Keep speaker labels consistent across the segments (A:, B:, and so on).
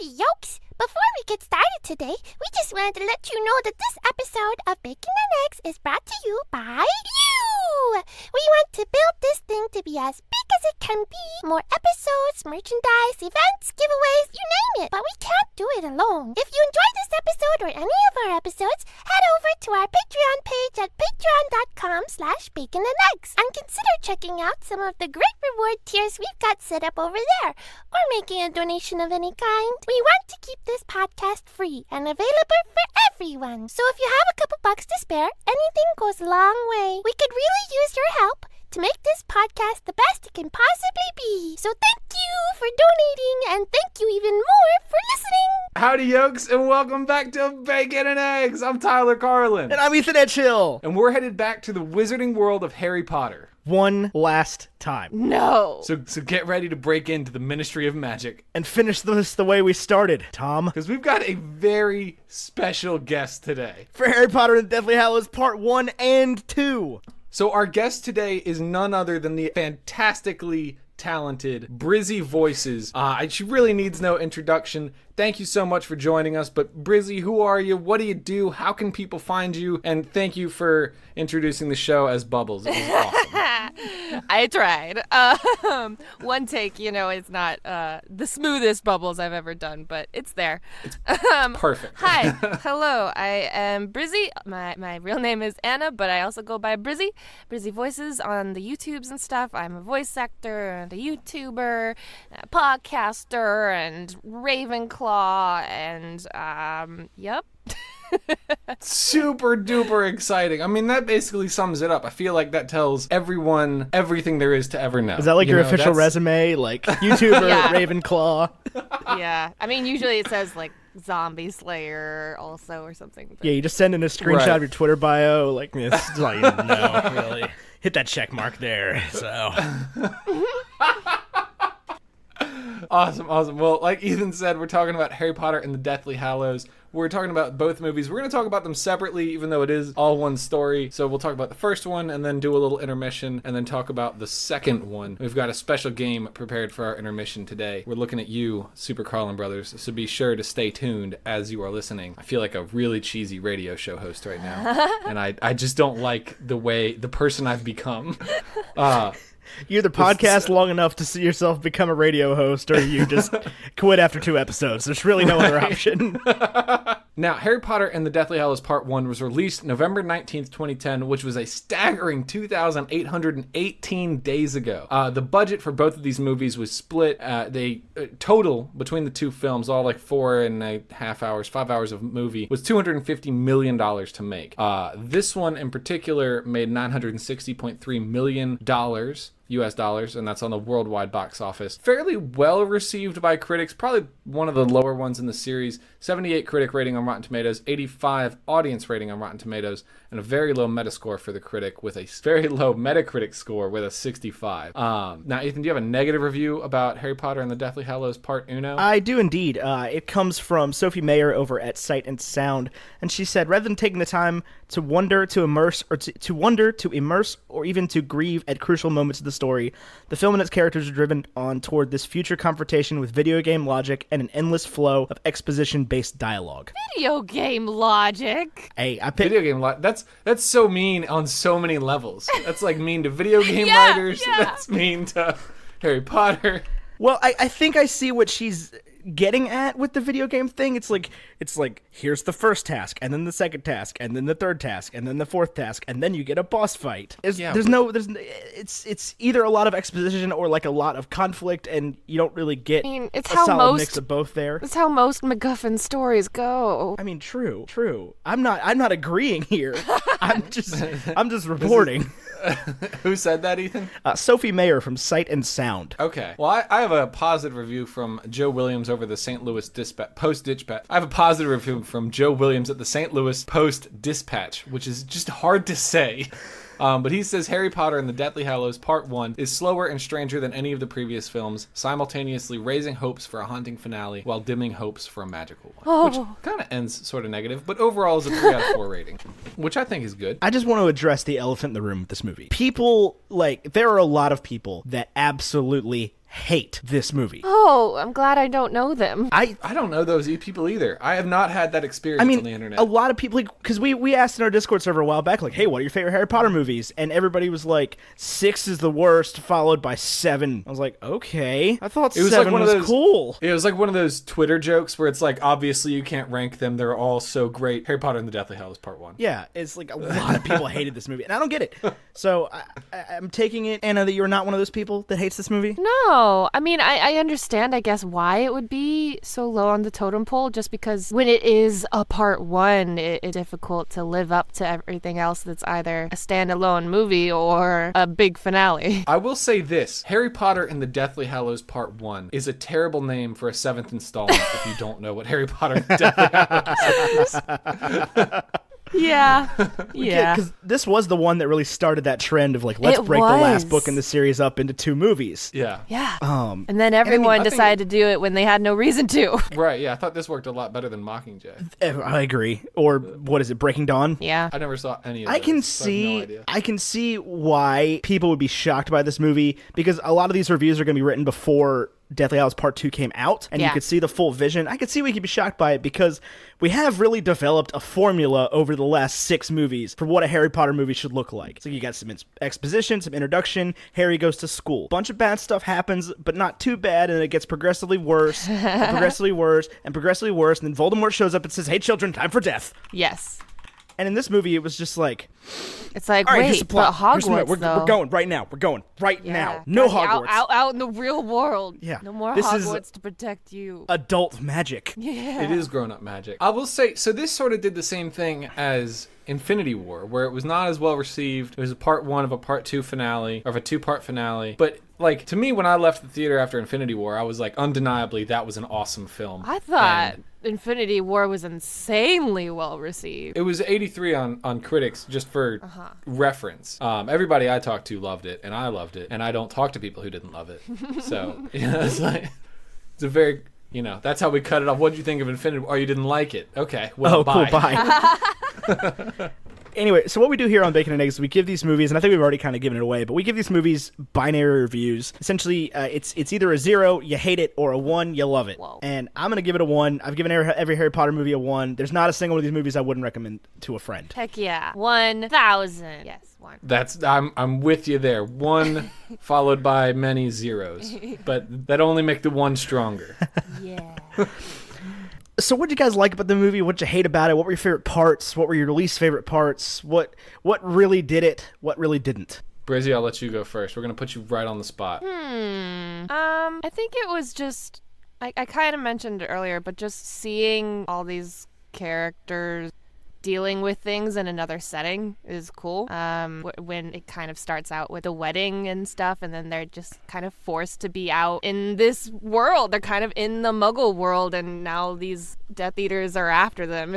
A: Howdy, yokes! Before we get started today, we just wanted to let you know that this episode of Bacon and Eggs is brought to you by you! We want to build this thing to be as big as it can be. More episodes, merchandise, events, giveaways, you name it. But we can't do it alone. If you enjoyed this episode or any of our episodes, head over to our Patreon page at patreon.com/baconandeggs and consider checking out some of the great reward tiers we've got set up over there, or making a donation of any kind. We want to keep this podcast free and available for everyone. So if you have a couple bucks to spare, anything goes a long way. We could really use your help to make this podcast the best it can possibly be. So thank you for donating, and thank you even more for listening.
B: Howdy, yokes, and welcome back to Bacon and Eggs. I'm Tyler Carlin.
C: And I'm Ethan Edgehill.
B: And we're headed back to the wizarding world of Harry Potter.
C: One last time.
A: No.
B: So get ready to break into the Ministry of Magic.
C: And finish this the way we started, Tom.
B: Because we've got a very special guest today.
C: For Harry Potter and the Deathly Hallows Part 1 and 2.
B: So our guest today is none other than the fantastically talented Brizzy Voices. She really needs no introduction. Thank you so much for joining us. But Brizzy, who are you? What do you do? How can people find you? And thank you for introducing the show as Bubbles. It was awesome.
D: I tried. One take, it's not the smoothest Bubbles I've ever done, but it's there.
B: Perfect.
D: Hi. Hello. I am Brizzy. My real name is Anna, but I also go by Brizzy. Brizzy Voices on the YouTubes and stuff. I'm a voice actor and a YouTuber, a podcaster, and Ravenclaw, and yep.
B: Super duper exciting. I mean, that basically sums it up. I feel like that tells everyone everything there is to ever know.
C: Is that like your official resume? Like YouTuber,
D: Yeah.
C: Ravenclaw?
D: Yeah. I mean, usually it says like Zombie Slayer also or something. But...
C: Yeah, you just send in a screenshot of your Twitter bio. Like, this is all you need to know, really. Hit that check mark there, so...
B: Awesome. Well, like Ethan said, we're talking about Harry Potter and the Deathly Hallows. We're talking about both movies. We're going to talk about them separately, even though it is all one story. So we'll talk about the first one and then do a little intermission and then talk about the second one. We've got a special game prepared for our intermission today. We're looking at you, Super Carlin Brothers, so be sure to stay tuned as you are listening. I feel like a really cheesy radio show host right now, and I just don't like the person I've become.
C: You either podcast long enough to see yourself become a radio host, or you just quit after 2 episodes. There's really no other option.
B: Now, Harry Potter and the Deathly Hallows Part 1 was released November 19th, 2010, which was a staggering 2,818 days ago. The budget for both of these movies was split. They total between the two films, all like 5 hours of movie, was $250 million to make. This one in particular made $960.3 million. US dollars, and that's on the worldwide box office. Fairly well received by critics, probably one of the lower ones in the series. 78 critic rating on Rotten Tomatoes, 85 audience rating on Rotten Tomatoes, and a very low Metascore for the critic with a very low Metacritic score with a 65. Now, Ethan, do you have a negative review about Harry Potter and the Deathly Hallows Part Uno?
C: I do indeed. It comes from Sophie Mayer over at Sight and Sound, and she said, rather than taking the time to wonder, to immerse, or even to grieve at crucial moments of the story, the film and its characters are driven on toward this future confrontation with video game logic and an endless flow of exposition-based dialogue.
D: Video game logic?
C: Hey,
B: Video game that's so mean on so many levels. That's like mean to video game writers.
D: Yeah.
B: That's mean to Harry Potter.
C: Well, I think I see what she's getting at with the video game thing. It's like here's the first task, and then the second task, and then the third task, and then the fourth task, and then you get a boss fight. It's either a lot of exposition or like a lot of conflict, and you don't really get
D: it's
C: a
D: how
C: solid mix of both there.
D: It's how most MacGuffin stories go.
C: I mean, true. I'm not agreeing here. I'm just reporting.
B: Who said that, Ethan?
C: Sophie Mayer from Sight and Sound.
B: Okay. Well, I have a positive review from Joe Williams over the St. Louis Post-Dispatch. I have a positive review from Joe Williams at the St. Louis Post-Dispatch, which is just hard to say. But he says Harry Potter and the Deathly Hallows Part 1 is slower and stranger than any of the previous films, simultaneously raising hopes for a haunting finale while dimming hopes for a magical one. Which kind of ends sort of negative, but overall is a 3 out of 4 rating, which I think is good.
C: I just want to address the elephant in the room with this movie. There are a lot of people that absolutely hate this movie.
D: Oh, I'm glad I don't know them.
B: I don't know those people either. I have not had that experience on the internet.
C: A lot of people, because we asked in our Discord server a while back, like, hey, what are your favorite Harry Potter movies? And everybody was like, 6 is the worst, followed by 7. I was like, okay. I thought 7 was cool.
B: It was like one of those Twitter jokes where it's like, obviously you can't rank them. They're all so great. Harry Potter and the Deathly Hallows Part 1.
C: Yeah, it's like a lot of people hated this movie, and I don't get it. So I'm taking it, Anna, that you're not one of those people that hates this movie?
D: No. I mean, I understand, I guess, why it would be so low on the totem pole, just because when it is a part 1, it's difficult to live up to everything else that's either a standalone movie or a big finale.
B: I will say this. Harry Potter and the Deathly Hallows Part 1 is a terrible name for a 7th installment if you don't know what Harry Potter and the Deathly Hallows is.
D: Yeah.
C: Because this was the one that really started that trend of like, let's break the last book in the series up into 2 movies.
B: Yeah.
D: And then everyone decided to do it when they had no reason to.
B: Right, yeah. I thought this worked a lot better than Mockingjay.
C: I agree. Or what is it, Breaking Dawn?
D: Yeah.
B: I never saw any of
C: I can
B: those, so I have no idea.
C: I can see why people would be shocked by this movie, because a lot of these reviews are going to be written before Deathly Hallows Part 2 came out, and you could see the full vision. I could see we could be shocked by it, because we have really developed a formula over the last 6 movies for what a Harry Potter movie should look like. So you got some exposition, some introduction, Harry goes to school. Bunch of bad stuff happens, but not too bad, and it gets progressively worse, and progressively worse, and progressively worse, and then Voldemort shows up and says, hey children, time for death.
D: Yes.
C: And in this movie, it was just like...
D: It's like,
C: all right,
D: wait, but Hogwarts,
C: we're going right now. We're going right now. No Hogwarts.
D: Out in the real world.
C: Yeah.
D: No more
C: This
D: Hogwarts
C: is
D: to protect you.
C: Adult magic.
D: Yeah.
B: It is grown-up magic. I will say, so this sort of did the same thing as Infinity War, where it was not as well received. It was a part 1 of a part 2 finale, or of a 2-part finale. But, like, to me, when I left the theater after Infinity War, I was like, undeniably, that was an awesome film.
D: I thought Infinity War was insanely well received.
B: It was 83 on critics, just for reference. Everybody I talked to loved it, and I loved it, and I don't talk to people who didn't love it. So, it's like, it's a very, that's how we cut it off. What did you think of Infinity War? Oh, you didn't like it. Okay, well, bye.
C: Cool, bye. Anyway, so what we do here on Bacon and Eggs is we give these movies, and I think we've already kind of given it away, but we give these movies binary reviews. Essentially, it's either a 0, you hate it, or a 1, you love it.
D: Whoa.
C: And I'm going to give it a 1. I've given every Harry Potter movie a 1. There's not a single one of these movies I wouldn't recommend to a friend.
D: Heck yeah. 1,000. Yes, 1.
B: I'm with you there. 1 followed by many zeros, but that only make the 1 stronger.
D: Yeah.
C: So what did you guys like about the movie? What did you hate about it? What were your favorite parts? What were your least favorite parts? What really did it? What really didn't?
B: Brizzy, I'll let you go first. We're going to put you right on the spot.
D: I think it was just, I kind of mentioned it earlier, but just seeing all these characters dealing with things in another setting is cool. When it kind of starts out with the wedding and stuff, and then they're just kind of forced to be out in this world. They're kind of in the Muggle world, and now these Death Eaters are after them.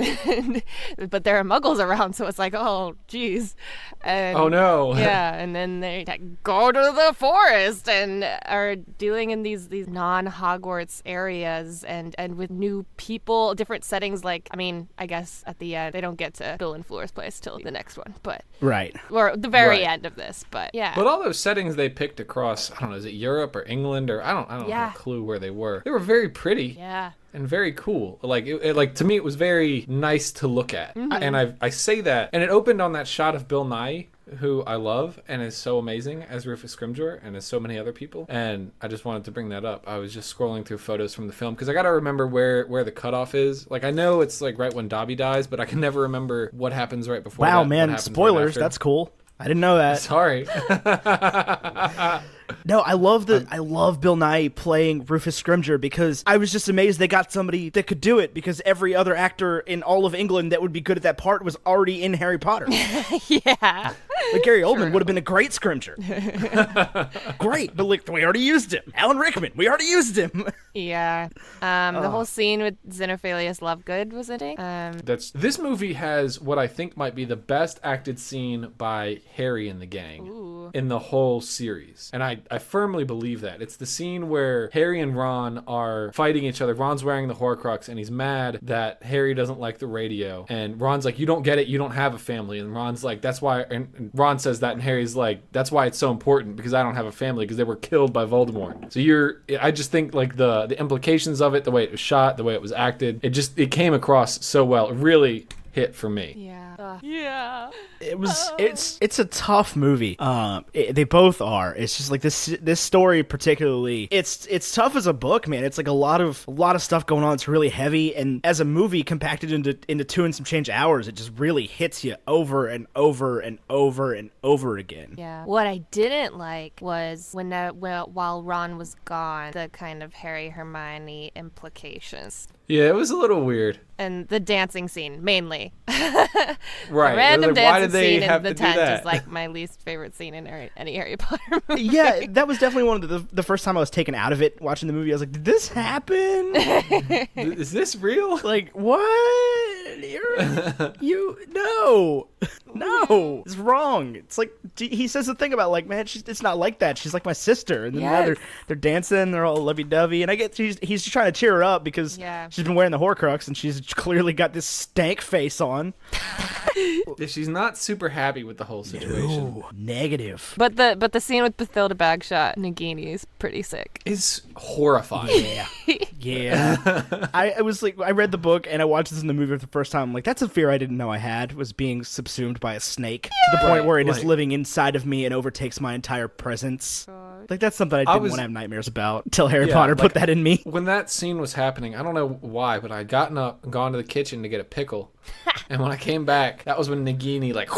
D: But there are Muggles around, so it's like, oh, geez. And,
B: oh, no.
D: Yeah, and then they go to the forest and are dealing in these non-Hogwarts areas and with new people, different settings. Like, I mean, I guess at the end, they don't get to Bill and Fleur's place till the next one, but
C: right,
D: or the very end of this, but yeah.
B: But all those settings they picked across, I don't know, is it Europe or England, or I don't have a clue where they were. They were very pretty.
D: Yeah.
B: And very cool. Like, like to me, it was very nice to look at. And I say that, and it opened on that shot of Bill Nye, who I love and is so amazing as Rufus Scrimgeour, and as so many other people. And I just wanted to bring that up. I was just scrolling through photos from the film, because I got to remember where the cutoff is. Like, I know it's like right when Dobby dies, but I can never remember what happens right before.
C: Wow, man, spoilers. Right, that's cool. I didn't know that.
B: Sorry.
C: No, I love Bill Nye playing Rufus Scrimgeour, because I was just amazed they got somebody that could do it, because every other actor in all of England that would be good at that part was already in Harry Potter.
D: Yeah.
C: Like Gary Oldman would have been a great Scrimgeour. Great, but like, we already used him. Alan Rickman, we already used him.
D: Yeah. The whole scene with Xenophilius Lovegood was it?
B: This movie has what I think might be the best acted scene by Harry and the gang in the whole series. And I firmly believe that. It's the scene where Harry and Ron are fighting each other. Ron's wearing the Horcrux, and he's mad that Harry doesn't like the radio. And Ron's like, you don't get it. You don't have a family. And Ron's like, that's why. And Ron says that, and Harry's like, that's why it's so important, because I don't have a family, because they were killed by Voldemort. So I just think like the implications of it, the way it was shot, the way it was acted, it came across so well. It really hit for me.
D: Yeah. Yeah.
C: It's a tough movie. They both are. It's just like this story particularly. It's tough as a book, man. It's like a lot of stuff going on. It's really heavy, and as a movie compacted into 2 and some change hours, it just really hits you over and over and over and over again.
D: Yeah. What I didn't like was while Ron was gone, the kind of Harry Hermione implications.
B: Yeah, it was a little weird.
D: And the dancing scene, mainly.
B: Right.
D: The random
B: like, why
D: dancing
B: did they
D: scene
B: have
D: in the
B: to do
D: tent
B: that?
D: is like my least favorite scene in any Harry Potter movie.
C: Yeah, that was definitely one of the first time I was taken out of it watching the movie. I was like, did this happen?
B: Is this real?
C: Like, what? No, it's wrong. It's like he says the thing about like, man, it's not like that. She's like my sister, and then now they're dancing, they're all lovey-dovey, and I get he's just trying to cheer her up because she's been wearing the Horcrux and she's clearly got this stank face on.
B: Yeah, she's not super happy with the whole situation.
C: No, negative.
D: But the scene with Bathilda Bagshot Nagini is pretty sick.
B: It's horrifying.
C: Yeah. I was like, I read the book and I watched this in the movie for the first time. I'm like, that's a fear I didn't know I had, was being subsumed by a snake to the point where it is living inside of me and overtakes my entire presence. Like, that's something I didn't want to have nightmares about until Harry Potter put that in me.
B: When that scene was happening, I don't know why, but I had gotten up and gone to the kitchen to get a pickle. And when I came back, that was when Nagini, like,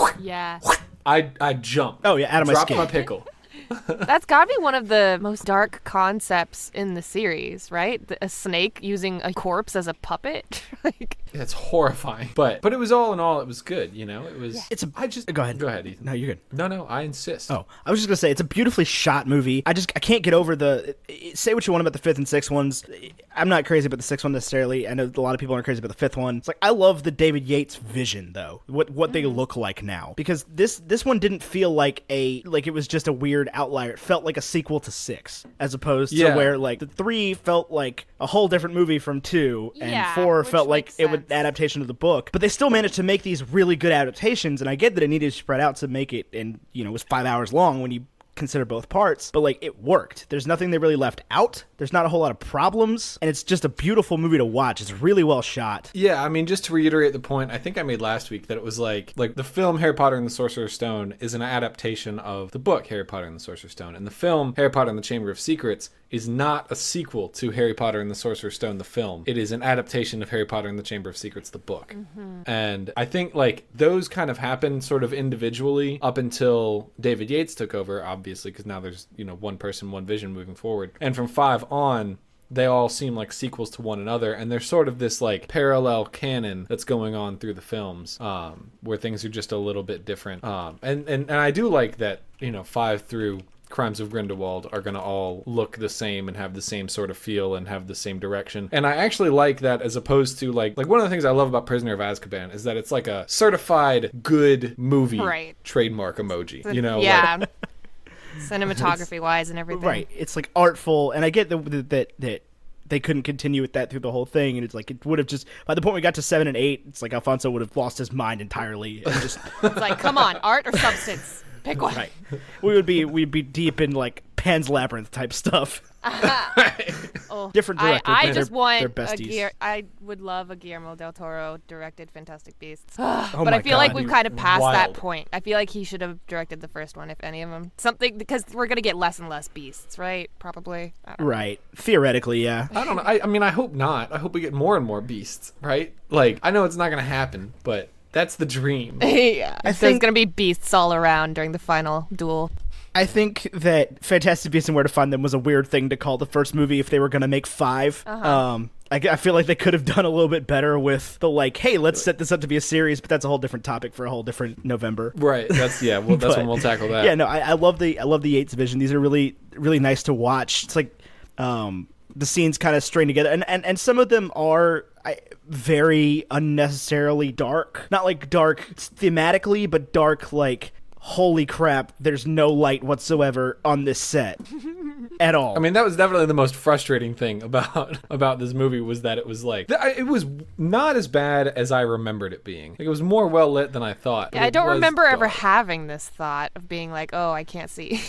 B: I jumped.
C: Oh, yeah, out of my skin.
B: Dropped my pickle.
D: That's gotta be one of the most dark concepts in the series, right? A snake using a corpse as a puppet.
B: It's horrifying, but it was all in all, it was good. You know, it was.
C: Yeah. Go ahead,
B: Ethan.
C: No, you're good.
B: No, I insist.
C: Oh, I was just gonna say it's a beautifully shot movie. I can't get over say what you want about the 5th and 6th ones. I'm not crazy about the 6th one necessarily. I know a lot of people aren't crazy about the 5th one. It's like, I love the David Yates vision though. What they look like now, because this one didn't feel like it was just a weird outlier. It felt like a sequel to 6, as opposed to where like the 3 felt like a whole different movie from 2, and 4 felt like it was adaptation of the book. But they still managed to make these really good adaptations, and I get that it needed to spread out to make it, and it was 5 hours long when you consider both parts, but like, it worked. There's nothing they really left out. There's not a whole lot of problems, and it's just a beautiful movie to watch. It's really well shot.
B: Yeah, I mean, just to reiterate the point I think I made last week, that it was like the film Harry Potter and the Sorcerer's Stone is an adaptation of the book Harry Potter and the Sorcerer's Stone, and the film Harry Potter and the Chamber of Secrets is not a sequel to Harry Potter and the Sorcerer's Stone, the film. It is an adaptation of Harry Potter and the Chamber of Secrets, the book. And I think like those kind of happened sort of individually up until David Yates took over, obviously, because now there's one person, one vision moving forward. And from 5 on, they all seem like sequels to one another, and there's sort of this like parallel canon that's going on through the films, where things are just a little bit different. And I do like that 5 through Crimes of Grindelwald are going to all look the same and have the same sort of feel and have the same direction. And I actually like that, as opposed to like one of the things I love about Prisoner of Azkaban is that it's like a certified good movie trademark emoji.
D: Yeah. Cinematography wise and everything.
C: Right. It's like artful, and I get that they couldn't continue with that through the whole thing, and it's like it would have just, by the point we got to 7 and 8, it's like Alfonso would have lost his mind entirely. And just
D: it's like, come on, art or substance? Pick one.
C: Right. We'd be deep in like Pan's Labyrinth type stuff. Different director.
D: I just want
C: I
D: would love a Guillermo del Toro directed Fantastic Beasts.
C: Oh
D: but I feel
C: God,
D: like we've kind of passed that
B: wild.
D: point. I feel like he should have directed the first one, if any of them. Something, because we're gonna get less and less beasts, right? Probably.
C: Right. Theoretically, yeah.
B: I don't know. I mean, I hope not. I hope we get more and more beasts, right? Like, I know it's not going to happen, but that's the dream.
D: Yeah.
C: I
D: There's
C: think
D: gonna be beasts all around during the final duel.
C: I think that Fantastic Beasts and Where to Find Them was a weird thing to call the first movie if they were going to make 5. I feel like they could have done a little bit better with the like, hey, let's set this up to be a series, but that's a whole different topic for a whole different November.
B: Right. That's when we'll tackle that.
C: Yeah, no, I love the Yates vision. These are really, really nice to watch. It's like the scenes kind of string together, and some of them are very unnecessarily dark. Not like dark thematically, but dark like, holy crap, there's no light whatsoever on this set. at all.
B: I mean, that was definitely the most frustrating thing about this movie was that it was like it was not as bad as I remembered it being. Like, it was more well lit than I thought.
D: Yeah, I don't remember ever having this thought of being like, oh, I can't see.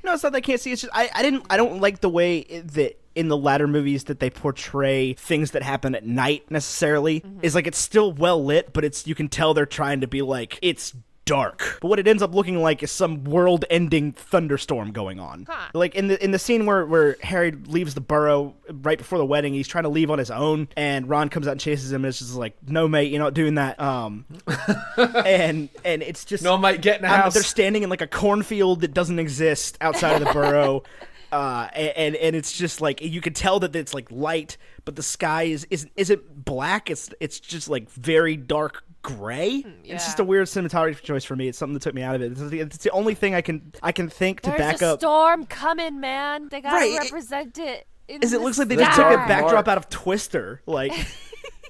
C: No, it's not that I can't see. It's just I don't like the way that in the latter movies that they portray things that happen at night necessarily. Is like it's still well lit, but you can tell they're trying to be like it's dark. But what it ends up looking like is some world-ending thunderstorm going on.
D: Huh.
C: Like in the scene where Harry leaves the burrow right before the wedding, he's trying to leave on his own, and Ron comes out and chases him, and it's just like, no, mate, you're not doing that. And it's just
B: no, mate, get in the house.
C: They're standing in like a cornfield that doesn't exist outside of the burrow. And it's just like you could tell that it's like light, but the sky isn't black. It's just like very dark gray.
D: Yeah.
C: It's just a weird cinematography choice for me. It's something that took me out of it. It's the only thing I can think to back up.
D: There's a storm coming, man. They gotta represent it.
C: It looks like they just took a backdrop out of Twister, like.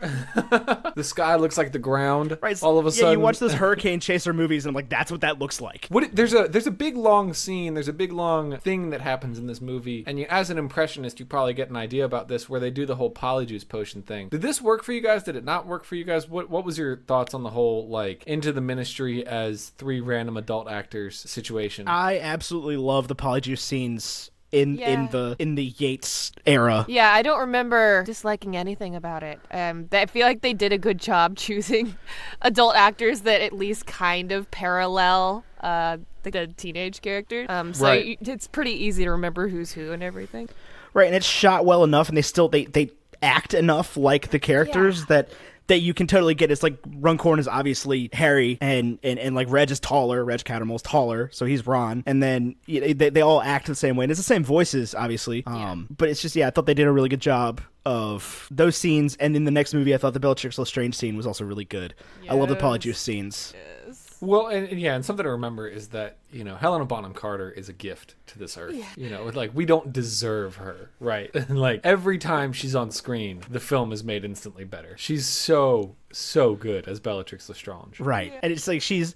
B: The sky looks like the ground.
C: Right,
B: all of a sudden.
C: Yeah, you watch those hurricane chaser movies, and I'm like, that's what that looks like.
B: There's a big long scene. There's a big long thing that happens in this movie, and as an impressionist, you probably get an idea about this, where they do the whole polyjuice potion thing. Did this work for you guys? Did it not work for you guys? What was your thoughts on the whole like into the ministry as 3 random adult actors situation?
C: I absolutely love the polyjuice scenes in the Yates era.
D: Yeah, I don't remember disliking anything about it. I feel like they did a good job choosing adult actors that at least kind of parallel the teenage characters. It's pretty easy to remember who's who and everything.
C: Right, and it's shot well enough, and they act enough like the characters that you can totally get. It's like Runcorn is obviously Harry, and like Reg is taller. Reg Cattermole's taller, so he's Ron. And then they all act the same way, and it's the same voices, obviously. But it's just I thought they did a really good job of those scenes. And in the next movie, I thought the Bellatrix Lestrange scene was also really good. Yes. I love the polyjuice scenes.
D: Yes.
B: Well, and something to remember is that, Helena Bonham Carter is a gift to this earth. Yeah. Like, we don't deserve her, right? Like, every time she's on screen, the film is made instantly better. She's so good as Bellatrix Lestrange.
C: Right. Yeah. And it's like she's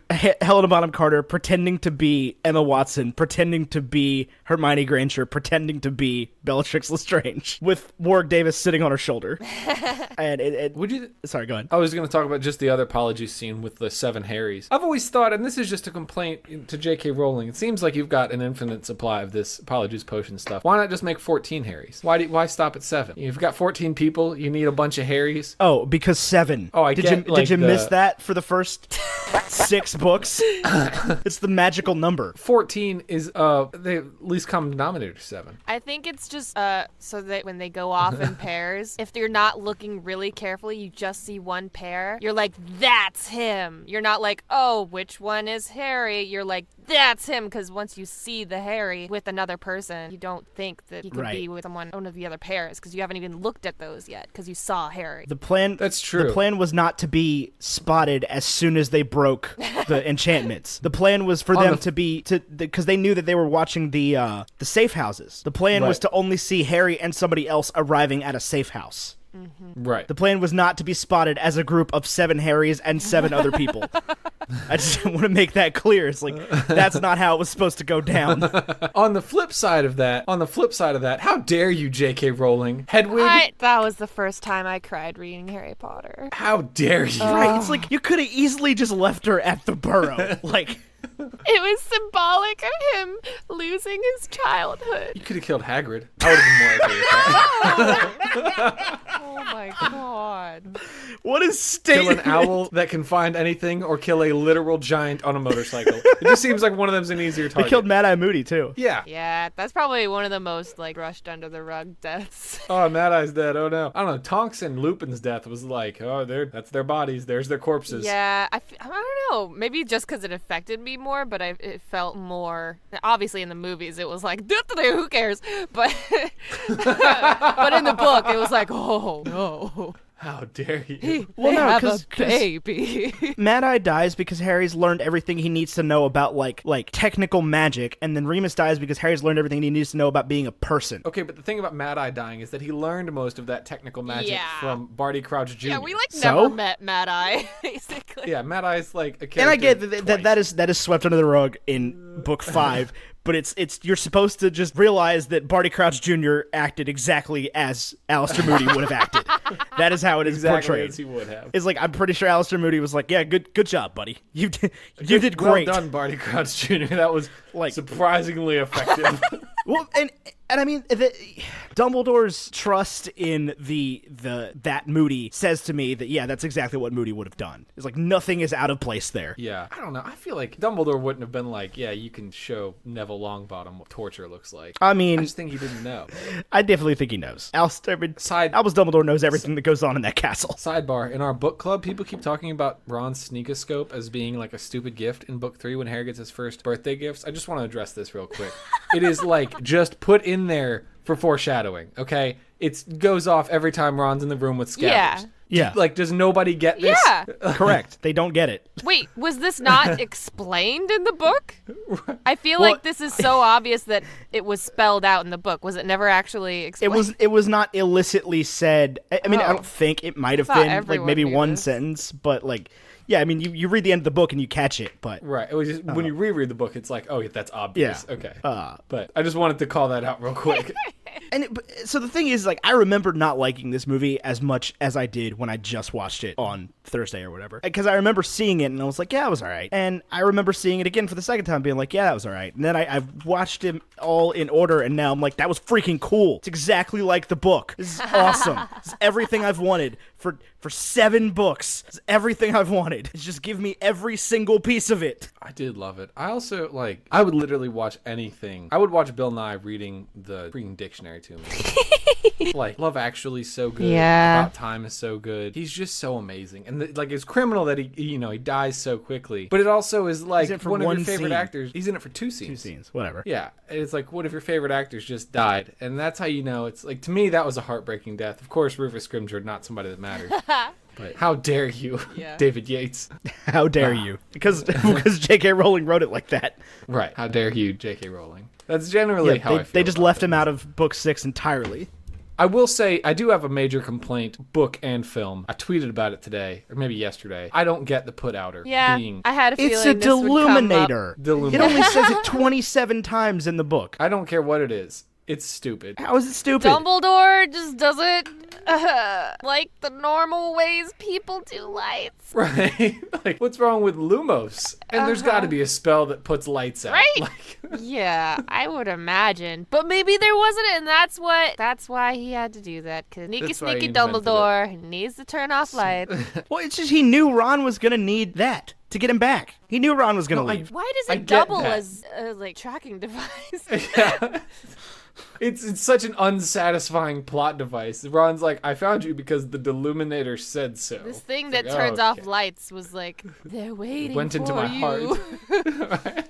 C: Helena Bonham Carter pretending to be Emma Watson, pretending to be Hermione Granger, pretending to be Bellatrix Lestrange, with Warwick Davis sitting on her shoulder. And sorry, go ahead.
B: I was going to talk about just the other polyjuice scene with the 7 Harrys. I've always thought, and this is just a complaint to J.K. Rowling, it seems like you've got an infinite supply of this polyjuice potion stuff. Why not just make 14 Harrys? Why stop at 7? You've got 14 people, you need a bunch of Harrys.
C: Oh, because 7.
B: Oh,
C: did you miss that for the first 6 books? It's the magical number.
B: 14 is the least common denominator 7.
D: I think it's just so that when they go off in pairs, if you're not looking really carefully, you just see one pair, you're like, that's him. You're not like, oh, which one is Harry? You're like, that's him, because once you see the Harry with another person, you don't think that he could be with someone, one of the other pairs, because you haven't even looked at those yet, because you saw Harry.
B: That's true.
C: The plan was not to be spotted as soon as they broke the enchantments. The plan was for them because they knew that they were watching the safe houses. The plan was to only see Harry and somebody else arriving at a safe house.
D: Mm-hmm.
B: Right.
C: The plan was not to be spotted as a group of 7 Harrys and 7 other people. I just want to make that clear. It's like, that's not how it was supposed to go down.
B: On the flip side of that, how dare you, J.K. Rowling? Hedwig?
D: That was the first time I cried reading Harry Potter.
B: How dare you?
C: Right, it's like, you could have easily just left her at the burrow. Like...
D: It was symbolic of him losing his childhood.
B: You could have killed Hagrid. I would have been more okay with that.
D: Oh my god.
C: What is statement?
B: Kill an owl that can find anything, or kill a literal giant on a motorcycle. It just seems like one of them's an easier target.
C: They killed Mad-Eye Moody, too.
B: Yeah.
D: Yeah, that's probably one of the most, brushed under the rug deaths.
B: Oh, Mad-Eye's dead. Oh, no. I don't know. Tonks and Lupin's death was like, that's their bodies. There's their corpses.
D: Yeah, I don't know. Maybe just because it affected me more, but it felt more... Obviously, in the movies, it was like, who cares? But but in the book, it was like, oh, no.
B: How dare you?
C: Well,
D: they
C: no,
D: have
C: 'cause
D: a baby.
C: Mad Eye dies because Harry's learned everything he needs to know about like technical magic, and then Remus dies because Harry's learned everything he needs to know about being a person.
B: Okay, but the thing about Mad Eye dying is that he learned most of that technical magic
D: Yeah.
B: from Barty Crouch Jr.
D: Yeah, we like
C: So?
D: never met Mad Eye, basically.
B: Yeah, Mad Eye's like a character.
C: And I get
B: twice.
C: that is swept under the rug in book 5, but it's you're supposed to just realize that Barty Crouch Jr. acted exactly as Alistair Moody would have acted. That is how it is
B: exactly
C: portrayed.
B: as he would have.
C: It's like I'm pretty sure Alistair Moody was like, "Yeah, good job, buddy. You did great."
B: Well done, Barty Crouch Jr. That was
C: Like-
B: surprisingly effective.
C: Well, and I mean, Dumbledore's trust in that Moody says to me that that's exactly what Moody would have done. It's like nothing is out of place there.
B: Yeah, I don't know. I feel like Dumbledore wouldn't have been like, yeah, you can show Neville Longbottom what torture looks like.
C: I mean,
B: I just think he didn't know.
C: I definitely think he knows. Albus Dumbledore knows everything that goes on in that castle.
B: Sidebar, in our book club, people keep talking about Ron's sneakoscope as being like a stupid gift in book 3 when Harry gets his first birthday gifts. I just want to address this real quick. It is like just put in there for foreshadowing, okay? It goes off every time Ron's in the room with Scabbers.
C: Yeah.
B: Like, does nobody get this?
D: Yeah.
C: Correct. They don't get it.
D: Wait, was this not explained in the book? I feel like this is so obvious that it was spelled out in the book. Was it never actually explained?
C: It was not illicitly said. I mean, I
D: Oh.
C: don't think it might have
D: thought
C: been like
D: everyone
C: maybe
D: knew
C: one
D: this.
C: sentence, but like, yeah, I mean, you read the end of the book and you catch it, but
B: Right. It was just, when you reread the book, it's like, oh, yeah, that's obvious.
C: Yeah.
B: Okay.
C: Uh,
B: But I just wanted to call that out real quick.
C: so the thing is, like, I remember not liking this movie as much as I did when I just watched it on Thursday or whatever. Because I remember seeing it and I was like, yeah, it was all right. And I remember seeing it again for the second time being like, yeah, that was all right. And then I've watched it all in order and now I'm like, that was freaking cool. It's exactly like the book. This is awesome. This is everything I've wanted for 7 books. It's everything I've wanted. It's just give me every single piece of it.
B: I did love it. I also, like, I would literally watch anything. I would watch Bill Nye reading the freaking dictionary to me. Like, Love Actually's so good.
D: Yeah.
B: About Time is so good. He's just so amazing. And, like, it's criminal that he dies so quickly. But it also is, like,
C: He's in it for
B: one of your
C: one
B: favorite
C: scene.
B: actors. He's in it for 2 scenes.
C: 2 scenes, whatever.
B: Yeah. And it's like, one of your favorite actors just died. And that's how you know. It's like, to me, that was a heartbreaking death. Of course, Rufus Scrimgeour, not somebody that matters. But how dare you,
D: Yeah.
B: David Yates.
C: How dare you? Because J.K. Rowling wrote it like that.
B: Right. How dare you, J.K. Rowling. That's generally how I feel
C: they just
B: about
C: left
B: things.
C: him out of book 6 entirely.
B: I will say, I do have a major complaint, book and film. I tweeted about it today, or maybe yesterday. I don't get the put-outer
D: Yeah,
B: being...
D: I had a feeling
C: It's a
D: this would come up.
C: deluminator.
B: Deluminator.
C: It only says it 27 times in the book.
B: I don't care what it is. It's stupid.
C: How is it stupid?
D: Dumbledore just doesn't like the normal ways people do lights.
B: Right? Like, what's wrong with Lumos? And there's got to be a spell that puts lights out.
D: Right?
B: Like,
D: Yeah, I would imagine. But maybe there wasn't, and that's why he had to do that. Because sneaky,
B: That's why he
D: sneaky
B: invented
D: Dumbledore needs to turn off lights.
C: Well, it's just he knew Ron was going to need that to get him back. He knew Ron was going to leave.
D: Why does
B: I
D: it
B: get
D: double
B: that.
D: as like tracking device?
B: yeah. It's such an unsatisfying plot device. Ron's like, I found you because the Deluminator said so.
D: This thing
B: It's
D: that
B: like,
D: turns
B: oh,
D: off
B: okay.
D: lights was like, they're waiting
B: Went
D: for
B: into my
D: you.
B: heart.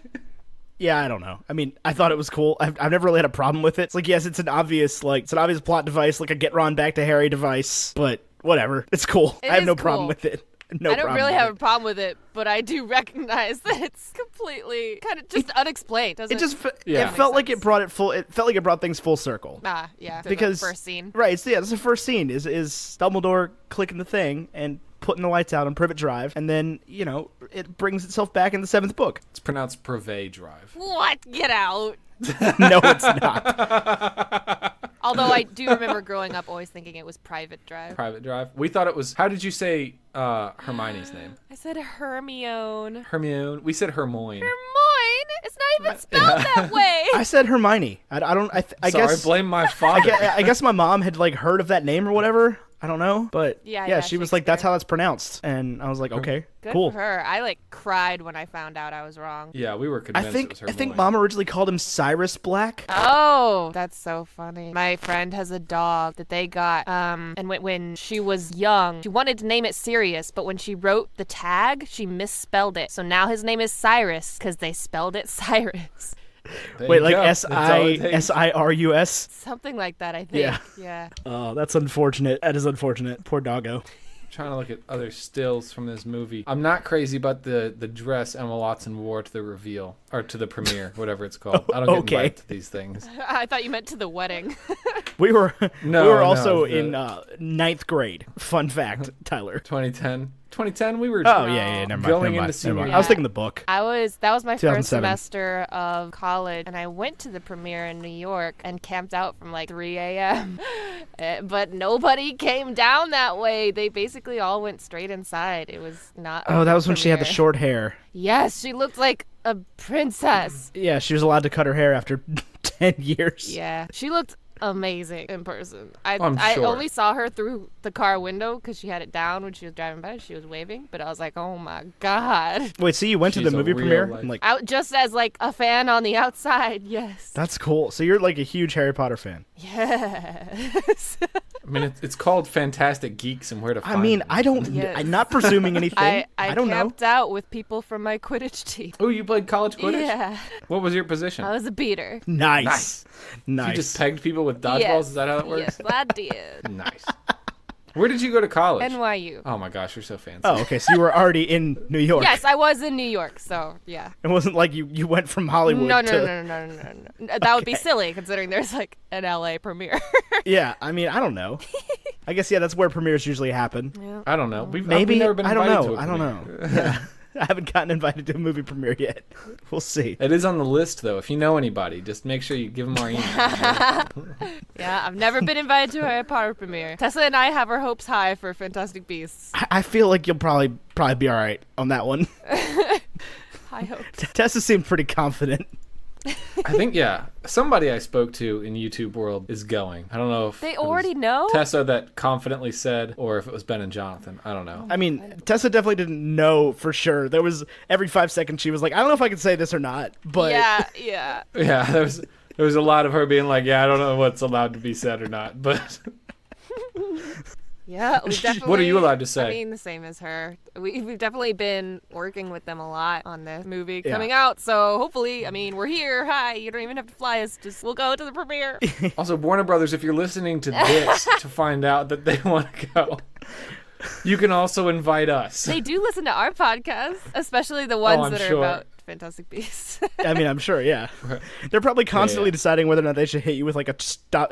C: Yeah, I don't know. I mean, I thought it was cool. I've never really had a problem with it. It's like, yes, it's an obvious plot device, like a get Ron back to Harry device, but whatever. It's cool.
D: It
C: I have
D: is
C: no problem
D: cool.
C: with it.
D: I don't really have a problem with it, but I do recognize that it's completely kind of just unexplained. Doesn't
C: It just
B: Yeah.
C: it felt like it brought it full. It felt like it brought things full circle.
D: yeah. the
C: Because
D: first scene.
C: right? So yeah, that's the first scene. Is Dumbledore clicking the thing and putting the lights out on Privet Drive, and then it brings itself back in the 7th book.
B: It's pronounced Privet Drive.
D: What? Get out.
C: No, it's not.
D: Although I do remember growing up always thinking it was Private Drive.
B: Private Drive. We thought it was. How did you say Hermione's name?
D: I said Hermione.
B: Hermione. We said Hermione.
D: Hermione? It's not even spelled that way.
C: I said Hermione. I don't. I
B: Sorry,
C: guess.
B: blame my father.
C: I guess my mom had heard of that name or whatever. I don't know, but
D: Yeah,
C: she was like, "That's
D: Shakespeare.
C: how it's pronounced," and I was like, "Okay,
D: Good
C: cool."
D: for her. I cried when I found out I was wrong.
B: Yeah, we were convinced it was
C: I
B: Hermione.
C: think Mom originally called him Cyrus Black.
D: Oh, that's so funny. My friend has a dog that they got, and when she was young, she wanted to name it Sirius, but when she wrote the tag, she misspelled it. So now his name is Cyrus, because they spelled it Cyrus.
B: There
C: Wait,
B: you
C: like
B: go. That's all it takes.
C: SIRUS?
D: Something like that, I think.
C: Yeah. Oh, that's unfortunate. That is unfortunate. Poor doggo.
B: Trying to look at other stills from this movie. I'm not crazy about the dress Emma Watson wore to the reveal or to the premiere, whatever it's called. I don't get invited to these things.
D: I thought you meant to the wedding.
C: We were also
B: the-
C: in ninth grade. Fun fact, Tyler.
B: 2010. 2010, we were
C: Oh yeah, never mind.
B: Going
C: never
B: into
C: mind,
B: senior
C: never mind.
B: year.
C: I was thinking the book.
D: That was my first
C: 2007.
D: semester of college, and I went to the premiere in New York and camped out from like 3 a.m. But nobody came down that way. They basically all went straight inside. It was not.
C: Oh, that was when she had the
D: premiere.
C: short hair.
D: Yes, she looked like a princess.
C: Yeah, she was allowed to cut her hair after 10 years.
D: Yeah, she looked amazing in person.
B: I'm
D: I
B: sure.
D: only saw her through the car window because she had it down when she was driving by. She was waving, but I was like, oh my god.
C: Wait, so you went to
B: She's
C: the
B: a
C: movie
B: real
C: premiere?
B: life-
C: I'm like,
D: Out just as like a fan on the outside. Yes.
C: that's cool. So you're like a huge Harry Potter fan.
D: Yes.
B: I mean, it's called Fantastic Geeks and Where to Find
C: I mean,
B: Them.
C: I don't.
D: Yes.
C: I'm not presuming anything.
D: I
C: don't know.
D: camped out with people from my Quidditch team.
B: Oh, you played college Quidditch?
D: Yeah.
B: What was your position?
D: I was a beater.
C: Nice.
B: You just pegged people with dodgeballs?
D: Yes.
B: Is that how that works?
D: Yes, I did.
B: Nice. Where did you go to college?
D: NYU.
B: Oh my gosh, you're so fancy.
C: Oh, okay. So you were already in New York.
D: Yes, I was in New York, so yeah.
C: It wasn't like you went from Hollywood
D: No,
C: to.
D: no. That would be silly considering there's like an LA premiere.
C: Yeah, I mean, I don't know. I guess yeah, that's where premieres usually happen.
D: Yeah.
B: I don't know. We've
C: Maybe
B: never been
C: I don't
B: invited
C: know.
B: to a
C: I don't know.
B: premiere.
C: Yeah. I haven't gotten invited to a movie premiere yet. We'll see.
B: It is on the list though. If you know anybody, just make sure you give them our email.
D: Yeah, I've never been invited to a Harry Potter premiere. Tessa and I have our hopes high for Fantastic Beasts.
C: I feel like you'll probably be all right on that one.
D: High hopes.
C: Tessa seemed pretty confident.
B: I think somebody I spoke to in YouTube world is going. I don't know if
D: They
B: it was
D: already know?
B: Tessa that confidently said, or if it was Ben and Jonathan. I don't know.
C: I mean, Tessa definitely didn't know for sure. There was every 5 seconds she was like, I don't know if I can say this or not, but
D: Yeah.
B: Yeah, there was a lot of her being like, yeah, I don't know what's allowed to be said or not, but
D: Yeah, we definitely.
B: What are you allowed to say?
D: I mean, the same as her. We've definitely been working with them a lot on this movie
C: Yeah.
D: coming out. So hopefully, I mean, we're here. Hi, you don't even have to fly us. We'll go to the premiere.
B: also Warner Brothers, if you're listening to this to find out that they want to go, you can also invite us.
D: They do listen to our podcast, especially the ones
B: I'm
D: that are
B: sure.
D: about Fantastic Beasts.
C: I mean, I'm sure, yeah. They're probably constantly
B: Yeah.
C: deciding whether or not they should hit you with like a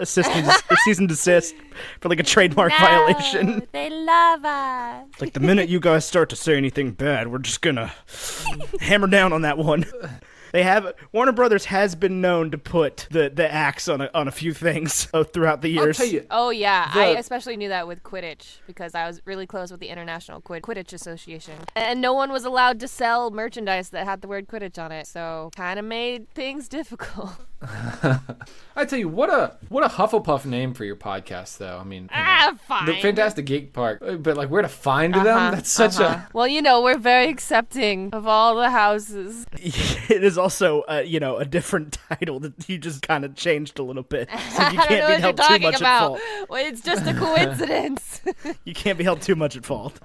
C: cease and desist for like a trademark violation.
A: They love us.
C: Like the minute you guys start to say anything bad, we're just gonna hammer down on that one. Warner Brothers has been known to put the axe on a few things throughout the years.
B: I'll tell you,
D: Oh yeah,
B: The-
D: I especially knew that with Quidditch because I was really close with the International Quidditch Association, and no one was allowed to sell merchandise that had the word Quidditch on it, so kind of made things difficult.
B: I tell you, what a Hufflepuff name for your podcast, though. I mean, you know,
D: Fine.
B: the Fantastic Geek Park, but like where to find them? That's such a
D: Well, we're very accepting of all the houses.
C: It is also a different title that you just kind of changed a little bit, so you
D: I don't know
C: can't be
D: what you're
C: held too
D: talking
C: much at
D: about.
C: fault.
D: Well, it's just a coincidence.
C: You can't be held too much at fault.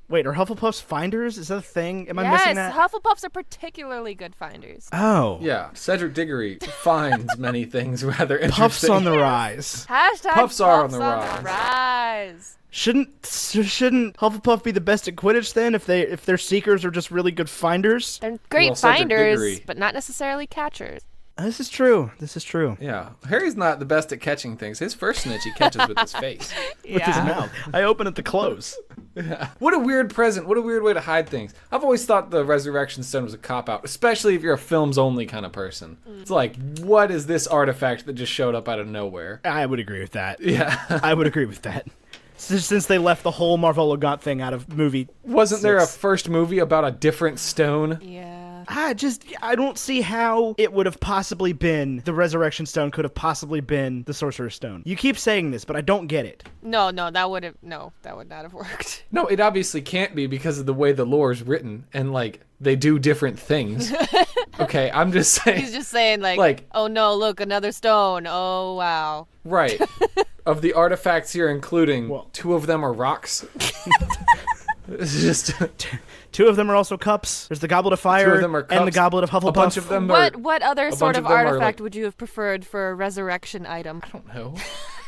C: Wait, are Hufflepuffs finders? Is that a thing? Am I missing
D: Yes,
C: that?
D: Hufflepuffs are particularly good finders.
C: Oh,
B: yeah. Cedric Diggory finds many things rather interesting.
C: Puffs on the rise.
D: Hashtag
B: Puffs are on the
D: rise.
C: Shouldn't Hufflepuff be the best at Quidditch then? If their seekers are just really good finders.
D: They're great
B: Well, Cedric
D: finders,
B: Diggory.
D: but not necessarily catchers.
C: This is true.
B: Yeah, Harry's not the best at catching things. His first snitch he catches with his face.
C: With his mouth. I open it to close.
B: What a weird present. What a weird way to hide things. I've always thought the Resurrection Stone was a cop-out, especially if you're a films only kind of person. It's like, what is this artifact that just showed up out of nowhere?
C: I would agree with that.
B: Yeah.
C: I would agree with that. Since they left the whole Marvolo Gaunt thing out of movie.
B: Wasn't there a
C: 6.
B: first movie about a different stone?
D: Yeah.
C: I don't see how it would have possibly been, the Resurrection Stone could have possibly been the Sorcerer's Stone. You keep saying this, but I don't get it.
D: No, that would not have worked.
B: No, it obviously can't be because of the way the lore is written, and like they do different things. Okay, I'm just saying.
D: He's just saying like, oh no, look, another stone. Oh wow.
B: Right. Of the artifacts here, including
C: Well-
B: 2 of them are rocks. It's just
C: Two of them are also cups. There's the Goblet of Fire
B: Two of them are
C: and the
B: cups.
C: Goblet of Hufflepuff.
B: A bunch of them are.
D: What other
B: a
D: sort
B: bunch
D: of
B: of them are,
D: artifact
B: like-
D: would you have preferred for a resurrection item?
B: I don't know.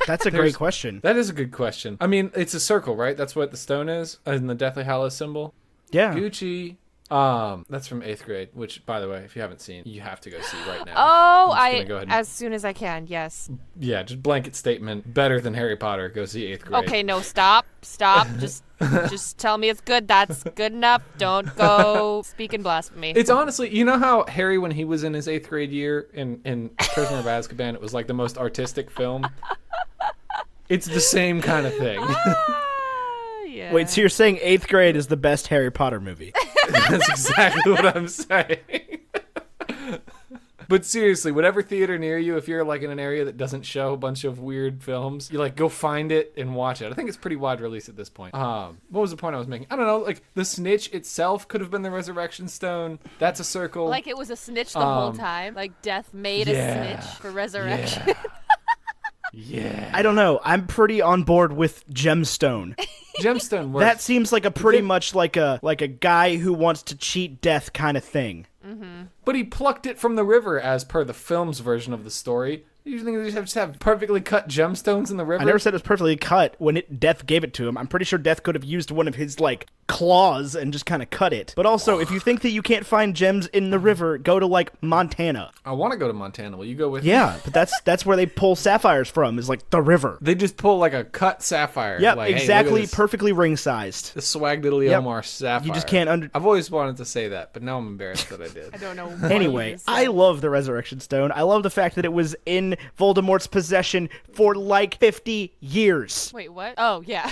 C: That's a great question.
B: That is a good question. I mean, it's a circle, right? That's what the stone is, and the Deathly Hallows symbol.
C: Yeah.
B: Gucci. That's from 8th grade, which, by the way, if you haven't seen, you have to go see right now.
D: Oh,
B: I'm just gonna go ahead and-
D: as soon as I can, yes.
B: Yeah, just blanket statement. Better than Harry Potter. Go see 8th grade.
D: Okay, no, stop. Just tell me it's good. That's good enough. Don't go speaking blasphemy.
B: It's honestly, you know how Harry, when he was in his 8th grade year in Prisoner of Azkaban, it was like the most artistic film? It's the same kind of thing.
D: Yeah.
C: Wait, so you're saying 8th grade is the best Harry Potter movie?
B: That's exactly what I'm saying. But seriously, whatever theater near you, if you're like in an area that doesn't show a bunch of weird films, you like go find it and watch it. I think it's pretty wide release at this point. What was the point I was making? I don't know. Like the snitch itself could have been the Resurrection Stone. That's a circle.
D: Like it was a snitch the whole time. Like death made a snitch for resurrection.
B: Yeah. Yeah.
C: I don't know. I'm pretty on board with Gemstone.
B: Gemstone works.
C: That seems like a pretty much like a guy who wants to cheat death kind of thing.
B: But he plucked it from the river as per the film's version of the story. You think they just have perfectly cut gemstones in the river?
C: I never said it was perfectly cut when Death gave it to him. I'm pretty sure Death could have used one of his, like, claws and just kind of cut it. But also, if you think that you can't find gems in the river, go to, like, Montana.
B: I want to go to Montana. Will you go with me?
C: Yeah, but that's where they pull sapphires from, is, like, the river.
B: They just pull like a cut sapphire.
C: Yep,
B: like, hey,
C: exactly,
B: look at this.
C: perfectly ring-sized.
B: The swag diddly
C: Yep.
B: Omar sapphire.
C: You just can't
B: I've always wanted to say that, but now I'm embarrassed that I did.
D: I don't know.
C: Anyway, I love the Resurrection Stone. I love the fact that it was in Voldemort's possession for like 50 years.
D: Wait, what? Oh, yeah.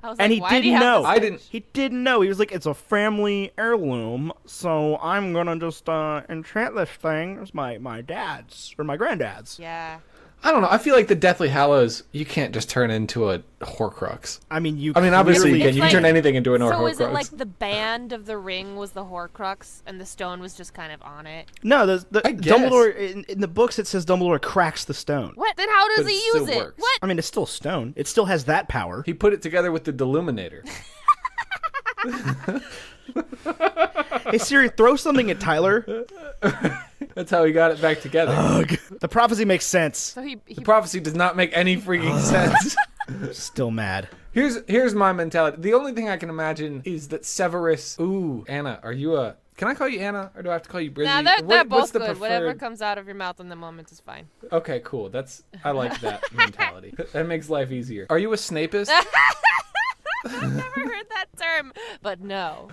D: I was
C: And
D: like,
C: he
D: why do you
C: didn't
D: have
C: know.
D: this
B: I didn't.
C: He didn't know. He was like, it's a family heirloom, so I'm gonna just enchant this thing. It's my dad's or my granddad's.
D: Yeah.
B: I don't know. I feel like the Deathly Hallows, you can't just turn into a Horcrux.
C: I mean,
B: Obviously you
C: clearly-
B: can. You can turn anything into an
D: So
B: Horcrux.
D: is it like the band of the ring was the Horcrux and the stone was just kind of on it?
C: No, the
B: I guess.
C: Dumbledore in the books it says Dumbledore cracks the stone.
D: What? Then how does
B: But
D: he
B: it still
D: use it?
B: works.
D: What?
C: I mean, it's still stone. It still has that power.
B: He put it together with the Deluminator.
C: Hey Siri, throw something at Tyler.
B: That's how he got it back together.
C: The prophecy makes sense.
D: So he
B: The prophecy does not make any freaking sense.
C: Still mad.
B: Here's my mentality. The only thing I can imagine is that Severus. Ooh, Anna, are you a? Can I call you Anna, or do I have to call you Brizzy?
D: Nah, they're
B: What's
D: both
B: the
D: good. Whatever
B: preferred-
D: comes out of your mouth in the moment is fine.
B: Okay, cool. I like that mentality. That makes life easier. Are you a Snapist?
D: I've never heard that term, but no.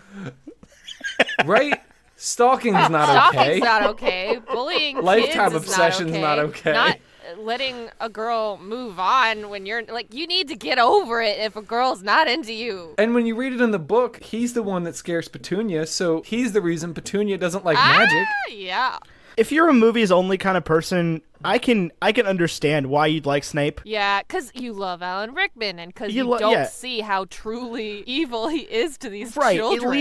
B: Right? Stalking's not okay.
D: Stalking's not okay. Bullying
B: Lifetime
D: kids is
B: obsession's
D: not
B: not okay.
D: Not letting a girl move on when you're like, you need to get over it if a girl's not into you.
B: And when you read it in the book, he's the one that scares Petunia, so he's the reason Petunia doesn't like magic.
D: Yeah.
C: If you're a movies only kind of person, I can understand why you'd like Snape.
D: Yeah, because you love Alan Rickman and because you,
C: You
D: don't
C: yeah.
D: see how truly evil he is to these
C: Right.
D: children.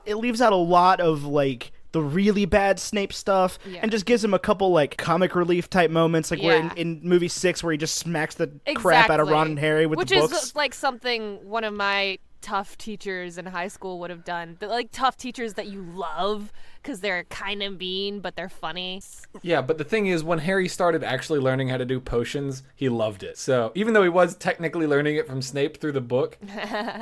C: It leaves out a lot of like the really bad Snape stuff
D: Yeah.
C: and just gives him a couple like comic relief type moments like where
D: Yeah.
C: in movie 6 where he just smacks the crap out of Ron and Harry with
D: Which
C: the books.
D: is like something one of my tough teachers in high school would have done. But like tough teachers that you love because they're kind of mean, but they're funny.
B: Yeah, but the thing is, when Harry started actually learning how to do potions, he loved it. So even though he was technically learning it from Snape through the book,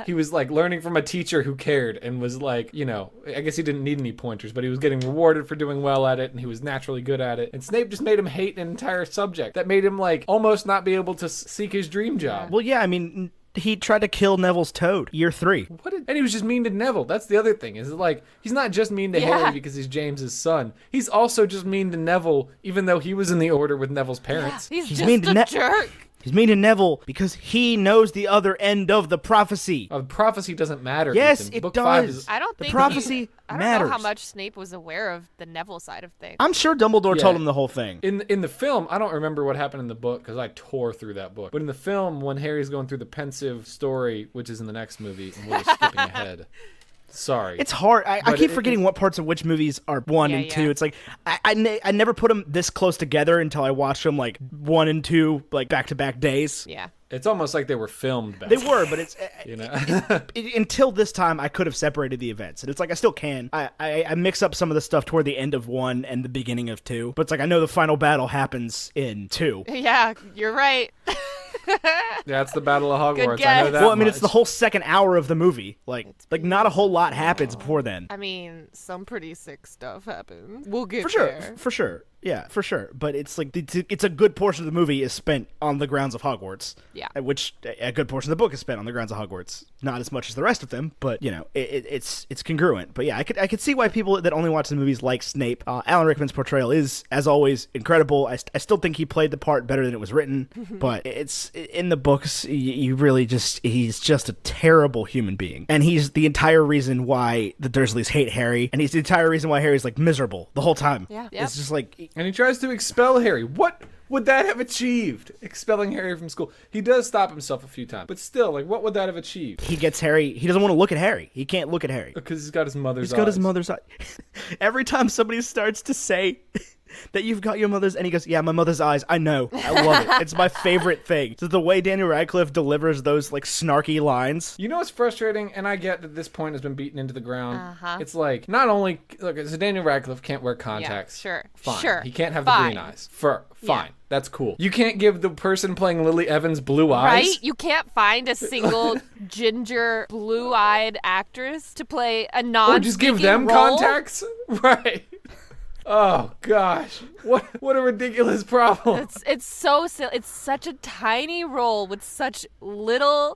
B: he was like learning from a teacher who cared and was like, you know, I guess he didn't need any pointers, but he was getting rewarded for doing well at it and he was naturally good at it. And Snape just made him hate an entire subject that made him like almost not be able to seek his dream job.
C: Well, yeah, I mean, he tried to kill Neville's toad, year 3.
B: And he was just mean to Neville. That's the other thing. Is like he's not just mean to
D: Yeah.
B: Harry because he's James's son. He's also just mean to Neville, even though he was in the order with Neville's parents.
D: He's
C: He's
D: just
C: mean to
D: a jerk.
C: He's mean to Neville because he knows the other end of the prophecy.
B: Prophecy doesn't matter.
C: Yes,
B: Ethan.
C: it
B: Book
C: does.
B: 5 is
D: I don't
C: The
D: think
C: prophecy
D: I don't
C: matters.
D: know how much Snape was aware of the Neville side of things.
C: I'm sure Dumbledore
B: Yeah.
C: told him the whole thing.
B: in the film. I don't remember what happened in the book because I tore through that book. But in the film, when Harry's going through the pensive story, which is in the next movie, and we're just skipping ahead. Sorry.
C: It's hard. I keep forgetting what parts of which movies are 1 and 2. It's like I never put them this close together until I watched them like 1 and 2 like back-to-back days.
D: Yeah.
B: It's almost like they were filmed back.
C: They were, but it's
B: you know.
C: until this time I could have separated the events, and it's like I still can. I mix up some of the stuff toward the end of 1 and the beginning of 2, but it's like I know the final battle happens in 2.
D: Yeah, you're right.
B: Yeah, it's the Battle of Hogwarts.
D: Good
B: I know
D: guess.
B: that.
C: Well, I mean,
B: much.
C: it's the whole second hour of the movie. Like not a whole lot happens before then.
D: I mean, some pretty sick stuff happens. We'll get
C: For sure,
D: there.
C: for sure. Yeah, for sure. But it's like it's a good portion of the movie is spent on the grounds of Hogwarts.
D: Yeah.
C: Which a good portion of the book is spent on the grounds of Hogwarts. Not as much as the rest of them, but you know, it's congruent. But yeah, I could see why people that only watch the movies like Snape. Alan Rickman's portrayal is, as always, incredible. I still think he played the part better than it was written. But it's in the books, you really he's just a terrible human being, and he's the entire reason why the Dursleys hate Harry, and he's the entire reason why Harry's like miserable the whole time.
D: Yeah.
C: It's just like.
B: And he tries to expel Harry. What would that have achieved? Expelling Harry from school. He does stop himself a few times, but still, like, what would that have achieved?
C: He gets Harry. He doesn't want to look at Harry. He can't look at Harry.
B: Because he's got his mother's eyes.
C: He's got his mother's eye. Every time somebody starts to say that you've got your mother's, and he goes, yeah, my mother's eyes. I know. I love it. It's my favorite thing. So the way Daniel Radcliffe delivers those like snarky lines.
B: You know what's frustrating? And I get that this point has been beaten into the ground.
D: Uh-huh.
B: It's like, not only, look, so Daniel Radcliffe can't wear contacts.
D: Yeah, sure.
B: Fine.
D: Sure.
B: He can't have
D: Fine.
B: the green eyes. Fine. That's cool. You can't give the person playing Lily Evans blue eyes.
D: Right? You can't find a single ginger, blue-eyed actress to play a non-speaking
B: Or just give them
D: role?
B: contacts? Right. Oh gosh, what a ridiculous problem.
D: It's so silly. It's such a tiny role with such little,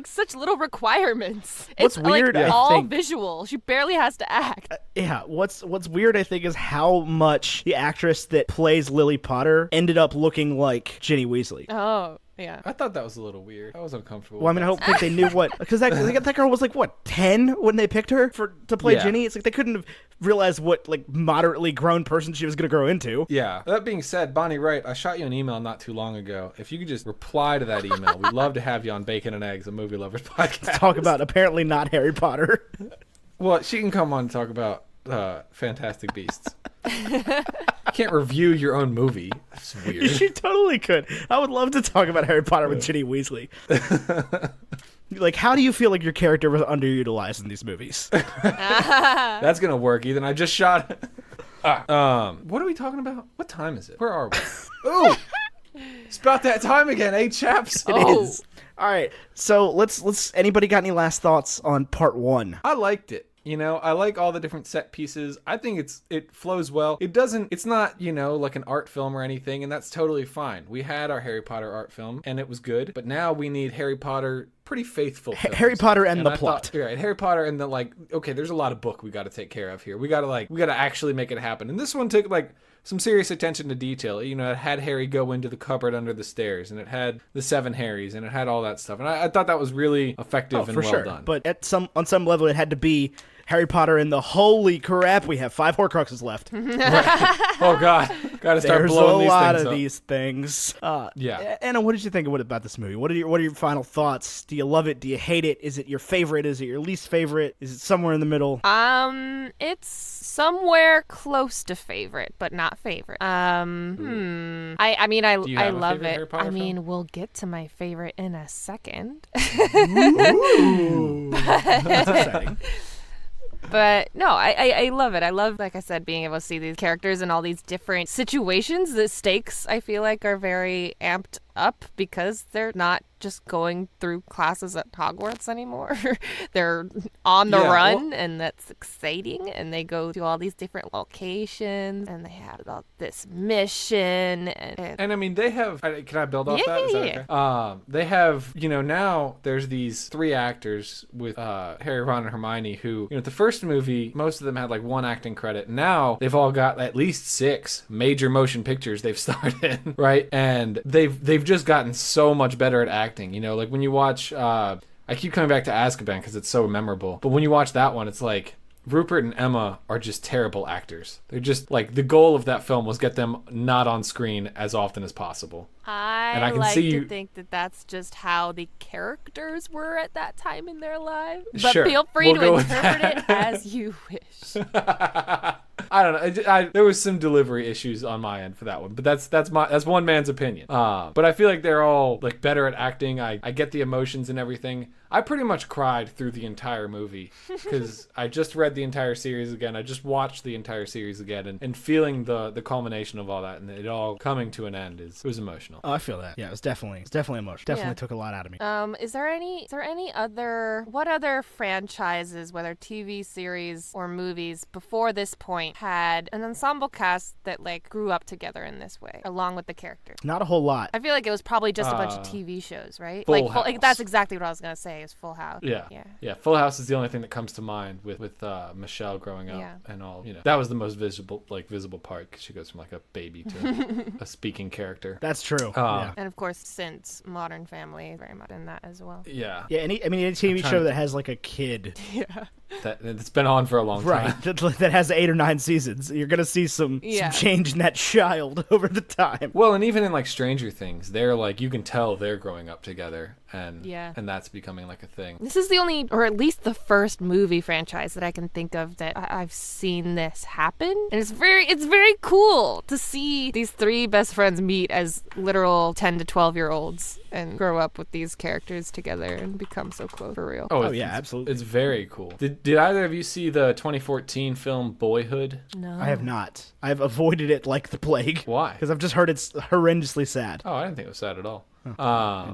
D: such little requirements.
C: What's
D: it's
C: weird,
D: like
C: I
D: all
C: think-
D: visual. She barely has to act.
C: Yeah, what's weird, I think, is how much the actress that plays Lily Potter ended up looking like Ginny Weasley.
D: Oh, yeah.
B: I thought that was a little weird. I was uncomfortable.
C: Well, I mean, I don't think they knew what, because that girl was like what 10 when they picked her to play
B: Yeah.
C: Ginny. It's like they couldn't have realized what like moderately grown person she was gonna grow into.
B: Yeah. That being said, Bonnie Wright, I shot you an email not too long ago. If you could just reply to that email, we'd love to have you on Bacon and Eggs, a movie lovers podcast.
C: Talk about apparently not Harry Potter.
B: Well, she can come on and talk about Fantastic Beasts. You can't review your own movie. That's weird.
C: She totally could. I would love to talk about Harry Potter with Ginny Weasley. Like, how do you feel like your character was underutilized in these movies?
B: That's gonna work, Ethan. I just shot. What are we talking about? What time is it? Where are we? Ooh, it's about that time again, eh, chaps?
C: It is. All right. So let's. Anybody got any last thoughts on part 1?
B: I liked it. You know, I like all the different set pieces. I think it flows well. It's not, like an art film or anything, and that's totally fine. We had our Harry Potter art film, and it was good, but now we need Harry Potter pretty faithful films.
C: Harry Potter and the
B: I
C: plot.
B: Thought, right, Harry Potter and the, okay, there's a lot of book we got to take care of here. We got to actually make it happen. And this one took, some serious attention to detail. It had Harry go into the cupboard under the stairs, and it had the 7 Harrys, and it had all that stuff. And I thought that was really effective and
C: for
B: well
C: sure.
B: done.
C: But on some level, it had to be Harry Potter and the holy crap, we have 5 Horcruxes left.
B: Oh God, gotta start
C: There's
B: blowing
C: a
B: these
C: lot
B: things
C: of
B: up.
C: these things.
B: Yeah.
C: Anna, what did you think about this movie? What are your final thoughts? Do you love it? Do you hate it? Is it your favorite? Is it your least favorite? Is it somewhere in the middle?
D: It's somewhere close to favorite, but not favorite. I mean, I
B: Do you have a
D: love
B: favorite Harry
D: it.
B: Potter
D: I mean,
B: film?
D: we'll get to my favorite in a second.
C: Ooh. That's exciting.
D: But no, I love it. I love, like I said, being able to see these characters in all these different situations. The stakes, I feel like, are very amped up because they're not just going through classes at Hogwarts anymore. They're on the run, and that's exciting. And they go to all these different locations, and they have all this mission.
B: And I mean, they have. Can I build off that? Is that
D: Yeah.
B: okay? They have. Now there's these 3 actors with Harry, Ron, and Hermione who, the first movie, most of them had 1 acting credit. Now they've all got at least 6 major motion pictures they've starred in, right? And they've just gotten so much better at acting. When you watch, I keep coming back to Azkaban because it's so memorable. But when you watch that one, it's like Rupert and Emma are just terrible actors. They're just like, the goal of that film was get them not on screen as often as possible.
D: I
B: can
D: like
B: see
D: to
B: you-
D: think that that's just how the characters were at that time in their lives. But
B: Sure,
D: feel free
B: we'll
D: to
B: go with
D: interpret
B: that.
D: it as you wish.
B: I don't know. There was some delivery issues on my end for that one, but that's one man's opinion. But I feel like they're all like better at acting. I get the emotions and everything. I pretty much cried through the entire movie because I just read the entire series again. I just watched the entire series again, and feeling the culmination of all that and it all coming to an end it was emotional.
C: Oh, I feel that. Yeah, it was definitely emotional. Definitely took a lot out of me.
D: Is there any what other franchises, whether TV series or movies before this point, had an ensemble cast that like grew up together in this way along with the characters?
C: Not a whole lot.
D: I feel like it was probably just a bunch of TV shows, right?
B: Full
D: Like
B: House.
D: that's exactly what I was gonna say. Is Full House.
B: Yeah. Full House is the only thing that comes to mind with Michelle growing up and all. That was the most visible part because she goes from like a baby to a speaking character.
C: That's true.
D: And of course, since Modern Family, very much in that as well.
B: Yeah.
C: Yeah, any TV show that has like a kid,
B: That's been on for a long time.
C: right, that has 8 or 9 seasons, you're gonna see some change in that child over the time.
B: Well, and even in like Stranger Things, they're like, you can tell they're growing up together, and that's becoming like a thing.
D: This is the only, or at least the first movie franchise that I can think of that I've seen this happen, and it's very cool to see these 3 best friends meet as literal 10 to 12-year-olds and grow up with these characters together and become so close for real.
C: Oh yeah, absolutely.
B: It's very cool. Did either of you see the 2014 film Boyhood?
D: No,
C: I have not. I've avoided it like the plague.
B: Why?
C: Because I've just heard it's horrendously sad.
B: Oh, I didn't think it was sad at all.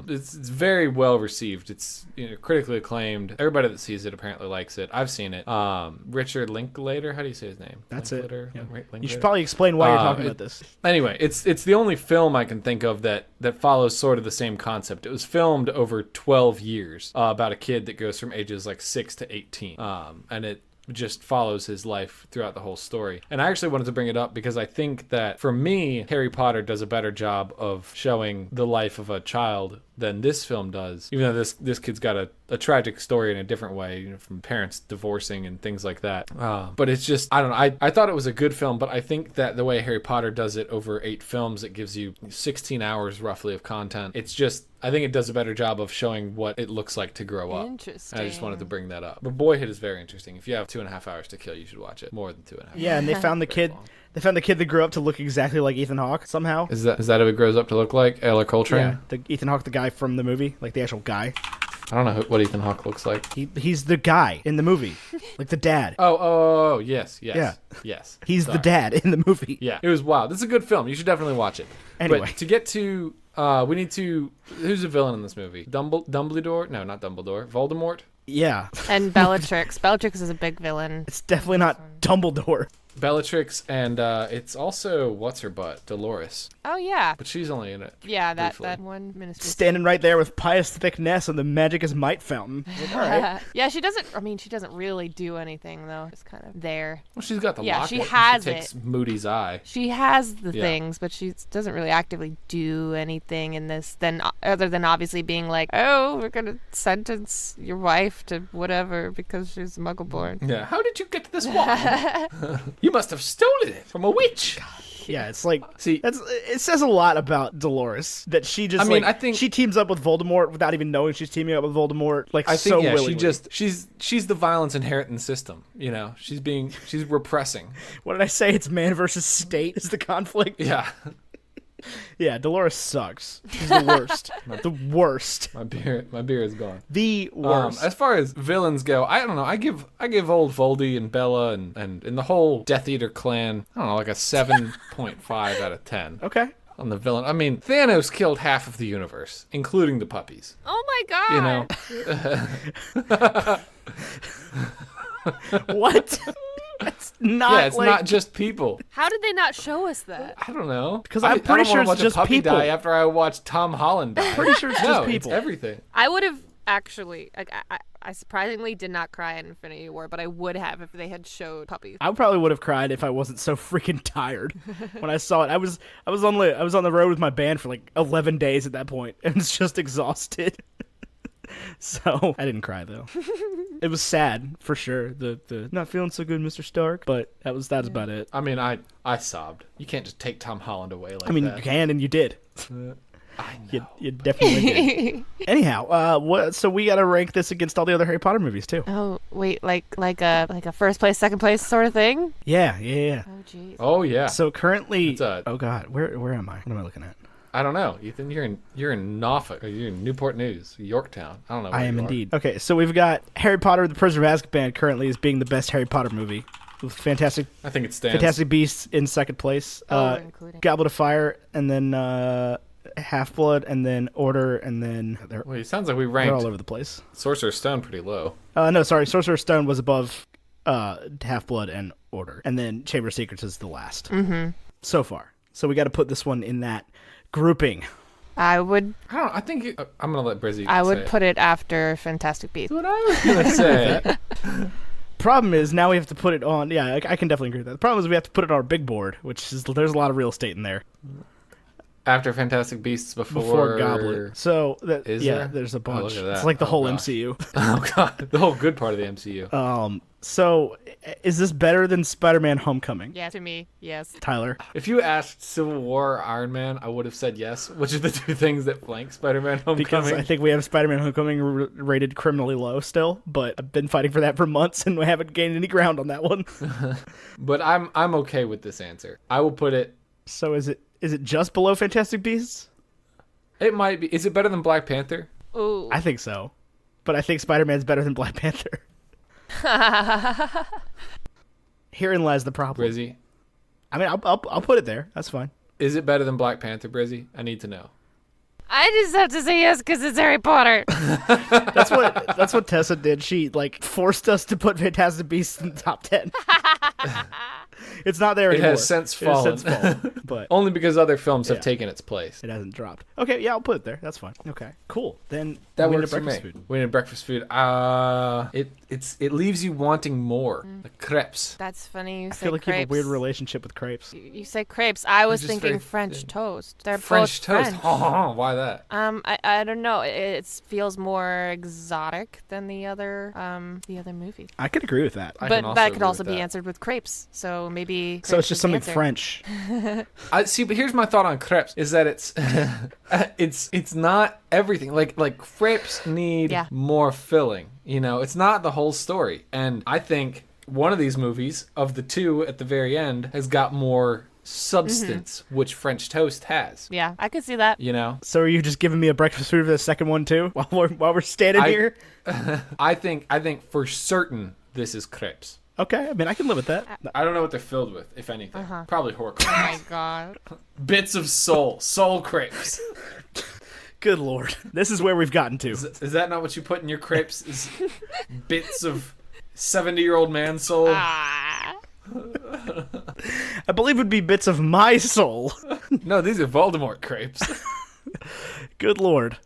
B: It's very well received. It's critically acclaimed. Everybody that sees it apparently likes it. I've seen it. Richard Linklater, how do you say his name?
C: That's
B: Linklater?
C: it. Yeah.
B: Linklater?
C: You should probably explain why you're talking about this.
B: Anyway, it's the only film I can think of that follows sort of the same concept. It was filmed over 12 years about a kid that goes from ages like 6 to 18, and it just follows his life throughout the whole story. And I actually wanted to bring it up because I think that for me, Harry Potter does a better job of showing the life of a child than this film does, even though this kid's got a tragic story in a different way, from parents divorcing and things like that. But it's just, I don't know, I thought it was a good film, but I think that the way Harry Potter does it over 8 films, it gives you 16 hours roughly of content. It's just, I think it does a better job of showing what it looks like to grow up.
D: Interesting.
B: And I just wanted to bring that up. But Boyhood is very interesting. If you have 2.5 hours to kill, you should watch it. More than 2.5 hours.
C: Yeah, and they found the kid.
B: long.
C: They found the kid that grew up to look exactly like Ethan Hawke somehow.
B: Is that who it grows up to look like? Eller Coltrane?
C: Yeah, the Ethan Hawke, the guy from the movie, like the actual guy.
B: I don't know what Ethan Hawke looks like.
C: He's the guy in the movie, like the dad.
B: Oh, yes.
C: Yeah.
B: Yes.
C: He's
B: Sorry.
C: the dad in the movie.
B: Yeah, it was wild. This is a good film. You should definitely watch it.
C: Anyway.
B: But to get to, we need to, who's the villain in this movie? Dumbledore? No, not Dumbledore. Voldemort?
C: Yeah,
D: And Bellatrix. Bellatrix is a big villain.
C: it's definitely not Dumbledore.
B: Bellatrix, and it's also, what's her butt? Dolores.
D: Oh yeah,
B: But she's only in it.
D: yeah.
B: briefly.
D: That one ministry.
C: Standing right there with pious thickness and the magic is might fountain. Like, all right.
D: Yeah, she doesn't. I mean, she doesn't really do anything though. Just kind of there.
B: Well, she's got the
D: Yeah,
B: locket.
D: she
B: and
D: has
B: she takes
D: it.
B: Moody's eye.
D: She has the
B: Yeah.
D: things, but she doesn't really actively do anything in this. Then, other than obviously being like, "Oh, we're gonna sentence your wife to whatever because she's Muggle-born."
B: Yeah. How did you get this wand? You must have stolen it from a witch.
C: Yeah, it's like,
B: See,
C: it says a lot about Dolores that she just,
B: I mean,
C: like,
B: I think-
C: she teams up with Voldemort without even knowing she's teaming up with Voldemort, like,
B: I think
C: so
B: yeah,
C: willingly.
B: she's the violence inherent in the system. She's repressing.
C: What did I say? It's man versus state is the conflict.
B: Yeah.
C: Yeah, Dolores sucks. She's the worst. The worst.
B: My beer is gone.
C: The worst.
B: As far as villains go, I don't know. I give old Voldy and Bella and the whole Death Eater clan, I don't know, like a 7.5 out of 10
C: Okay.
B: on the villain. I mean, Thanos killed half of the universe, including the puppies.
D: Oh my god!
C: What? That's not
B: Yeah, it's
C: like...
B: not just people.
D: How did they not show us that?
B: I don't know.
C: Because
B: I
C: I'm pretty
B: don't
C: sure
B: wanna watch
C: it's just
B: a puppy
C: people.
B: die after I watched Tom Holland die.
C: Pretty sure it's
B: no,
C: just people.
B: It's everything.
D: I would have actually. I surprisingly did not cry at Infinity War, but I would have if they had showed puppies.
C: I probably would have cried if I wasn't so freaking tired when I saw it. I was on the road with my band for like 11 days at that point, and was just exhausted. So I didn't cry though. It was sad for sure. The not feeling so good, Mr. Stark, but that was about it.
B: I mean, I sobbed. You can't just take Tom Holland away like
C: I mean,
B: that.
C: you can and you did.
B: I know.
C: You definitely did. Anyhow, so we got to rank this against all the other Harry Potter movies too.
D: Oh wait, like a first place, second place sort of thing.
C: Yeah.
D: Oh jeez.
B: Oh yeah.
C: So currently,
B: It's
C: oh god, where am I? What am I looking at?
B: I don't know, Ethan. You're in Norfolk, or you're in Newport News, Yorktown. I don't know. Where
C: I am
B: you are.
C: indeed. Okay, so we've got Harry Potter: The Prisoner of Azkaban currently as being the best Harry Potter movie, with Fantastic
B: I think it stands.
C: Beasts in second place,
D: Including
C: Goblet of Fire, and then Half-Blood, and then Order, and then they're
B: Wait, it sounds like we
C: all
B: ranked
C: over the place.
B: Sorcerer's Stone pretty low.
C: No, sorry, Sorcerer's Stone was above Half-Blood and Order, and then Chamber of Secrets is the last so far. So we got to put this one in that grouping.
D: I would
B: I think I'm gonna let Brizzy.
D: I would
B: say it.
D: put it after Fantastic Beasts.
B: That's what I was gonna say.
C: Problem is now we have to put it on. Yeah, I can definitely agree with that. The problem is we have to put it on our big board, which is there's a lot of real estate in there.
B: After Fantastic Beasts,
C: Before Goblet. So that
B: Is
C: yeah,
B: there?
C: there's a bunch.
B: look at that.
C: It's like the
B: Oh,
C: whole
B: gosh.
C: MCU.
B: Oh god, the whole good part of the MCU.
C: So is this better than Spider-Man: Homecoming?
D: Yeah, to me, yes.
C: Tyler.
B: If you asked Civil War or Iron Man, I would have said yes, which are the two things that flank Spider-Man: Homecoming.
C: Because I think we have Spider-Man: Homecoming rated criminally low still, but I've been fighting for that for months and we haven't gained any ground on that one.
B: But I'm okay with this answer. I will put it.
C: So is it just below Fantastic Beasts?
B: It might be. Is it better than Black Panther?
D: Ooh.
C: I think so, but I think Spider-Man's better than Black Panther. Herein lies the problem.
B: Brizzy,
C: I mean, I'll put it there. That's fine.
B: is it better than Black Panther, Brizzy? I need to know.
D: I just have to say yes because it's Harry Potter.
C: That's what Tessa did. She forced us to put Fantastic Beasts in the top 10. It's not there
B: It
C: anymore.
B: has since fallen.
C: But
B: Only because other films have
C: Yeah.
B: taken its place.
C: it hasn't dropped. Okay, yeah, I'll put it there. That's fine. Okay, cool. Then
B: That
C: we
B: works
C: need a
B: for me.
C: breakfast food.
B: We need breakfast food. It leaves you wanting more. Like crepes.
D: That's funny. You
C: I
D: say
C: feel like you have a
D: crepes.
C: weird relationship with crepes.
D: You say crepes. I was
B: just
D: thinking
B: very-
D: French toast. They're
B: French
D: both
B: toast.
D: French.
B: Why that?
D: I don't know. It feels more exotic than the other movies.
C: I could agree with that.
B: I
D: But
B: can also
D: that
B: agree
D: could also
B: with
D: be
B: that.
D: answered with crepes. So maybe.
C: So it's
D: crepes
C: just
D: is the
C: something
D: answer.
C: French.
B: I see, but here's my thought on crepes: is that it's it's not everything. Like crepes need
D: Yeah.
B: more filling. You know, it's not the whole story. And I think one of these movies, of the two at the very end, has got more substance, which French toast has.
D: Yeah, I could see that.
B: You know,
C: So are you just giving me a breakfast food for the second one too? While we're standing here?
B: I think for certain this is crepes.
C: Okay, I mean I can live with that.
B: I don't know what they're filled with, if anything. Probably horcrux.
D: Oh my god.
B: Bits of soul crepes.
C: Good lord. This is where we've gotten to.
B: Is that not what you put in your crepes? Is bits of 70-year-old man soul?
D: Ah.
C: I believe it would be bits of my soul.
B: No, these are Voldemort crepes.
C: Good lord.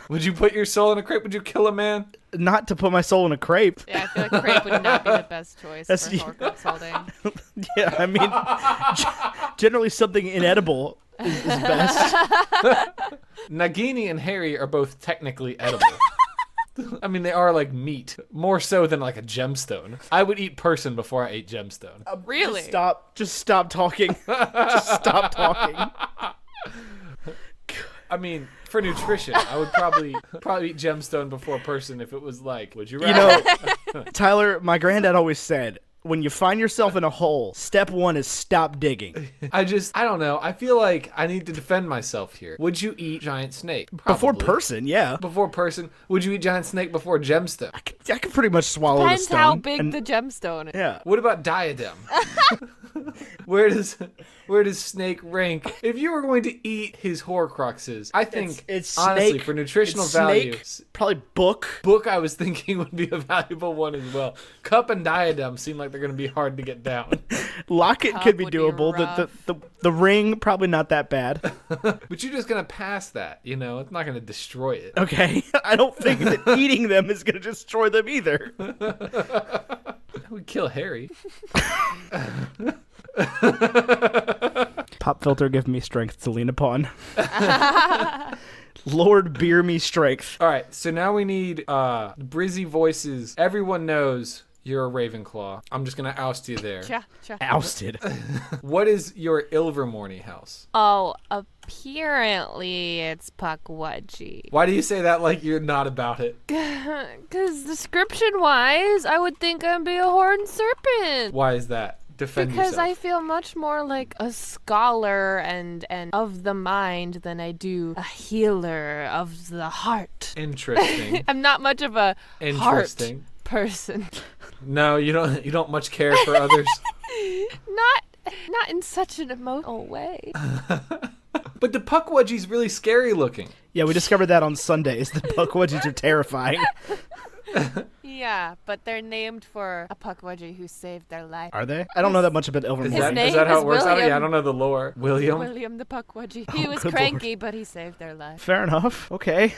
B: Would you put your soul in a crepe? Would you kill a man?
C: Not to put my soul in a crepe.
D: Yeah, I feel like crepe would not be the best choice
C: That's-
D: for Horcrux holding.
C: Yeah, I mean, generally something inedible is best.
B: Nagini and Harry are both technically edible. I mean, they are like meat, more so than like a gemstone. I would eat person before I ate gemstone.
D: Really?
C: Just stop talking. Just stop talking.
B: I mean, for nutrition, I would probably eat gemstone before person if it was like, would you rather?
C: You know, Tyler, my granddad always said, when you find yourself in a hole, step one is stop digging.
B: I don't know. I feel like I need to defend myself here. Would you eat giant snake?
C: Before
B: Probably.
C: person, yeah.
B: Before person. Would you eat giant snake before gemstone?
C: I could pretty much swallow
D: Depends
C: the stone.
D: how big
C: and-
D: the gemstone is.
C: Yeah.
B: What about diadem? Where does Snake rank? If you were going to eat his Horcruxes, I think
C: It's
B: honestly
C: snake,
B: for nutritional
C: it's
B: value,
C: snake, probably book.
B: book I was thinking would be a valuable one as well. Cup and diadem seem like they're going to be hard to get down.
C: Locket
D: Cup
C: could be
D: would be
C: doable.
D: rough.
C: The ring probably not that bad.
B: But you're just going to pass that, you know? It's not going to destroy it.
C: Okay, I don't think that eating them is going to destroy them either.
B: That would kill Harry.
C: Pop filter give me strength to lean upon. Lord beer me strength.
B: All right, so now we need Brizzy voices. Everyone knows you're a Ravenclaw. I'm just gonna oust you there.
D: Cha.
C: Ousted.
B: What is your Ilvermorny house?
D: Oh, apparently it's Pukwudgie.
B: Why do you say that like you're not about it?
D: Because description-wise, I would think I'd be a horned serpent.
B: Why is that? Defend
D: Because
B: yourself.
D: I feel much more like a scholar and of the mind than I do a healer of the heart.
B: Interesting.
D: I'm not much of a heart
B: Interesting.
D: person.
B: No, you don't much care for others.
D: Not in such an emotional way.
B: But the Pukwudgie's really scary looking.
C: Yeah, we discovered that on Sundays. The Pukwudgies are terrifying.
D: Yeah, but they're named for a Pukwudgie who saved their life.
C: Are they? I don't know that much about
B: Is
C: Ilvermorny.
B: that,
D: name
B: is that how
D: is
B: it works?
D: William.
B: I don't know the lore. William?
D: William the Pukwudgie. He was
C: good
D: cranky, but he saved their life.
C: Fair enough. Okay.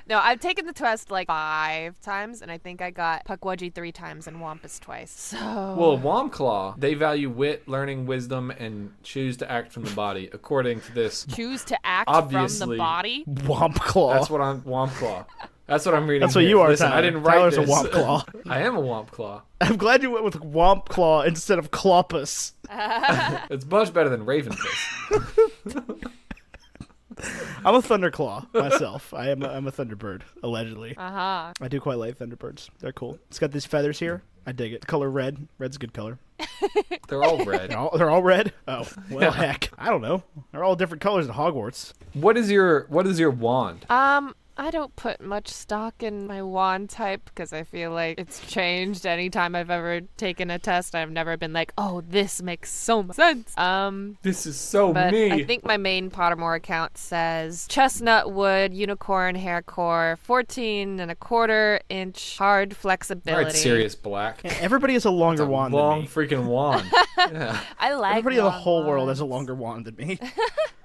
D: No, I've taken the test like 5 times, and I think I got Pukwudgie 3 times and Wampus twice. So.
B: Well, Womclaw, they value wit, learning, wisdom, and choose to act from the body, according to this.
D: Choose to act
B: Obviously.
D: from the body.
C: Wompclaw.
B: That's what I'm Womclaw. That's what I'm reading.
C: That's what
B: here.
C: you are,
B: Listen,
C: Tyler.
B: I didn't write
C: Tyler's
B: this.
C: a Wompclaw.
B: I am a Wompclaw.
C: I'm glad you went with Wompclaw instead of Cloppus.
B: It's much better than Ravenpiss.
C: I'm a Thunderclaw myself. I'm a Thunderbird, allegedly.
D: Uh-huh.
C: I do quite like Thunderbirds. They're cool. It's got these feathers here. I dig it. The color red. Red's a good color.
B: They're all red.
C: They're all red? Oh, well,
B: Yeah.
C: heck. I don't know. They're all different colors at Hogwarts.
B: What is your wand?
D: I don't put much stock in my wand type because I feel like it's changed anytime I've ever taken a test. I've never been like, oh, this makes so much sense.
B: This is so
D: But
B: me.
D: I think my main Pottermore account says chestnut wood, unicorn hair core, 14.25-inch hard
B: all
D: flexibility.
B: right, Sirius Black.
C: Yeah, everybody has a longer
B: It's a
C: wand
B: long
C: than me.
B: freaking wand. Yeah.
D: I like
C: Everybody in the
D: long
C: whole world has a
D: wands.
C: longer wand than me.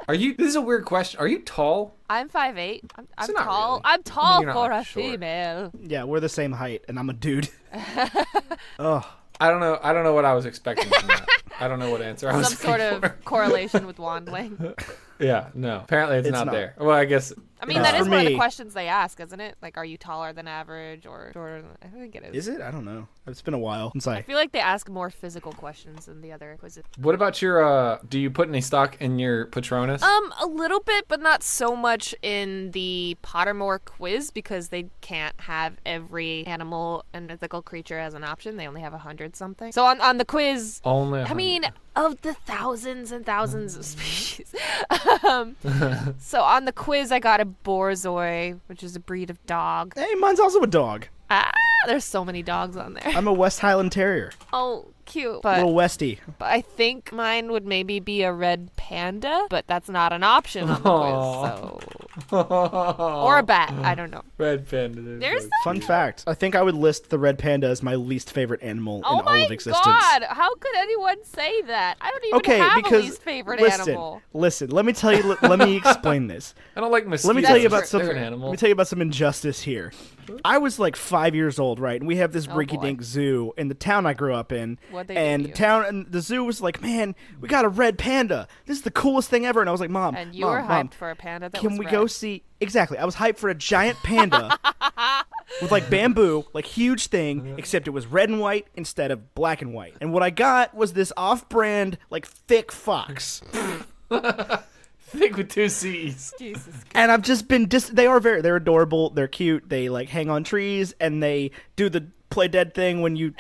B: Are you? This is a weird question. Are you tall?
D: I'm 5'8". I'm
B: So not
D: tall.
B: really.
D: I'm tall
B: you're not,
D: for
B: like,
D: a
B: short.
D: female.
C: Yeah, we're the same height, and I'm a dude. Ugh.
B: I don't know. I don't know what I was expecting from that. I don't know what answer I was
D: Some sort
B: looking
D: of
B: for.
D: correlation with wand length.
B: Yeah, no. Apparently it's not
C: not.
B: there. Well, I guess.
D: I mean,
C: It's
D: that is
C: for
D: one of the
C: me.
D: questions they ask, isn't it? Like, are you taller than average or shorter than... I think it is.
C: Is it? I don't know. It's been a while since
D: I feel like they ask more physical questions than the other quizzes.
B: What about your? Do you put any stock in your Patronus?
D: A little bit, but not so much in the Pottermore quiz because they can't have every animal and mythical creature as an option. They only have 100 something. So on the quiz,
B: Only.
D: I mean, of the thousands and thousands of species. So on the quiz, I got a Borzoi, which is a breed of dog.
C: Hey, mine's also a dog.
D: There's so many dogs on there.
C: I'm a West Highland Terrier.
D: Oh, cute.
C: Little
D: But
C: Westie.
D: I think mine would maybe be a red panda, but that's not an option on the quiz. So. Or a bat. I don't know.
B: Red panda.
D: There's
C: Fun fact. I think I would list the red panda as my least favorite animal
D: Oh
C: in
D: my
C: all of existence.
D: god! How could anyone say that? I don't even
C: Okay,
D: have
C: because
D: a least favorite
C: listen,
D: animal.
C: listen. Let me tell you. Let me explain this.
B: I don't like mosquitoes.
C: Let me tell you about
B: They're
C: something.
B: an animal.
C: Let me tell you about some injustice here. I was like 5 years old, right? And we have this
D: Oh,
C: rinky-dink zoo in the town I grew up in.
D: What'd they
C: and
D: do
C: the
D: to you?
C: town and the zoo was like, "Man, we got a red panda. This is the coolest thing ever." And I was like, "Mom,
D: And you
C: Mom,
D: were
C: Mom,
D: hyped for a panda that
C: can
D: was
C: we
D: red.
C: go see?" Exactly. I was hyped for a giant panda with like bamboo, like huge thing, except it was red and white instead of black and white. And what I got was this off-brand like thick fox.
B: Thick with 2 C's.
D: Jesus Christ.
C: And I've just been they're adorable, they're cute, they like hang on trees and they do the play dead thing when you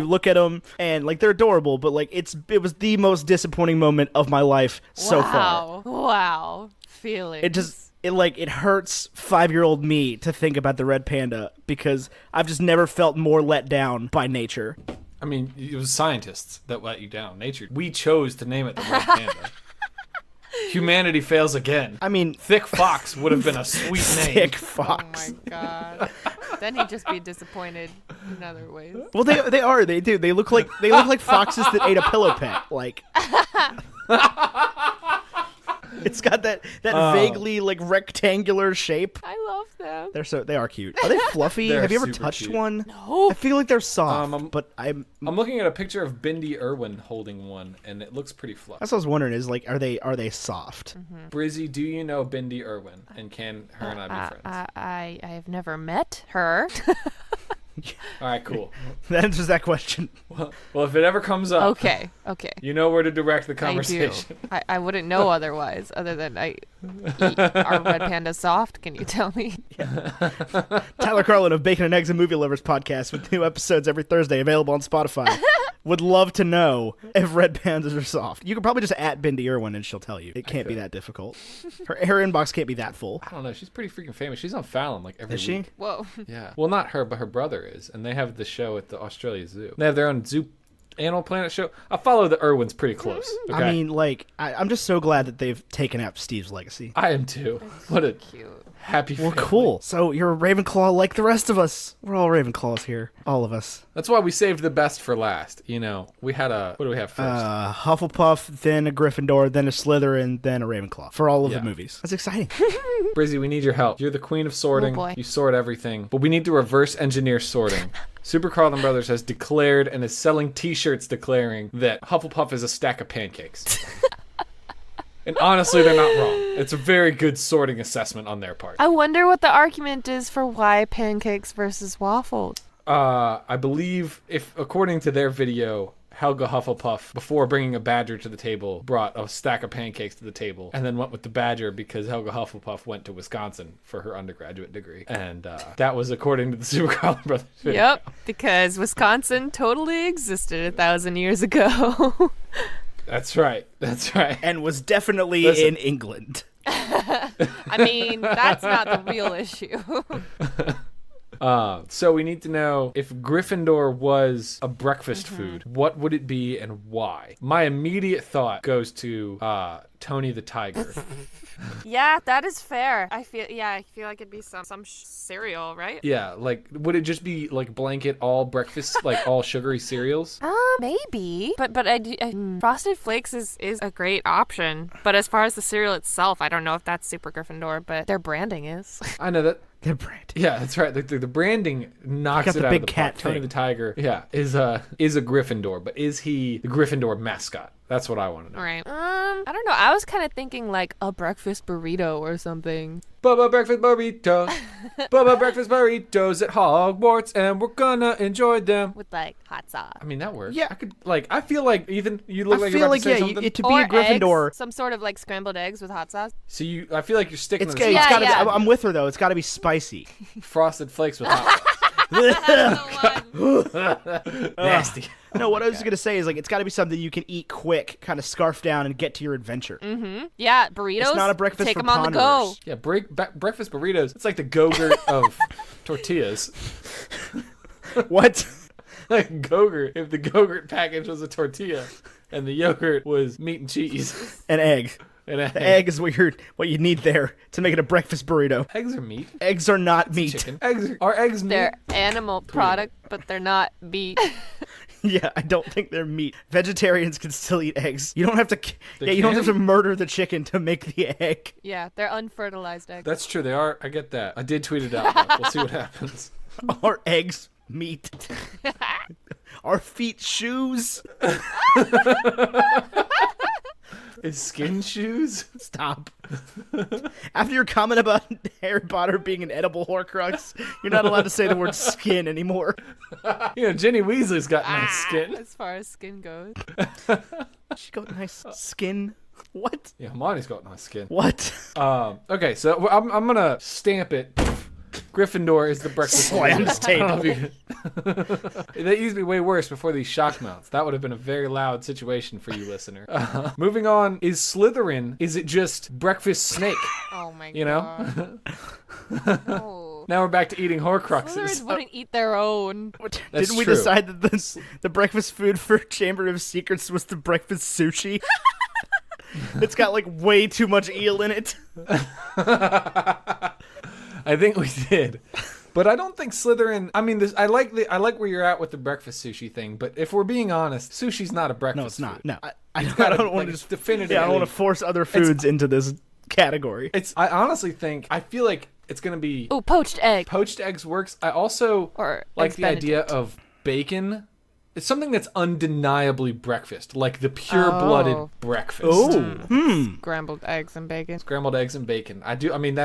C: look at them, and like they're adorable, but like it was the most disappointing moment of my life so far.
D: Wow. Feelings.
C: It hurts 5-year-old me to think about the red panda because I've just never felt more let down by nature.
B: I mean, it was scientists that let you down. Nature. We chose to name it the red panda. Humanity fails again.
C: I mean,
B: Thick Fox would have been a sweet name.
C: thick
D: Oh
C: fox.
D: my god. Then he'd just be disappointed in other ways.
C: Well, they do. They look like foxes that ate a pillow pet. Like It's got that vaguely like rectangular shape.
D: I love them.
C: They are cute. Are they fluffy?
B: They're
C: Have you ever
B: super
C: touched
B: cute.
C: one?
D: No.
C: I feel like they're soft, but
B: I'm looking at a picture of Bindi Irwin holding one, and it looks pretty fluffy.
C: that's what I was wondering. Is like, are they soft?
B: Brizzy, do you know Bindi Irwin, and can her and I be friends?
D: I have never met her.
B: All right, cool.
C: That answers that question.
B: Well, if it ever comes up,
D: Okay.
B: you know where to direct the
D: I do.
B: conversation.
D: I wouldn't know otherwise, other than I eat our red panda soft. Can you tell me?
C: Tyler Carlin of Bacon and Eggs and Movie Lovers podcast with new episodes every Thursday available on Spotify. Would love to know if red pandas are soft. You could probably just at Bindi Irwin and she'll tell you. It can't be that difficult. Her inbox can't be that full.
B: I don't know. She's pretty freaking famous. She's on Fallon like every
C: Is she?
B: week.
D: Whoa.
B: Yeah. Well, not her, but her brother is, and they have the show at the Australia Zoo. They have their own zoo. Animal Planet show. I follow the Irwins pretty close. Okay?
C: I mean, like, I'm just so glad that they've taken up Steve's legacy.
B: I am too. What a
D: Cute.
B: happy
C: Well,
B: family.
C: cool. So you're a Ravenclaw like the rest of us. We're all Ravenclaws here. All of us.
B: That's why we saved the best for last. You know, we had a. What do we have first?
C: Hufflepuff, then a Gryffindor, then a Slytherin, then a Ravenclaw. For all of the movies. That's exciting.
B: Brizzy, we need your help. You're the queen of sorting.
D: Oh, boy.
B: You sort everything. But we need to reverse engineer sorting. Super Carlin Brothers has declared and is selling t-shirts declaring that Hufflepuff is a stack of pancakes. And honestly, they're not wrong. It's a very good sorting assessment on their part.
D: I wonder what the argument is for why pancakes versus waffles.
B: I believe, if according to their video, Helga Hufflepuff, before bringing a badger to the table, brought a stack of pancakes to the table and then went with the badger because Helga Hufflepuff went to Wisconsin for her undergraduate degree. And that was according to the Super Carlin Brothers video.
D: Yep, because Wisconsin totally existed 1,000 years ago.
B: That's right. That's right.
C: And was definitely in England.
D: I mean, that's not the real issue.
B: So we need to know, if Gryffindor was a breakfast food, what would it be and why? My immediate thought goes to Tony the Tiger.
D: Yeah, that is fair. I feel like it'd be some cereal, right?
B: Yeah, like, would it just be like blanket all breakfast, like all sugary cereals?
D: Maybe. But Frosted Flakes is a great option. But as far as the cereal itself, I don't know if that's super Gryffindor, but their branding is.
B: I know that.
C: Their brand.
B: Yeah, that's right. The branding knocks
C: Got
B: it
C: the
B: out
C: big
B: of the
C: cat
B: park. Tony
C: thing.
B: the Tiger, is a Gryffindor, but is he the Gryffindor mascot? That's what I want to know.
D: All right. I don't know. I was kind of thinking like a breakfast burrito or something.
B: Bubba breakfast burritos. Bubba breakfast burritos at Hogwarts, and we're gonna enjoy them.
D: With like hot sauce.
B: I mean, that works.
C: Yeah.
B: I feel like, Ethan, you look
C: I
B: like
C: feel
B: you're about
C: like,
B: to say
C: yeah,
B: something.
C: to be a Gryffindor.
D: Eggs, some sort of like scrambled eggs with hot sauce.
B: So I feel like you're sticking
C: It's
B: to the
C: gotta
D: Yeah.
C: be, I'm with her, though. It's got to be spicy.
B: Frosted Flakes with hot. Nasty.
C: No, what I was going to say is, like, it's got to be something you can eat quick, kind of scarf down, and get to your adventure.
D: Yeah, burritos.
C: It's not a breakfast
D: Take
C: for
D: them on the go.
C: ponderers.
B: Yeah, breakfast burritos. It's like the Go-Gurt of tortillas.
C: What?
B: Like Go-Gurt, if the Go-Gurt package was a tortilla and the yogurt was meat and cheese
C: An egg.
B: and egg.
C: The egg is what you need there to make it a breakfast burrito.
B: Eggs are meat.
C: Eggs are not meat.
B: Chicken. Eggs are eggs meat?
D: They're animal product, but they're not meat.
C: Yeah, I don't think they're meat. Vegetarians can still eat eggs. You don't have to.
B: They
C: you don't
B: can?
C: have to murder the chicken to make the egg.
D: Yeah, they're unfertilized eggs.
B: That's true. They are. I get that. I did tweet it out. Though. We'll see what happens.
C: Are eggs meat? Are feet shoes?
B: Is skin shoes?
C: Stop. After your comment about Harry Potter being an edible Horcrux, you're not allowed to say the word skin anymore.
B: You know, Ginny Weasley's got nice skin.
D: As far as skin goes.
C: She got nice skin. What?
B: Yeah, Hermione's got nice skin.
C: What?
B: Okay, so I'm gonna stamp it. Gryffindor is the breakfast.
C: Slam this
B: I don't know if you could- That used to be way worse before these shock mounts. That would have been a very loud situation for you, listener. Moving on, is Slytherin? Is it just breakfast snake?
D: Oh my
B: You know?
D: god. No.
B: Now we're back to eating Horcruxes.
D: Slytherins wouldn't eat their own.
B: That's
C: Didn't we
B: true.
C: decide that the breakfast food for Chamber of Secrets was the breakfast sushi? It's got like way too much eel in it.
B: I think we did. But I don't think Slytherin. I mean, I like where you're at with the breakfast sushi thing. But if we're being honest, sushi's not a breakfast.
C: No, it's not.
B: food.
C: No, I
B: gotta,
C: don't want
B: like,
C: to just
B: definitively.
C: Yeah, I don't want to force other foods into this category.
B: I honestly think I feel like it's gonna be.
D: Oh, poached egg.
B: Poached eggs works. I also
D: Or
B: like
D: eggs
B: the idea
D: Benedict.
B: of bacon. It's something that's undeniably breakfast, like the pure-blooded breakfast.
D: Scrambled eggs and bacon.
B: Scrambled eggs and bacon. I mean,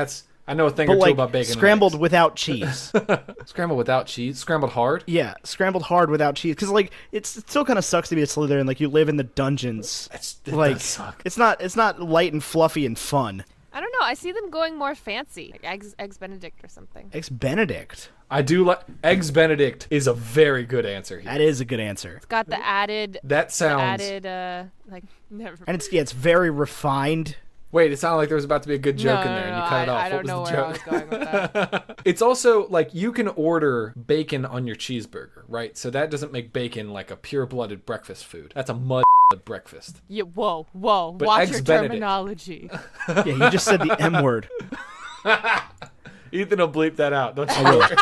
B: I know a thing
C: But
B: or two
C: like
B: about bacon.
C: scrambled
B: and
C: without cheese.
B: eggs. Scrambled without cheese. Scrambled hard.
C: Yeah, scrambled hard without cheese. Because like it still kind of sucks to be a Slytherin. Like you live in the dungeons.
B: It
C: Like
B: does suck.
C: it's not light and fluffy and fun.
D: I don't know. I see them going more fancy, like eggs Benedict or something.
C: Eggs Benedict.
B: I do like eggs Benedict is a very good answer here.
C: That is a good answer.
D: It's got the added,
B: That sounds.
D: never.
C: And it's very refined.
B: Wait, it sounded like there was about to be a good joke
D: No,
B: in there,
D: no,
B: and you
D: no,
B: cut it off.
D: I
B: What
D: don't
B: was
D: know
B: the
D: where I
B: joke?
D: was going with that.
B: It's also like you can order bacon on your cheeseburger, right? So that doesn't make bacon like a pure-blooded breakfast food. That's a mud breakfast.
D: Yeah, whoa.
B: But
D: Watch
B: eggs
D: your
B: Benedict.
D: terminology.
C: Yeah, you just said the M word.
B: Ethan will bleep that out. Don't you
C: I will.
B: worry.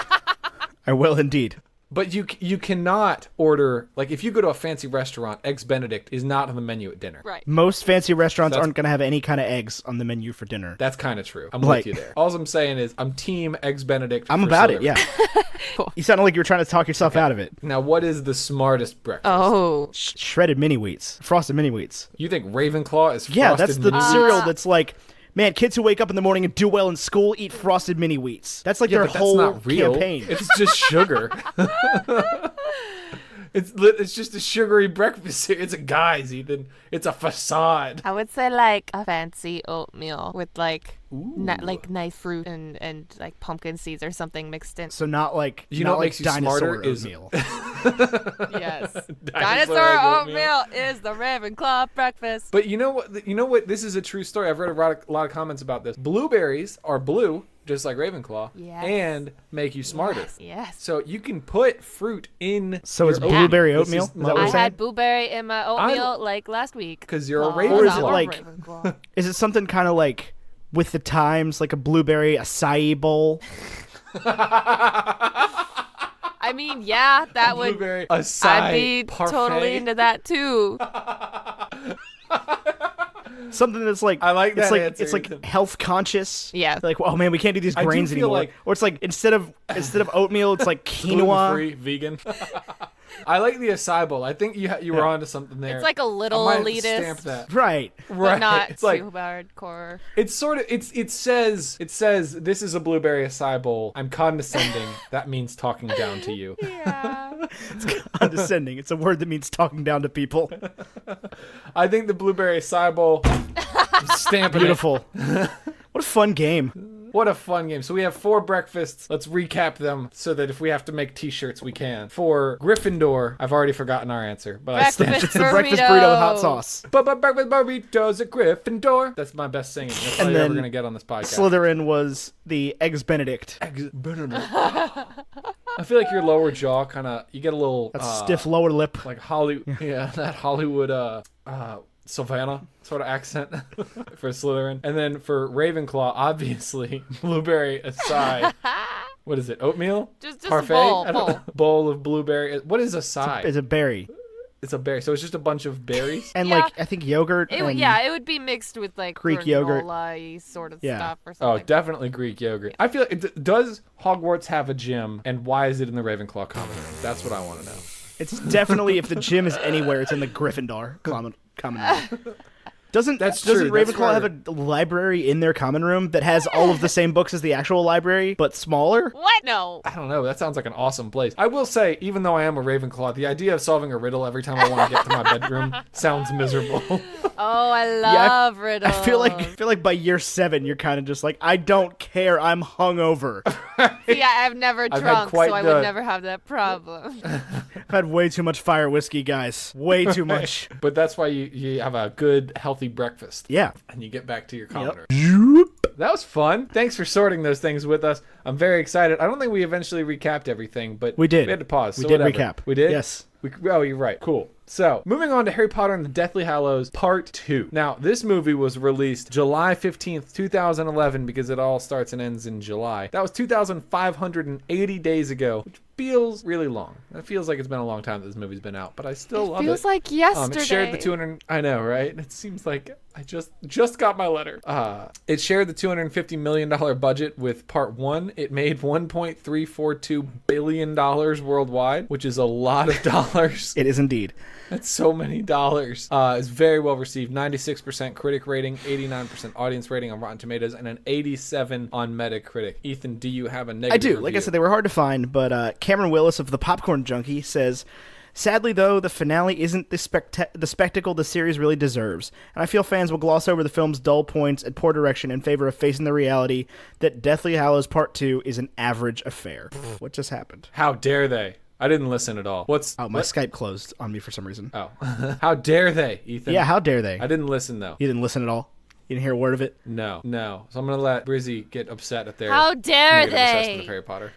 C: I will indeed.
B: But you cannot order, like if you go to a fancy restaurant, eggs Benedict is not on the menu at dinner.
D: Right.
C: Most fancy restaurants
B: That's-
C: aren't going to have any kind of eggs on the menu for dinner.
B: That's kind of true. I'm
C: Like-
B: with you there. All I'm saying is I'm team eggs Benedict.
C: I'm
B: for
C: about it,
B: Slytherin.
C: yeah.
D: Cool.
C: You sounded like you were trying to talk yourself out of it.
B: Now, what is the smartest breakfast?
D: Oh.
C: Shredded mini wheats. Frosted mini wheats.
B: You think Ravenclaw is
C: Yeah,
B: frosted
C: that's the
B: mini wheats?
C: cereal that's like, man, kids who wake up in the morning and do well in school eat frosted mini wheats. That's like
B: Yeah,
C: their
B: but that's
C: whole
B: not real.
C: campaign.
B: It's just sugar. It's just a sugary breakfast. It's a guise, Ethan. It's a facade.
D: I would say like a fancy oatmeal with like like nice fruit and like pumpkin seeds or something mixed in.
C: So not like
B: You
C: not
B: know what
C: like
B: makes you
C: dinosaur
B: smarter is-
C: oatmeal.
D: Yes.
B: Dinosaur
D: Dinosaur
B: egg oatmeal.
D: oatmeal is the Ravenclaw breakfast.
B: But you know what? You know what? This is a true story. I've read a lot of comments about this. Blueberries are blue, just like Ravenclaw,
D: Yes.
B: and make you smarter.
D: Yes.
B: So you can put fruit in.
C: So it's
B: your
C: blueberry
B: This
C: oatmeal?
B: is
C: Is that what
D: I
C: you're saying?
D: had blueberry in my oatmeal like last week.
B: Because you're a
D: Oh,
C: Or is
B: Ravenclaw.
C: it
D: I'm
C: like-
D: Ravenclaw.
C: Is it something kind of like with the times, like a blueberry acai bowl?
D: I mean, yeah, that would.
B: Blueberry acai
D: I'd be
B: parfait.
D: totally into that too.
C: Something that's like
B: I like that answer,
C: it's like
B: Ethan.
C: health conscious.
D: Yeah.
C: Like, oh man, we can't do these
B: I do
C: grains
B: feel
C: anymore.
B: like-
C: Or it's like instead of oatmeal, it's like quinoa.
B: Gluten-free, vegan. I like the acai bowl. I think you were onto something there.
D: It's like a little
B: I might have to
D: elitist,
B: stamp that.
C: Right.
D: but
B: Right.
D: not
B: It's like
D: too hardcore.
B: it's sort of it says this is a blueberry acai bowl. I'm condescending. That means talking down to you.
D: Yeah.
C: Condescending. It's a word that means talking down to people.
B: I think the blueberry acai bowl. Stamping it.
C: Beautiful. What a fun game.
B: What a fun game. So we have 4 breakfasts. Let's recap them so that if we have to make t-shirts, we can. For Gryffindor, I've already forgotten our answer, but I stand.
C: It's the breakfast burrito with hot sauce.
B: Breakfast burritos at Gryffindor. That's my best singing. That's all
C: And
B: you're ever
C: then
B: going to get on this podcast.
C: Slytherin was the eggs Benedict.
B: Eggs Benedict. I feel like your lower jaw kind of, you get a little...
C: That's stiff lower lip.
B: Like Hollywood, yeah, that Hollywood, Savannah sort of accent for Slytherin. And then for Ravenclaw, obviously, blueberry acai. What is it, oatmeal?
D: Just
B: Parfait?
D: a bowl.
B: I don't know. Bowl of blueberry. What is acai?
C: It's a berry.
B: It's a berry. So it's just a bunch of berries?
C: And
D: Yeah.
C: like I think yogurt.
D: It,
C: and
D: yeah, it would be mixed with like
C: Greek yogurt.
D: granola-y sort of
C: Yeah.
D: stuff or
B: Oh,
D: something.
B: definitely Greek yogurt. I feel like, does Hogwarts have a gym, and why is it in the Ravenclaw common room? That's what I want to know.
C: It's definitely, if the gym is anywhere, it's in the Gryffindor common room. Doesn't
B: That's
C: doesn't
B: true. That's
C: Ravenclaw have a library in their common room that has all of the same books as the actual library, but smaller?
D: What? No.
B: I don't know. That sounds like an awesome place. I will say, even though I am a Ravenclaw, the idea of solving a riddle every time I want to get to my bedroom sounds miserable.
D: Oh, I love riddles.
C: I feel like by year 7, you're kind of just like, I don't care, I'm hungover.
D: Yeah, I've never
B: I've had
D: drunk,
B: quite
D: so I
B: the-
D: would never have that problem.
C: I've had way too much fire whiskey, guys. Way too much.
B: But that's why you have a good, healthy breakfast.
C: Yeah.
B: And you get back to your common room. That was fun. Thanks for sorting those things with us. I'm very excited. I don't think we eventually recapped everything, but
C: We did.
B: We had to pause.
C: We
B: so
C: did
B: whatever.
C: recap.
B: We did?
C: Yes.
B: Oh, you're right. Cool. So, moving on to Harry Potter and the Deathly Hallows Part 2. Now, this movie was released July 15th, 2011, because it all starts and ends in July. That was 2,580 days ago, which feels really long. It feels like it's been a long time that this movie's been out, but I still love it.
D: Feels like yesterday.
B: It shared the 200. I know, right? It seems like I just got my letter. It shared the $250 million budget with Part 1. It made $1.342 billion worldwide, which is a lot of dollars.
C: It is indeed.
B: That's so many dollars. It's very well received. 96% critic rating, 89% audience rating on Rotten Tomatoes, and an 87 on Metacritic. Ethan, do you have a negative
C: I do.
B: review?
C: Like I said, they were hard to find, but Cameron Willis of The Popcorn Junkie says, sadly, though, the finale isn't the spectacle the series really deserves, and I feel fans will gloss over the film's dull points and poor direction in favor of facing the reality that Deathly Hallows Part 2 is an average affair. What just happened?
B: How dare they? I didn't listen at all.
C: My
B: what?
C: Skype closed on me for some reason.
B: Oh. How dare they, Ethan?
C: Yeah, how dare they?
B: I didn't listen, though.
C: You didn't listen at all? You didn't hear a word of it?
B: No. So I'm going to let Brizzy get upset at their
D: How dare
B: negative assessment
D: they?
B: of Harry Potter.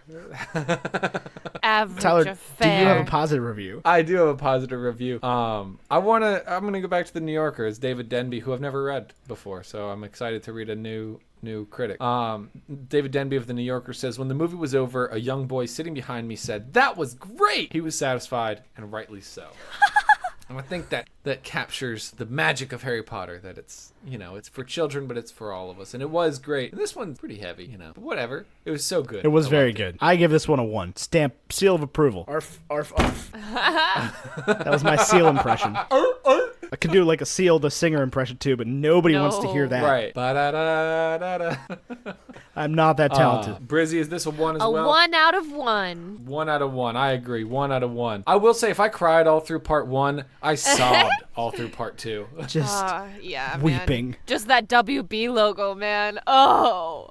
D: Average
C: Tyler,
D: affair.
C: do you have a positive review?
B: I do have a positive review. I'm going to go back to the New Yorker as David Denby, who I've never read before, so I'm excited to read a new critic. David Denby of the New Yorker says, when the movie was over, a young boy sitting behind me said, "That was great." He was satisfied, and rightly so. And I think that captures the magic of Harry Potter, that it's, it's for children, but it's for all of us. And it was great. And this one's pretty heavy, but whatever. It was so good.
C: It was
B: I
C: very
B: loved
C: good. I give this one a 1. Stamp, seal of approval. Arf, arf, arf. That was my seal impression. I could do like a Seal the Singer impression too, but nobody wants to hear that.
B: Right. Ba-da-da-da-da.
C: I'm not that talented.
B: Brizzy, is this a 1 as
D: A
B: well?
D: 1 out of 1.
B: 1 out of 1. I agree. 1 out of 1. I will say, if I cried all through Part 1, I sobbed all through Part 2.
C: Just
D: Yeah, man.
C: weeping.
D: Just that WB logo, man. Oh.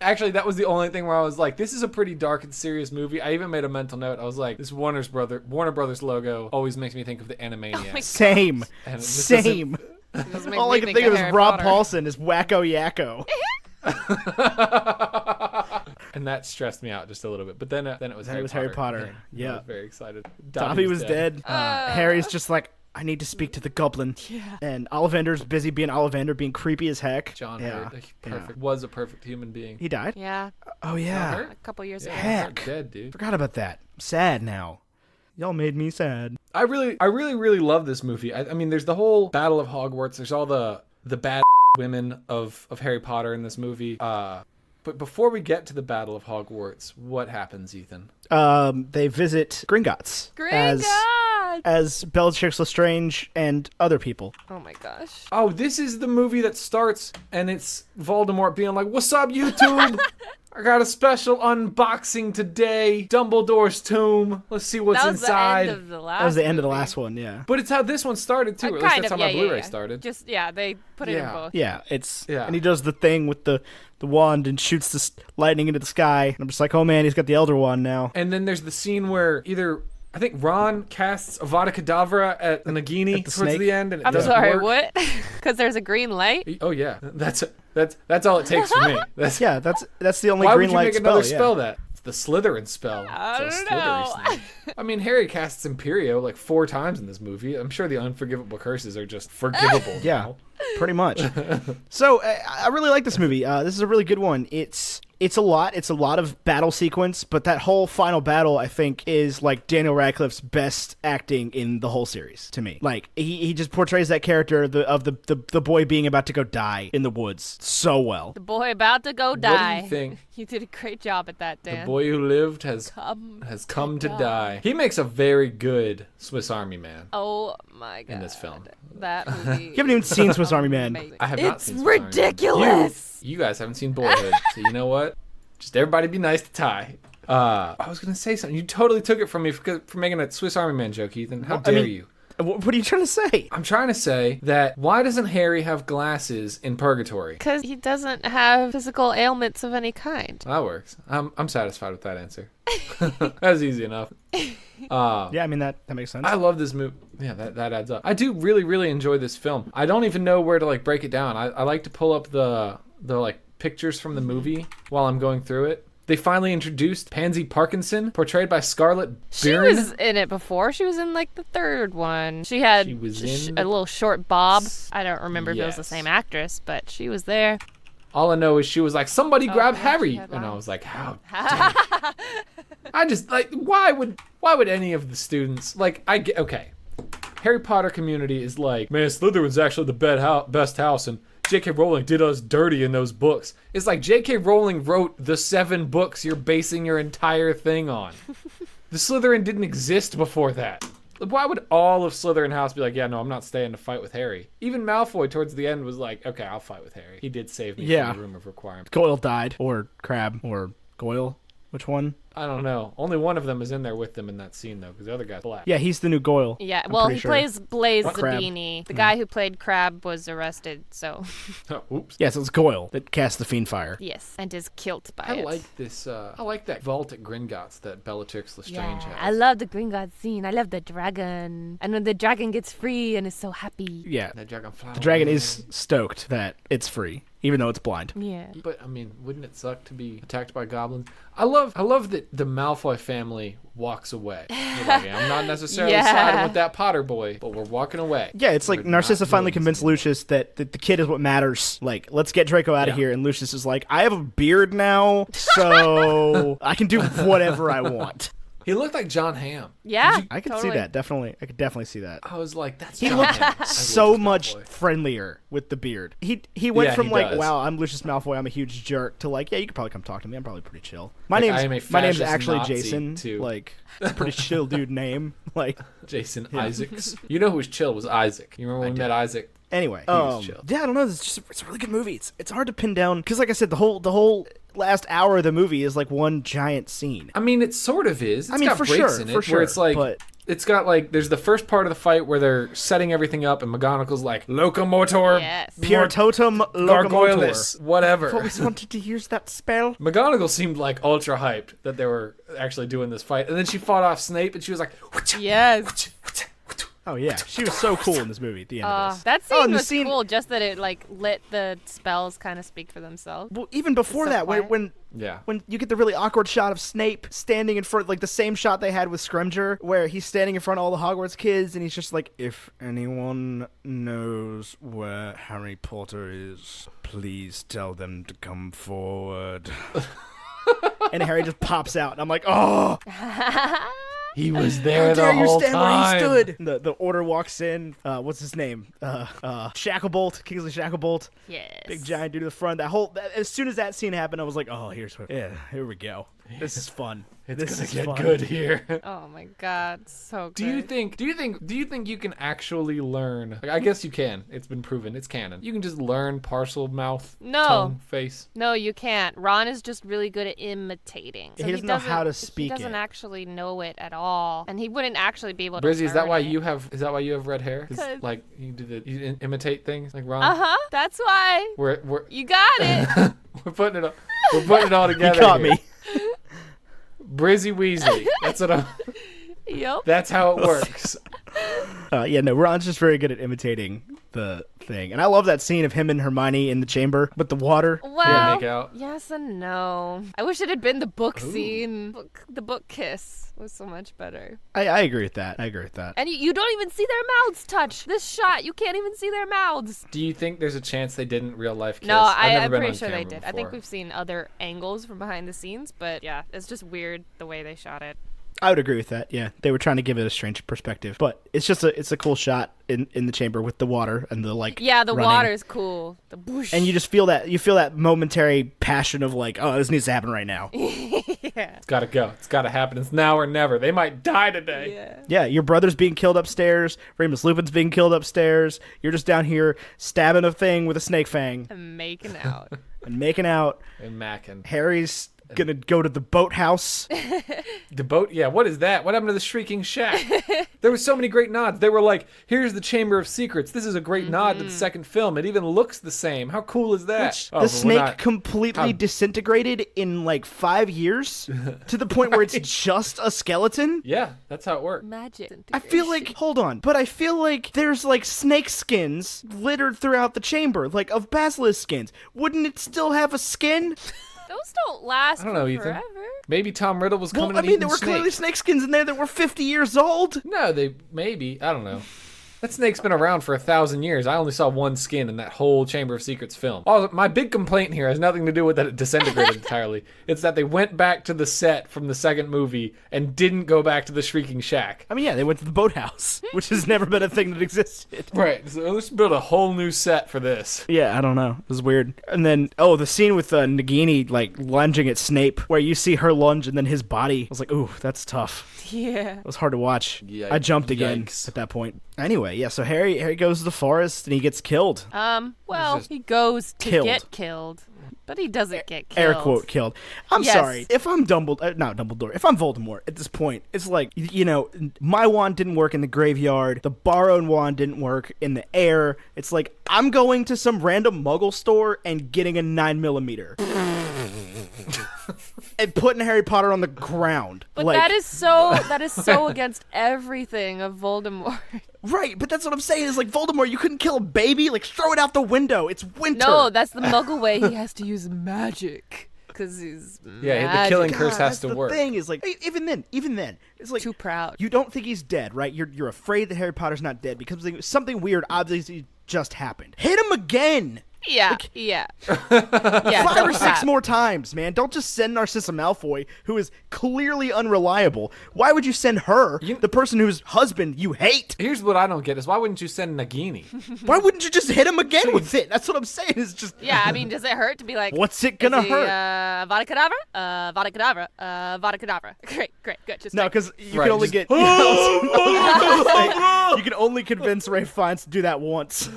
B: Actually, that was the only thing where I was like, this is a pretty dark and serious movie. I even made a mental note. I was like, this Warner Brothers logo always makes me think of the Animaniacs.
C: Same.
B: And this
C: Same.
D: Doesn't make
C: All
D: me
C: I can think of is
D: Harry
C: Rob
D: Potter.
C: Paulson as Wacko Yakko.
B: And that stressed me out just a little bit. But then it was
C: Harry Potter. Yeah.
B: I was very excited.
C: Dobby was dead. Harry's just like, I need to speak to the goblin.
D: Yeah.
C: And Ollivander's busy being Ollivander, being creepy as heck.
B: John
C: Yeah.
B: Hurt was a perfect human being.
C: He died?
D: Yeah,
C: Oh, yeah.
B: Hurt?
D: a couple years
B: Yeah,
D: ago.
C: Heck.
B: dead, dude.
C: Forgot about that. Sad now. Y'all made me sad.
B: I really love this movie. I mean, there's the whole Battle of Hogwarts. There's all the bad women of Harry Potter in this movie. But before we get to the Battle of Hogwarts, what happens, Ethan?
C: They visit Gringotts.
D: Gringotts!
C: As Bellatrix Lestrange and other people.
D: Oh my gosh.
B: Oh, this is the movie that starts and it's Voldemort being like, "What's up, YouTube? I got a special unboxing today. Dumbledore's tomb. Let's see what's
D: That was
B: inside."
D: the end of the last
C: That was the end of the
D: movie.
C: last one, yeah.
B: But it's how this one started too. Or at least that's how my Blu-ray started.
D: Just, they put it in
B: Yeah.
D: both.
C: Yeah,
B: Yeah.
C: and he does the thing with the wand and shoots the lightning into the sky. And I'm just like, oh man, he's got the Elder Wand now.
B: And then there's the scene where I think Ron casts Avada Kedavra at Nagini towards
C: snake?
B: the end, and it
D: I'm
B: doesn't
D: sorry,
B: work.
D: what? Because there's a green light?
B: Oh yeah, that's all it takes for me. That's
C: Yeah, that's the only
B: why
C: green
B: would you
C: light
B: make another
C: spell,
B: spell that? It's the Slytherin spell.
D: I
B: It's a
D: don't know.
B: slithery snake. I mean, Harry casts Imperio like 4 times in this movie. I'm sure the unforgivable curses are just forgivable.
C: Yeah,
B: now.
C: pretty much. So I really like this movie. This is a really good one. It's a lot. It's a lot of battle sequence, but that whole final battle, I think, is like Daniel Radcliffe's best acting in the whole series to me. Like he just portrays that character of the boy being about to go die in the woods so well.
D: The boy about to go
B: What
D: die.
B: do you think?
D: You did a great job at that, Dan.
B: The boy who lived has come to die. He makes a very good Swiss Army Man.
D: Oh my god.
B: In this film.
D: That movie.
C: You haven't even seen Swiss Army Man.
D: Amazing.
B: I have not
D: It's
B: seen Swiss Army Man.
D: ridiculous.
B: You guys haven't seen Boyhood, so you know what? Just everybody be nice to Ty. I was gonna say something. You totally took it from me for making a Swiss Army Man joke, Ethan. How dare you?
C: What are you trying to say?
B: I'm trying to say that why doesn't Harry have glasses in Purgatory?
D: Because he doesn't have physical ailments of any kind.
B: That works. I'm satisfied with that answer. That's easy enough.
C: Yeah, I mean that makes sense.
B: I love this movie. Yeah, that adds up. I do really, really enjoy this film. I don't even know where to like break it down. I like to pull up the like pictures from the movie while I'm going through it. They finally introduced Pansy Parkinson, portrayed by Scarlett
D: She
B: Byrne.
D: was in it before. She was in like the third one. She had
B: She was in
D: a little short bob. I don't remember if it was the
B: Yes.
D: same actress, but she was there.
B: All I know is she was like, somebody grab
D: yeah,
B: Harry.
D: she had
B: And I
D: lines.
B: was like, how dare you. I just, like, why would any of the students, like, okay. Harry Potter community is like, man, Slytherin's actually the best house, and J.K. Rowling did us dirty in those books. It's like J.K. Rowling wrote the 7 books you're basing your entire thing on. The Slytherin didn't exist before that. Why would all of Slytherin House be like, yeah, no, I'm not staying to fight with Harry? Even Malfoy towards the end was like, okay, I'll fight with Harry. He did save me from the Room of Requirement.
C: Goyle died, or Crabbe, or Goyle. Which one?
B: I don't know. Only one of them is in there with them in that scene, though, because the other guy's black.
C: Yeah, he's the new Goyle.
D: Yeah,
C: I'm
D: well,
C: pretty
D: he
C: sure.
D: plays Blaze
C: Crabbe.
D: Zabini. The guy who played Crabbe was arrested, so
B: Oh, oops.
C: Yeah, so it's Goyle that cast the Fiend Fire.
D: yes, and is killed by
B: I
D: it.
B: like this. I like that vault at Gringotts that Bellatrix Lestrange
D: Yeah,
B: has.
D: I love the Gringotts scene. I love the dragon. And when the dragon gets free and is so happy.
C: Yeah,
B: That dragonfly.
C: the dragon is stoked that it's free, even though it's blind.
D: Yeah.
B: But I mean, wouldn't it suck to be attacked by goblins? I love that the Malfoy family walks away. They're like, I'm not necessarily
D: Yeah.
B: siding with that Potter boy, but we're walking away.
C: Yeah, it's like
B: We're not
C: Narcissa finally
B: doing
C: convinced
B: this anymore.
C: Lucius that the kid is what matters. Like, let's get Draco out of
B: Yeah.
C: here. And Lucius is like, I have a beard now, so I can do whatever I want.
B: He looked like John Hamm.
D: Yeah.
C: I could
D: totally.
C: see that, definitely. I could definitely see that.
B: I was like, that's
C: He
B: John
C: looked
B: Hamm. as
C: so
B: Lucius
C: much
B: Malfoy.
C: friendlier with the beard. He went
B: Yeah,
C: from
B: he
C: like,
B: does.
C: wow, I'm Lucius Malfoy, I'm a huge jerk, to like, yeah, you could probably come talk to me. I'm probably pretty chill. My
B: Like,
C: name's
B: I am a
C: my name's
B: fascist
C: actually
B: Nazi,
C: Jason.
B: too.
C: Like, it's a pretty chill dude name. Like,
B: Jason Isaacs. You know who was chill was Isaac. You remember when we met Isaac?
C: anyway,
B: was chill.
C: yeah, I don't know. It's a really good movie. It's hard to pin down because, like I said, the whole last hour of the movie is like one giant scene.
B: I mean, it sort of is. It's
C: mean,
B: got
C: for
B: breaks
C: sure,
B: in it
C: for sure,
B: where it's like,
C: but-
B: it's got like, there's the first part of the fight where they're setting everything up, and McGonagall's like, Locomotor,
D: Yes.
C: Pure totem locomotor.
B: Gargoyles, whatever.
C: I've always wanted to use that spell.
B: McGonagall seemed like ultra hyped that they were actually doing this fight, and then she fought off Snape, and she was like,
D: Yes.
C: Oh yeah, she was so cool in this movie. At the end of this.
D: That
C: Oh,
D: scene
C: and the
D: was
C: scene-
D: cool, just that it like let the spells kind of speak for themselves.
C: Well, even before
D: so
C: that,
D: quiet.
C: when
B: yeah.
C: when you get the really awkward shot of Snape standing in front, like the same shot they had with Scrimgeour, where he's standing in front of all the Hogwarts kids, and he's just like, if anyone knows where Harry Potter is, please tell them to come forward. And Harry just pops out, and I'm like, oh,
B: He was there
C: how
B: the
C: dare you
B: whole
C: stand
B: time.
C: where he stood. The order walks in. What's his name? Shacklebolt, Kingsley Shacklebolt.
D: Yes.
C: Big giant dude in the front. As soon as that scene happened, I was like, oh, here we go. This is fun.
B: It's
C: this
B: gonna
C: is
B: get
C: fun.
B: good here.
D: Oh my god, so good.
B: Do you think you can actually learn? Like, I guess you can. It's been proven. It's canon. You can just learn parcel mouth,
D: No.
B: tongue, face.
D: No, you can't. Ron is just really good at imitating. So
C: He doesn't know how to speak
D: He doesn't
C: it.
D: actually know it at all, and he wouldn't actually be able to.
B: Brizzy, is that
D: learn
B: why
D: it.
B: you have? Is that why you have red hair? 'Cause,
D: 'Cause-
B: like you imitate things like Ron.
D: That's why.
B: We're
D: You got it.
B: we're putting it all together.
C: You caught
B: here.
C: me.
B: Brizzy Weasley. That's what I'm.
D: Yep.
B: That's how it works.
C: Yeah, no, Ron's just very good at imitating the thing. And I love that scene of him and Hermione in the chamber with the water.
D: Well,
B: make out.
D: yes and no. I wish it had been the book scene. The book kiss was so much better.
C: I agree with that.
D: And you don't even see their mouths touch. This shot, you can't even see their mouths.
B: Do you think there's a chance they didn't real life kiss?
D: No,
B: I've never
D: I'm
B: been
D: pretty
B: on
D: sure they
B: camera
D: did. I think
B: before.
D: we've seen other angles from behind the scenes, but yeah, it's just weird the way they shot it.
C: I would agree with that. Yeah, they were trying to give it a strange perspective, but it's a cool shot in the chamber with the water and the like.
D: Yeah, the
C: running.
D: water's cool. The whoosh.
C: And you just feel that momentary passion of like, oh, this needs to happen right now.
D: yeah.
B: It's gotta go. It's gotta happen. It's now or never. They might die today.
D: Yeah.
C: Yeah, your brother's being killed upstairs. Remus Lupin's being killed upstairs. You're just down here stabbing a thing with a snake fang
D: I'm making out.
C: and making out.
B: And Mac and
C: Harry's gonna go to the boathouse.
B: The boat? Yeah, what is that? What happened to the Shrieking Shack? There were so many great nods. They were like, here's the Chamber of Secrets. This is a great nod to the second film. It even looks the same. How cool is that?
C: The snake completely disintegrated in like 5 years to the point where it's just a skeleton?
B: Yeah, that's how it worked.
D: Magic.
C: I feel like, hold on, but I feel like there's like snake skins littered throughout the chamber, like of basilisk skins. Wouldn't it still have a skin?
D: Those don't last
B: I don't know, Ethan.
D: forever.
B: Maybe Tom Riddle was coming
C: Well, I mean, there were
B: snake.
C: clearly snake skins in there that were 50 years old.
B: No, maybe. I don't know. That snake's been around for 1,000 years. I only saw one skin in that whole Chamber of Secrets film. Also, my big complaint here has nothing to do with that it disintegrated entirely. It's that they went back to the set from the second movie and didn't go back to the Shrieking Shack.
C: I mean, yeah, they went to the boathouse, which has never been a thing that existed.
B: Right. So let's build a whole new set for this.
C: Yeah, I don't know. It was weird. And then, the scene with Nagini, like, lunging at Snape, where you see her lunge and then his body. I was like, ooh, that's tough.
D: Yeah.
C: It was hard to watch. I jumped again at that point. Anyway, yeah, so Harry goes to the forest and he gets killed.
D: Well, he goes to get killed. But he doesn't get killed.
C: Air quote killed. I'm sorry. If I'm Dumbledore, if I'm Voldemort at this point, it's like, my wand didn't work in the graveyard. The borrowed wand didn't work in the air. It's like, I'm going to some random muggle store and getting a 9mm. And putting Harry Potter on the ground.
D: But that is so against everything of Voldemort.
C: Right, but that's what I'm saying is like, Voldemort, you couldn't kill a baby? Like, throw it out the window. It's winter.
D: No, that's the Muggle way. He has to use magic. Because he's
B: the killing curse has to work.
C: The thing is, like, even then, it's like,
D: too proud.
C: You don't think he's dead, right? You're afraid that Harry Potter's not dead because something weird obviously just happened. Hit him again!
D: Yeah.
C: 5 or 6 more times, man. Don't just send Narcissa Malfoy, who is clearly unreliable. Why would you send her, the person whose husband you hate?
B: Here's what I don't get is why wouldn't you send Nagini?
C: Why wouldn't you just hit him again with it? That's what I'm saying. Is just
D: yeah. I mean, does it hurt to be like?
C: What's it gonna hurt?
D: Vada Kedavra, Vada Kedavra, Vada Kedavra. Great, good. Just
C: no, because you
B: right,
C: can only get. You can only convince Ray Fiennes to do that once.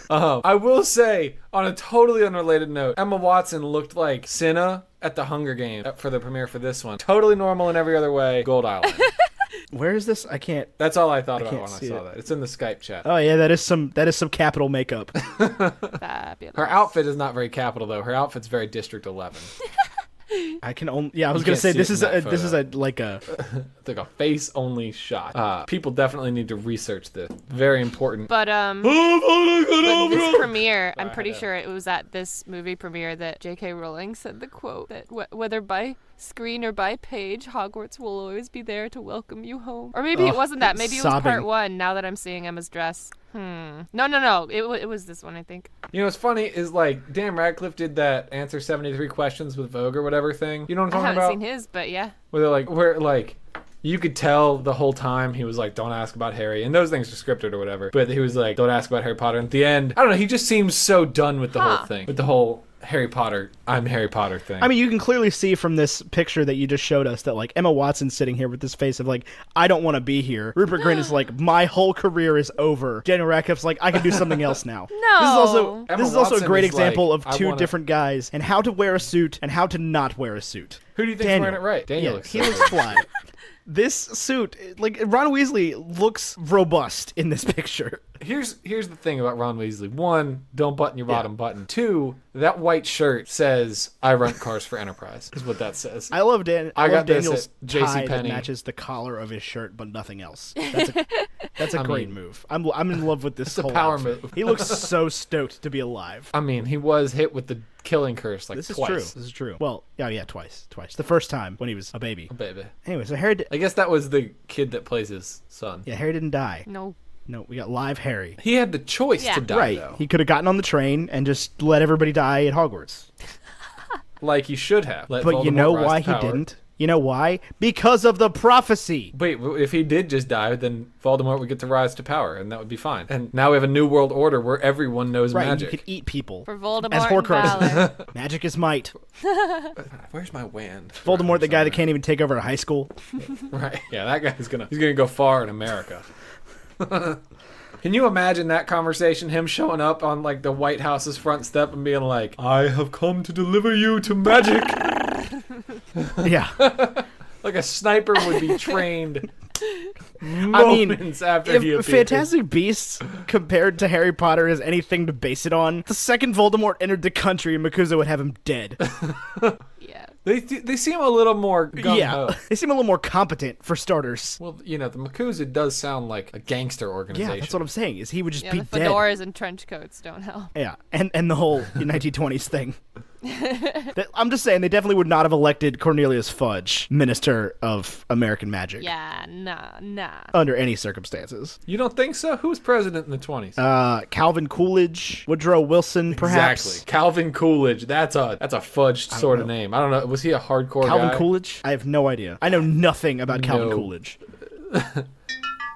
B: I will say, on a totally unrelated note, Emma Watson looked like Cinna at the Hunger Games for the premiere for this one. Totally normal in every other way. Gold Island.
C: Where is this? I can't.
B: That's all I thought about when I saw
C: it.
B: that. It's in the Skype chat.
C: Oh yeah, that is some capital makeup.
D: Fabulous.
B: Her outfit is not very capital though. Her outfit's very District 11.
C: I can only. Yeah, I was gonna say this is like a
B: face only shot. People definitely need to research this. Very important.
D: But this premiere, I'm pretty sure it was at this movie premiere that J.K. Rowling said the quote that whether by screen or by page, Hogwarts will always be there to welcome you home. Or maybe it wasn't that. Maybe it was part 1. Now that I'm seeing Emma's dress. No. It was this one, I think.
B: You know what's funny is like Dan Radcliffe did that answer 73 questions with Vogue or whatever thing. You know what I'm talking about?
D: I haven't seen his, but yeah.
B: Where you could tell the whole time he was like, don't ask about Harry. And those things are scripted or whatever. But he was like, don't ask about Harry Potter. And at the end, I don't know, he just seems so done with the whole thing. With the whole Harry Potter, I'm Harry Potter thing.
C: I mean, you can clearly see from this picture that you just showed us that like Emma Watson's sitting here with this face of like, I don't want to be here. Rupert Grint is like, my whole career is over. Daniel Radcliffe's like, I can do something else now.
D: No.
C: This is also a great example of two different guys and how to wear a suit and how to not wear a suit.
B: Who do you think's wearing it right? Daniel looks
C: fly. This suit, like, Ron Weasley looks robust in this picture.
B: Here's the thing about Ron Weasley. 1, don't button your bottom button. 2, that white shirt says, I rent cars for Enterprise, is what that says.
C: I love Daniel's tie
B: that
C: matches the collar of his shirt, but nothing else. That's a great move. I'm in love with this whole
B: power
C: outfit.
B: move.
C: He looks so stoked to be alive.
B: I mean, he was hit with the killing curse
C: This
B: twice.
C: This is true. Well, yeah, twice. The first time when he was a baby. Anyway, so Harry...
B: I guess that was the kid that plays his son.
C: Yeah, Harry didn't die.
D: No,
C: we got live Harry.
B: He had the choice to die, though.
C: He could have gotten on the train and just let everybody die at Hogwarts.
B: Like he should have.
C: But you know why he didn't? You know why? Because of the prophecy.
B: Wait, if he did just die, then Voldemort would get to rise to power, and that would be fine. And now we have a new world order where everyone knows magic.
C: You could eat people.
D: For Voldemort
C: as
D: Horcruxes.
C: Magic is might.
B: Where's my wand?
C: Voldemort, the guy that can't even take over a high school.
B: Right. Yeah, that guy's gonna go far in America. Can you imagine that conversation? Him showing up on like the White House's front step and being like, "I have come to deliver you to magic."
C: Yeah.
B: Like a sniper would be trained
C: I mean,
B: moments after he
C: if
B: appeared.
C: Fantastic Beasts compared to Harry Potter is anything to base it on, the second Voldemort entered the country, Makuza would have him dead.
D: Yeah.
B: They seem a little more gung-ho.
C: Yeah, they seem a little more competent, for starters.
B: Well, the Makuza does sound like a gangster organization.
C: Yeah, that's what I'm saying, is he would just
D: Yeah,
C: be
D: the
C: dead.
D: fedoras and trench coats don't help.
C: Yeah, and the whole 1920s thing. I'm just saying, they definitely would not have elected Cornelius Fudge Minister of American Magic.
D: Yeah, nah.
C: Under any circumstances.
B: You don't think so? Who was president in the 20s?
C: Calvin Coolidge, Woodrow Wilson, perhaps.
B: Exactly. Calvin Coolidge. That's a fudged sort of name. I don't know. Was he a hardcore
C: Calvin
B: guy?
C: Coolidge? I have no idea. I know nothing about Calvin
B: No.
C: Coolidge.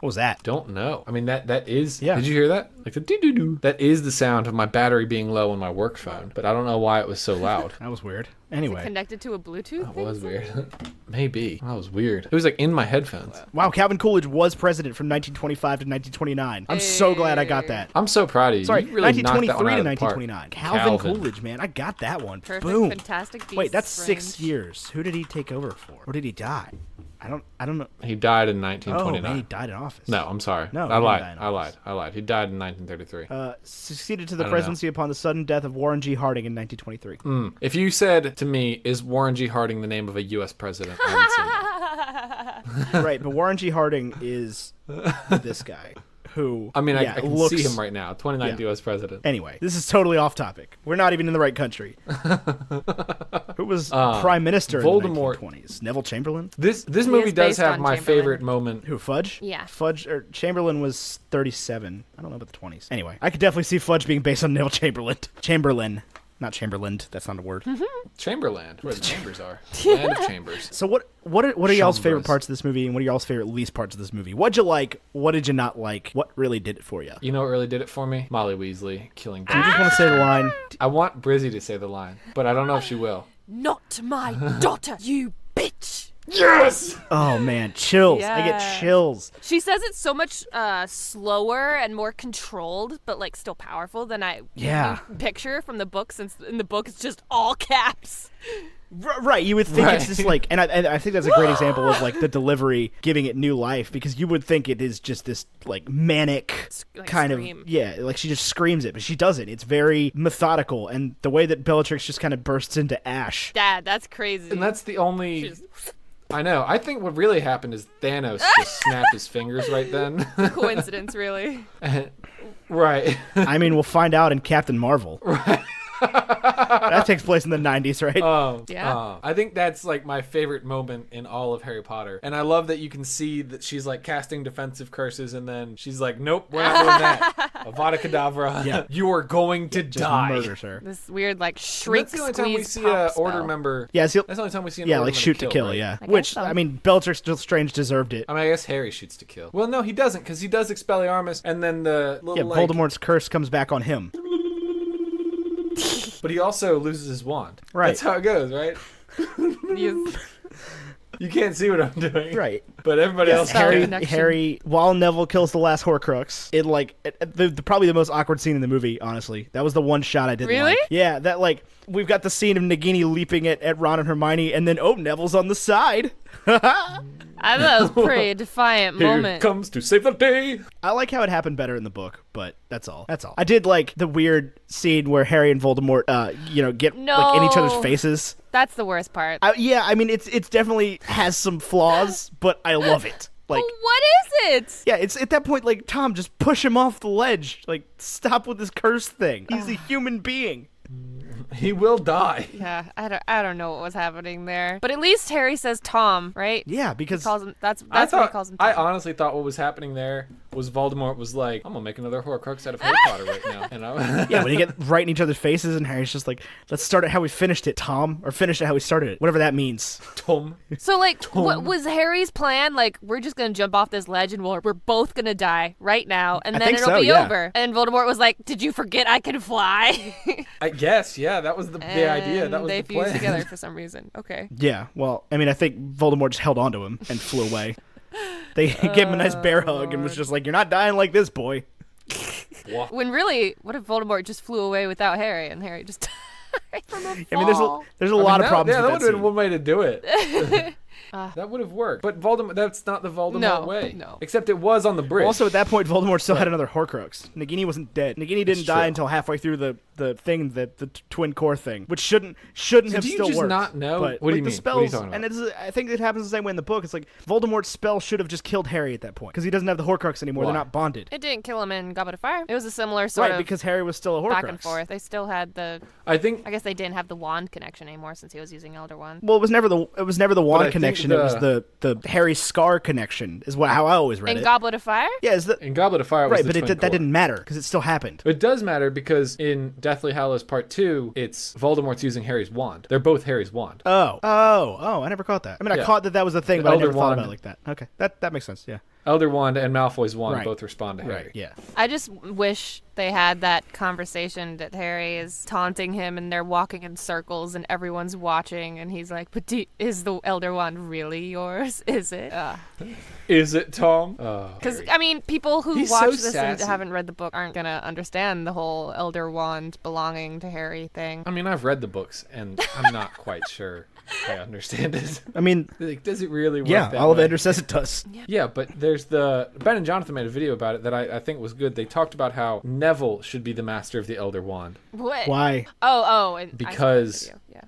C: What was that?
B: Don't know. I mean, that is...
C: Yeah.
B: Did you hear that? Like the doo-doo-doo. That is the sound of my battery being low on my work phone, but I don't know why it was so loud.
C: That was weird. Anyway.
D: Connected to a Bluetooth
B: That
D: thing
B: was
D: somewhere?
B: weird. Maybe. That was weird. It was like in my headphones.
C: Wow, Calvin Coolidge was president from 1925 to 1929. I'm so glad I got that.
B: I'm so proud of you.
C: Sorry,
B: You really knocked that one
C: 1923
B: out
C: to
B: of the park.
C: 1929. Calvin Coolidge, man. I got that one.
D: Perfect,
C: Boom.
D: Fantastic Beasts.
C: Wait, that's 6
D: range.
C: years. Who did he take over for? Or did he die? I don't know.
B: He died in
C: Oh,
B: 1929.
C: man, he died in office.
B: No, I'm sorry.
C: No, he
B: I
C: didn't
B: lied.
C: die in
B: I lied. I lied. He died in 1933.
C: Succeeded to the
B: I don't
C: presidency upon the sudden death of Warren G. Harding in 1923.
B: If you said to me, "Is Warren G. Harding the name of a U.S. president?" I would say no.
C: Right, but Warren G. Harding is this guy who
B: I mean,
C: yeah,
B: I can
C: looks,
B: see him right now. 29th
C: Yeah.
B: U.S. president.
C: Anyway, this is totally off topic. We're not even in the right country. Who was prime minister
B: Voldemort.
C: in the 1920s? Neville Chamberlain?
B: This movie
D: is
B: does
D: based
B: have
D: on
B: my
D: Chamberlain.
B: favorite moment.
C: Who, Fudge?
D: Yeah.
C: Fudge, or Chamberlain was 37. I don't know about the 20s. Anyway, I could definitely see Fudge being based on Neville Chamberlain. Chamberlain. Not Chamberlain. That's not a word.
B: Chamberland, where the chambers are. Land of chambers.
C: So what are y'all's favorite
B: Chambers.
C: parts of this movie, and what are y'all's favorite least parts of this movie? What'd you like? What did you not like? What really did it for you?
B: You know what really did it for me? Molly Weasley killing
C: Do you just want to say the line?
B: I want Brizzy to say the line, but I don't know if she will.
D: Not my daughter, you bitch.
B: Yes!
C: Oh man, chills. I get
D: Yes.
C: chills.
D: She says it so much slower and more controlled, but like still powerful than I
C: Yeah.
D: picture from the book. Since in the book it's just all caps.
C: Right, you would think it's
B: Right.
C: just like, and I think that's a great example of like the delivery giving it new life, because you would think it is just this like manic
D: Like,
C: kind
D: scream.
C: of, yeah, like she just screams it, but she doesn't. It's very methodical, and the way that Bellatrix just kind of bursts into ash.
D: Dad, that's crazy.
B: And that's the only...
D: She's
B: I know. I think what really happened is Thanos just snapped his fingers right then.
D: coincidence, really.
B: Right.
C: I mean, we'll find out in Captain Marvel. Right. That takes place in the 90s, right?
D: Yeah.
B: I think that's like my favorite moment in all of Harry Potter. And I love that you can see that she's like casting defensive curses, and then she's like, nope, we're not doing that. Avada Kedavra.
C: Yeah.
B: You are going to
C: Just
B: die.
C: murders her.
D: This weird like
B: And
D: shriek
B: that's the only time we
D: squeeze
B: see
D: pop
B: a order
D: spell.
B: member.
C: Yeah,
B: That's the only time we see an
C: yeah,
B: order
C: like
B: member
C: shoot to kill,
B: right?
C: yeah.
D: I guess
C: Which,
D: so.
C: I mean, Bellatrix Strange deserved it.
B: I mean, I guess Harry shoots to kill. Well, no, he doesn't, because he does Expelliarmus, and then the little,
C: Yeah,
B: like...
C: Voldemort's curse comes back on him.
B: But he also loses his wand.
C: Right.
B: That's how it goes, right?
D: You-
B: You can't see what I'm doing.
C: Right.
B: But everybody else
C: Harry,
B: can.
D: Connection.
C: Harry, while Neville kills the last Horcrux, it like probably the most awkward scene in the movie. Honestly, that was the one shot I didn't
D: Really?
C: like. Yeah, that like we've got the scene of Nagini leaping at Ron and Hermione, and then Neville's on the side.
D: I thought it was a pretty defiant
B: Here
D: moment.
B: comes to save the day.
C: I like how it happened better in the book, but that's all. That's all. I did like the weird scene where Harry and Voldemort, get like in each other's
D: No.
C: faces.
D: That's the worst part.
C: Yeah, I mean it's definitely has some flaws, but I love it. Like.
D: But what is it?
C: Yeah, it's at that point like, Tom, just push him off the ledge. Like, stop with this curse thing. He's a human being.
B: He will die.
D: Yeah, I don't know what was happening there. But at least Harry says Tom, right?
C: Yeah, because
D: Calls him. That's
B: I
D: what he
B: thought.
D: calls him. Tom.
B: I honestly thought what was happening there was Voldemort was like, I'm gonna make another Horcrux out of Harry Potter right now. You know?
C: yeah, when you get right in each other's faces, and Harry's just like, let's start it how we finished it, Tom, or finish it how we started it, whatever that means.
B: Tom.
D: So like, what was Harry's plan? Like, we're just gonna jump off this ledge and we're both gonna die right now, and
C: I
D: then
C: think
D: it'll
C: so,
D: be
C: yeah.
D: over. And Voldemort was like, "Did you forget I can fly?"
B: I guess. Yeah, that was the idea. That
D: And
B: was
D: they
B: the plan.
D: fused together for some reason. Okay.
C: Yeah, well, I mean, I think Voldemort just held on to him and flew away. They gave him a nice bear hug and was just like, "You're not dying like this, boy."
D: When really, what if Voldemort just flew away without Harry and Harry just From a
C: I mean, there's
D: fall.
C: a lot of problems
B: Yeah,
C: with
B: that would
C: that
B: have been
C: scene.
B: one way to do it. That would have worked. But Voldemort, that's not the Voldemort way.
D: No.
B: Except it was on the bridge.
C: Also, at that point, Voldemort still had another Horcrux. Nagini wasn't dead. Nagini didn't die
B: true.
C: until halfway through the thing, the twin core thing, which shouldn't have
B: do you
C: still
B: just
C: worked.
B: not know?
C: But,
B: What do you
C: the
B: mean?
C: spells,
B: What are you talking about?
C: and I think it happens the same way in the book. It's like Voldemort's spell should have just killed Harry at that point because he doesn't have the Horcrux anymore.
B: Why?
C: They're not bonded.
D: It didn't kill him in Goblet of Fire. It was a similar sort
C: Right,
D: of
C: because Harry was still a Horcrux.
D: back and forth. They still had the.
B: I think
D: I guess they didn't have the wand connection anymore since he was using Elder Wand.
C: Well, it was never the
B: I
C: wand
B: think
C: connection. It was the Harry Scar connection. Is how I always read
D: In
C: it.
D: Goblet of Fire?
C: Yeah, is the
B: in Goblet of Fire was
C: right,
B: the
C: but
B: twin
C: that
B: core.
C: didn't matter because it still happened.
B: It does matter because in Deathly Hallows Part 2, it's Voldemort's using Harry's wand. They're both Harry's wand.
C: Oh! I never caught that. I mean, I
B: Yeah.
C: caught that was a thing,
B: The
C: but I
B: Elder
C: never thought
B: Wand.
C: about it like that. Okay, that makes sense. Yeah.
B: Elder Wand and Malfoy's wand
C: Right.
B: both respond to Harry.
C: Right. Yeah.
D: I just wish they had that conversation that Harry is taunting him and they're walking in circles and everyone's watching and he's like, but is the Elder Wand really yours? Is it?
B: Is it, Tom?
D: Because, I mean, people who
B: He's
D: watch
B: so
D: this and
B: sassy.
D: haven't read the book aren't going to understand the whole Elder Wand belonging to Harry thing.
B: I mean, I've read the books, and I'm not quite sure I understand it.
C: I mean,
B: Like, does it really work
C: yeah,
B: that
C: all of
B: way?
C: Ender says it does.
B: Yeah, but there's Ben and Jonathan made a video about it that I think was good. They talked about how Neville should be the master of the Elder Wand.
D: What?
C: Why?
D: Oh, I saw that
B: Because-
D: video, yeah.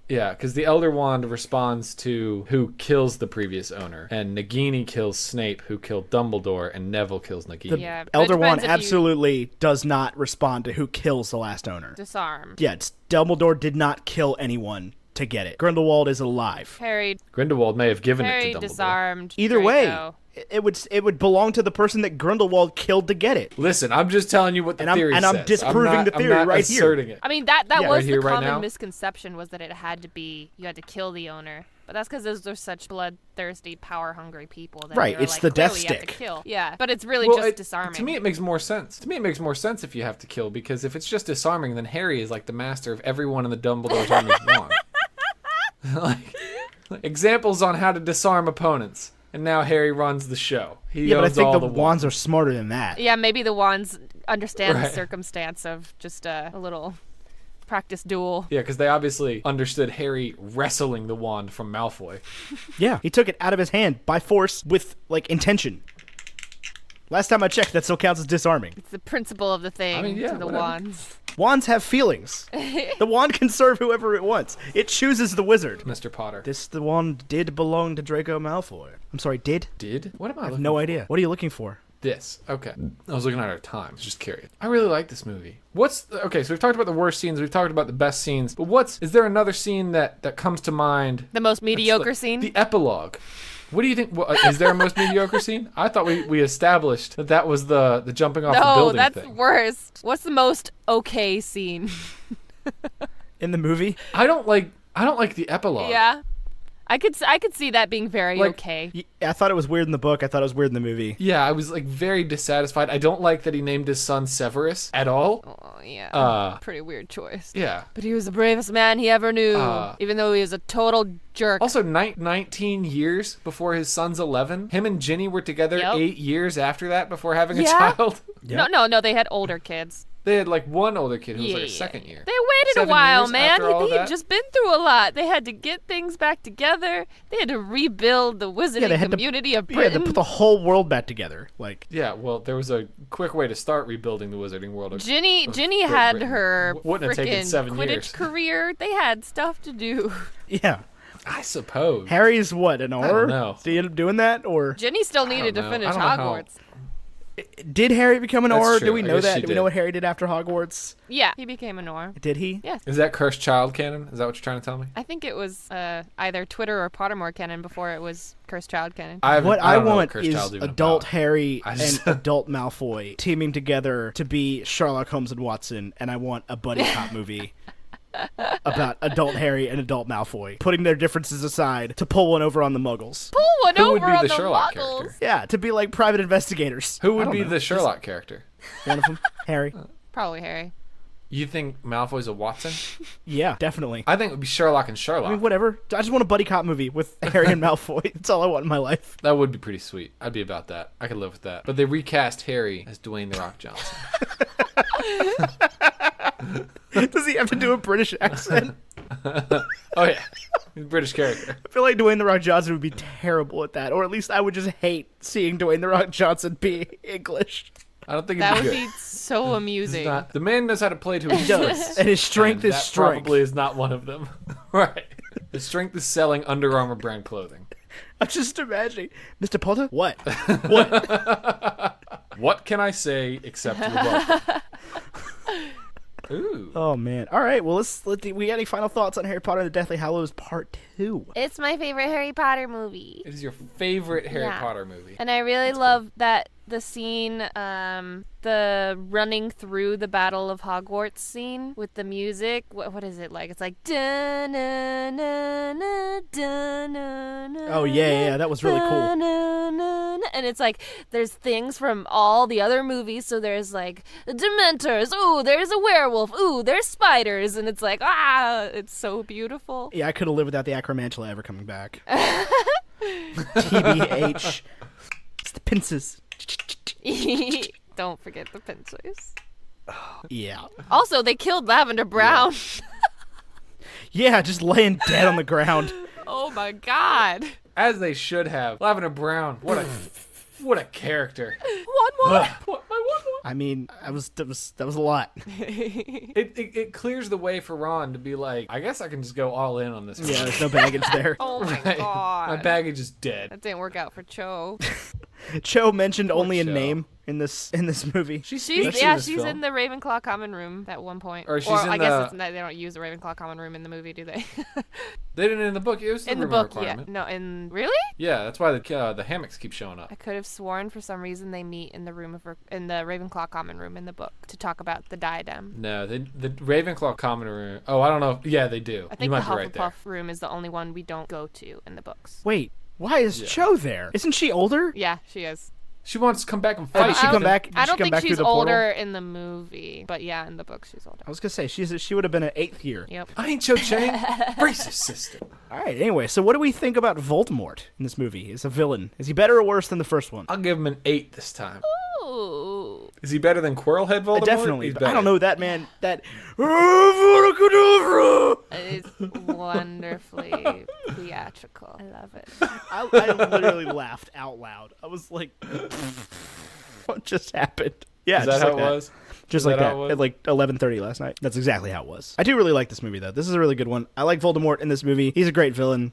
B: Yeah, because the Elder Wand responds to who kills the previous owner. And Nagini kills Snape, who killed Dumbledore, and Neville kills Nagini.
D: Yeah, but it
C: Elder Wand
D: depends if you
C: absolutely does not respond to who kills the last owner.
D: disarm.
C: Yeah, Dumbledore did not kill anyone to get it. Grindelwald is alive.
D: Harry
B: Grindelwald may have given
D: Harry
B: it to Dumbledore.
D: disarmed
C: Either way,
D: Draco.
C: it would belong to the person that Grindelwald killed to get it.
B: Listen, I'm just telling you what the theory
C: and
B: says.
C: I'm disproving the theory
B: I'm not
C: right here.
B: asserting it.
D: I mean, that
C: Yeah.
D: was
B: Right here,
D: the
B: right
D: common
B: now?
D: misconception was that it had to be, you had to kill the owner. But that's because those are such bloodthirsty, power-hungry people. That
C: Right,
D: they're
C: it's
D: like,
C: the death
D: clearly you have to
C: stick.
D: kill. Yeah, but it's really
B: Well,
D: just
B: it-
D: disarming.
B: To me, it makes more sense. To me, it makes more sense if you have to kill, because if it's just disarming, then Harry is like the master of everyone in the Dumbledore's army's wand. like, examples on how to disarm opponents. And now Harry runs the show. He
C: Yeah, but I
B: owns
C: think
B: all
C: the wands are smarter than that.
D: Yeah, maybe the wands understand the
B: Right.
D: circumstance of just a little practice duel.
B: Yeah, because they obviously understood Harry wrestling the wand from Malfoy.
C: Yeah, he took it out of his hand by force with intention. Last time I checked, that still counts as disarming.
D: It's the principle of the thing
B: I mean, yeah,
D: to the
B: whatever.
D: wands.
C: Wands have feelings. The wand can serve whoever it wants. It chooses the wizard.
B: Mr. Potter.
C: The wand did belong to Draco Malfoy. I'm sorry, did?
B: Did? What am I
C: I have
B: looking
C: no
B: for?
C: idea. What are you looking for?
B: This. Okay. I was looking at our time. I was just curious. I really like this movie. Okay, so we've talked about the worst scenes, we've talked about the best scenes, but is there another scene that comes to mind?
D: The most mediocre
B: Like,
D: scene?
B: The epilogue. What do you think? Is there a most mediocre scene? I thought we established that was the jumping off the
D: No,
B: building
D: that's
B: thing.
D: worst. What's the most okay scene?
C: In the movie?
B: I don't like the epilogue.
D: Yeah. I could see that being very
B: Like-
D: okay.
C: I thought it was weird in the book. I thought it was weird in the movie.
B: Yeah, I was very dissatisfied. I don't like that he named his son Severus at all.
D: Oh, yeah. Pretty weird choice.
B: Yeah.
D: But he was the bravest man he ever knew,
B: Uh,
D: even though he was a total jerk.
B: Also, 19 years before his son's 11. Him and Ginny were together
D: Yep.
B: 8 years after that before having a
D: Yeah.
B: child.
D: No, they had older kids.
B: They had one older kid who was
D: Yeah.
B: a second year.
D: They waited
B: 7
D: a while,
B: years
D: man.
B: after all of
D: They'd
B: that?
D: just been through a lot. They had to get things back together. They had to rebuild the wizarding
C: they had
D: community of
C: Yeah,
D: Britain.
C: they put the whole world back together.
B: Yeah, well, there was a quick way to start rebuilding the Wizarding World.
D: Ginny
B: Great
D: had
B: Britain.
D: her
B: Wouldn't have taken
D: frickin'
B: 7
D: Quidditch
B: years.
D: career. They had stuff to do.
C: Yeah.
B: I suppose.
C: Harry's what, an R?
B: know.
C: Did he end up doing that? Or
D: Ginny still needed to
B: know.
D: finish
B: I don't know how-
D: Hogwarts.
C: did Harry become an
B: That's
C: R?
B: true.
C: Do we
B: I
C: know
B: guess
C: that?
B: she
C: Do we know
B: did.
C: what Harry did after Hogwarts?
D: Yeah, he became a Nor.
C: Did he?
D: Yes.
B: Is that cursed child canon? Is that what you're trying to tell me?
D: I think it was either Twitter or Pottermore canon before it was Cursed Child canon.
C: What I
B: don't know
C: want
B: Cursed
C: is
B: Child's even
C: adult
B: about.
C: Harry
B: I
C: and
B: just-
C: adult Malfoy teaming together to be Sherlock Holmes and Watson, and I want a buddy cop movie about adult Harry and adult Malfoy, putting their differences aside to pull one over on the Muggles.
D: Pull one
B: Who
D: over
B: would be
D: on
B: the
D: the
B: Sherlock
D: Muggles.
B: character?
C: Yeah, to be like private investigators.
B: Who
C: I
B: would
C: don't
B: be
C: know.
B: the Sherlock character?
C: One of them, Harry.
D: Probably Harry.
B: You think Malfoy's a Watson?
C: Yeah, definitely.
B: I think it would be Sherlock and Sherlock.
C: I mean, whatever. I just want a buddy cop movie with Harry and Malfoy. That's all I want in my life.
B: That would be pretty sweet. I'd be about that. I could live with that. But they recast Harry as Dwayne The Rock Johnson.
C: Does he have to do a British accent?
B: Oh yeah, he's a British character.
C: I feel like Dwayne The Rock Johnson would be terrible at that, or at least I would just hate seeing Dwayne The Rock Johnson be English.
B: I don't think
D: That
B: it'd
D: would
B: be good.
D: be so amusing.
B: The man knows how to play to his strengths.
C: And his strength is
B: that
C: strength.
B: probably is not one of them. Right. His strength is selling Under Armour brand clothing.
C: I'm just imagining, Mr. Potter. What?
B: What can I say except you're welcome? Ooh.
C: Oh man! All right, well let's we got any final thoughts on Harry Potter and the Deathly Hallows Part 2?
A: It's my favorite Harry Potter movie.
B: It is your favorite Harry
A: Yeah.
B: Potter movie.
D: And I really love that the scene, the running through the Battle of Hogwarts scene with the music. What is it like? It's like da na na na da na na.
C: Oh yeah, that was really cool.
D: And it's like there's things from all the other movies. So there's like Dementors. Ooh, there's a werewolf. Ooh, there's spiders. And it's like it's so beautiful.
C: Yeah, I could have lived without the Acromantula ever coming back. TBH. It's the pincers.
D: Don't forget the pincers.
C: Yeah.
D: Also, they killed Lavender Brown.
C: Yeah, just laying dead on the ground.
D: Oh my god.
B: As they should have. Lavender Brown. What a character.
D: One more.
B: What?
C: I mean, that was a lot.
B: It clears the way for Ron to be like, I guess I can just go all in on this.
C: Yeah, there's no baggage there.
D: Oh my
B: Right.
D: god.
B: My baggage is dead.
D: That didn't work out for Cho.
C: Cho mentioned only in
B: Cho.
C: name in this movie.
B: She's
D: She's
B: in this
D: she's
B: film.
D: in the Ravenclaw common room at one point.
B: Or she's in
D: I guess
B: the-
D: it's not, they don't use the Ravenclaw common room in the movie, do they?
B: They didn't in the book. It was
D: in the
B: room
D: book, yeah.
B: requirement.
D: No, really?
B: Yeah, that's why the hammocks keep showing up.
D: I could have sworn for some reason they meet in the in the Ravenclaw common room in the book to talk about the diadem.
B: No, the Ravenclaw common room. Oh, I don't know. Yeah, they do.
D: I
B: You
D: think
B: might
D: the
B: be right there.
D: Hufflepuff room is the only one we don't go to in the books.
C: Wait, why is Cho there? Isn't she older?
D: Yeah, she is.
B: She wants to come back and
C: Oh,
B: fight.
C: did she come back? Did
D: I
C: she
D: don't
C: come
D: think
C: back through
D: she's
C: the portal?
D: older in the movie, but yeah, in the book she's older.
C: I was gonna say she would have been an 8th year.
D: Yep.
B: I ain't Cho Chang. Racist system.
C: All right. Anyway, so what do we think about Voldemort in this movie? As a villain, is he better or worse than the first one?
B: I'll give him an 8 this time.
D: Ooh.
B: Is he better than Quirrellhead Voldemort?
C: Definitely.
B: He's
C: But I
B: better.
C: don't know that man. That.
D: It's wonderfully theatrical. I love it.
C: I literally laughed out loud. I was like, "What just happened?" Yeah,
B: Is that
C: just
B: how
C: like
B: it was?
C: Just
B: Is
C: like
B: that
C: that
B: how it was?
C: at like 11:30 last night. That's exactly how it was. I do really like this movie though. This is a really good one. I like Voldemort in this movie. He's a great villain.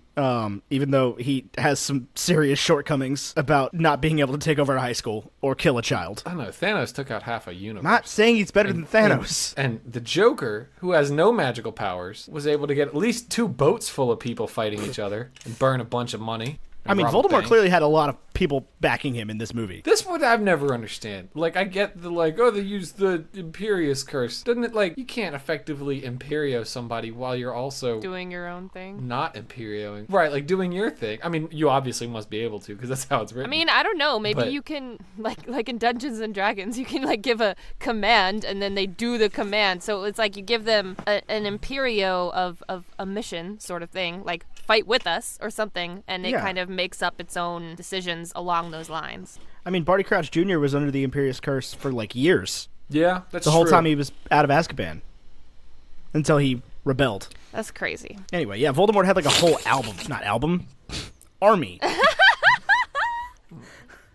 C: Even though he has some serious shortcomings about not being able to take over a high school or kill a child.
B: I don't know. Thanos took out half a universe.
C: Not saying he's better than Thanos.
B: And the Joker, who has no magical powers, was able to get at least 2 boats full of people fighting each other and burn a bunch of money.
C: I mean,
B: rob a
C: Voldemort
B: bank.
C: clearly had a lot of people backing him in this movie.
B: This one I've never understand. Like, I get the, like, oh, they used the Imperius curse. Doesn't it, like, you can't effectively Imperio somebody while you're also
D: Doing your own thing.
B: not Imperioing. Right, like, doing your thing. I mean, you obviously must be able to, because that's how it's written.
D: I mean, I don't know. Maybe
B: But-
D: you can, like in Dungeons and Dragons, you can like give a command and then they do the command. So it's like you give them an imperio of a mission sort of thing, like fight with us or something, and it
C: Yeah.
D: kind of makes up its own decisions along those lines.
C: I mean, Barty Crouch Jr. was under the Imperius Curse for like years.
B: yeah, that's
C: The whole
B: true.
C: time he was out of Azkaban. Until he rebelled.
D: That's crazy.
C: Anyway, yeah, Voldemort had like a whole army.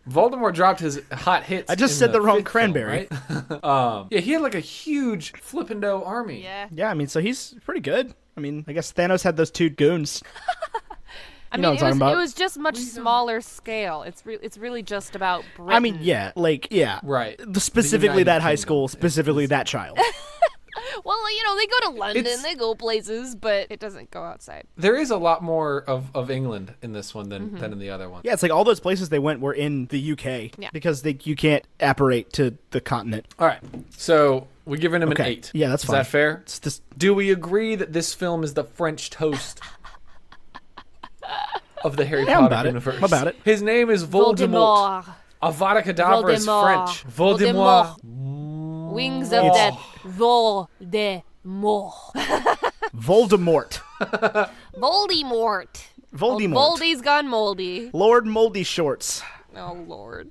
B: Voldemort dropped his hot hits.
C: I just
B: in
C: said the wrong
B: 5th
C: cranberry.
B: Film, right? Yeah, he had like a huge flippendo army.
D: Yeah.
C: Yeah, I mean, so he's pretty good. I mean, I guess Thanos had those 2 goons.
D: I
C: You know
D: mean,
C: what I'm talking about.
D: it was just much smaller scale. It's really just about Britain.
C: I mean, yeah, like, yeah.
B: Right.
C: Specifically
B: The
C: that
B: United
C: high
B: Kingdom.
C: school, specifically that child.
D: Well, you know, they go to London,
B: It's-
D: they go places, but it doesn't go outside.
B: There is a lot more of England in this one than in the other one.
C: Yeah, it's like all those places they went were in the UK.
D: Yeah.
C: Because you can't apparate to the continent.
B: All right. So we're giving him an
C: Okay.
B: 8.
C: Yeah, that's
B: Is
C: fine.
B: that fair?
C: It's just,
B: Do we agree that this film is the French toast of the Harry
C: Yeah, I'm
B: Potter
C: about it.
B: universe?
C: I'm about it.
B: His name is Voldemort. Avada Kedavra is
D: Voldemort.
B: French. Voldemort.
D: Wings of death. Voldemort.
C: Voldemort.
D: Voldemort.
C: Voldemort.
D: Voldy's gone moldy.
C: Lord Moldy Shorts.
D: Oh, Lord.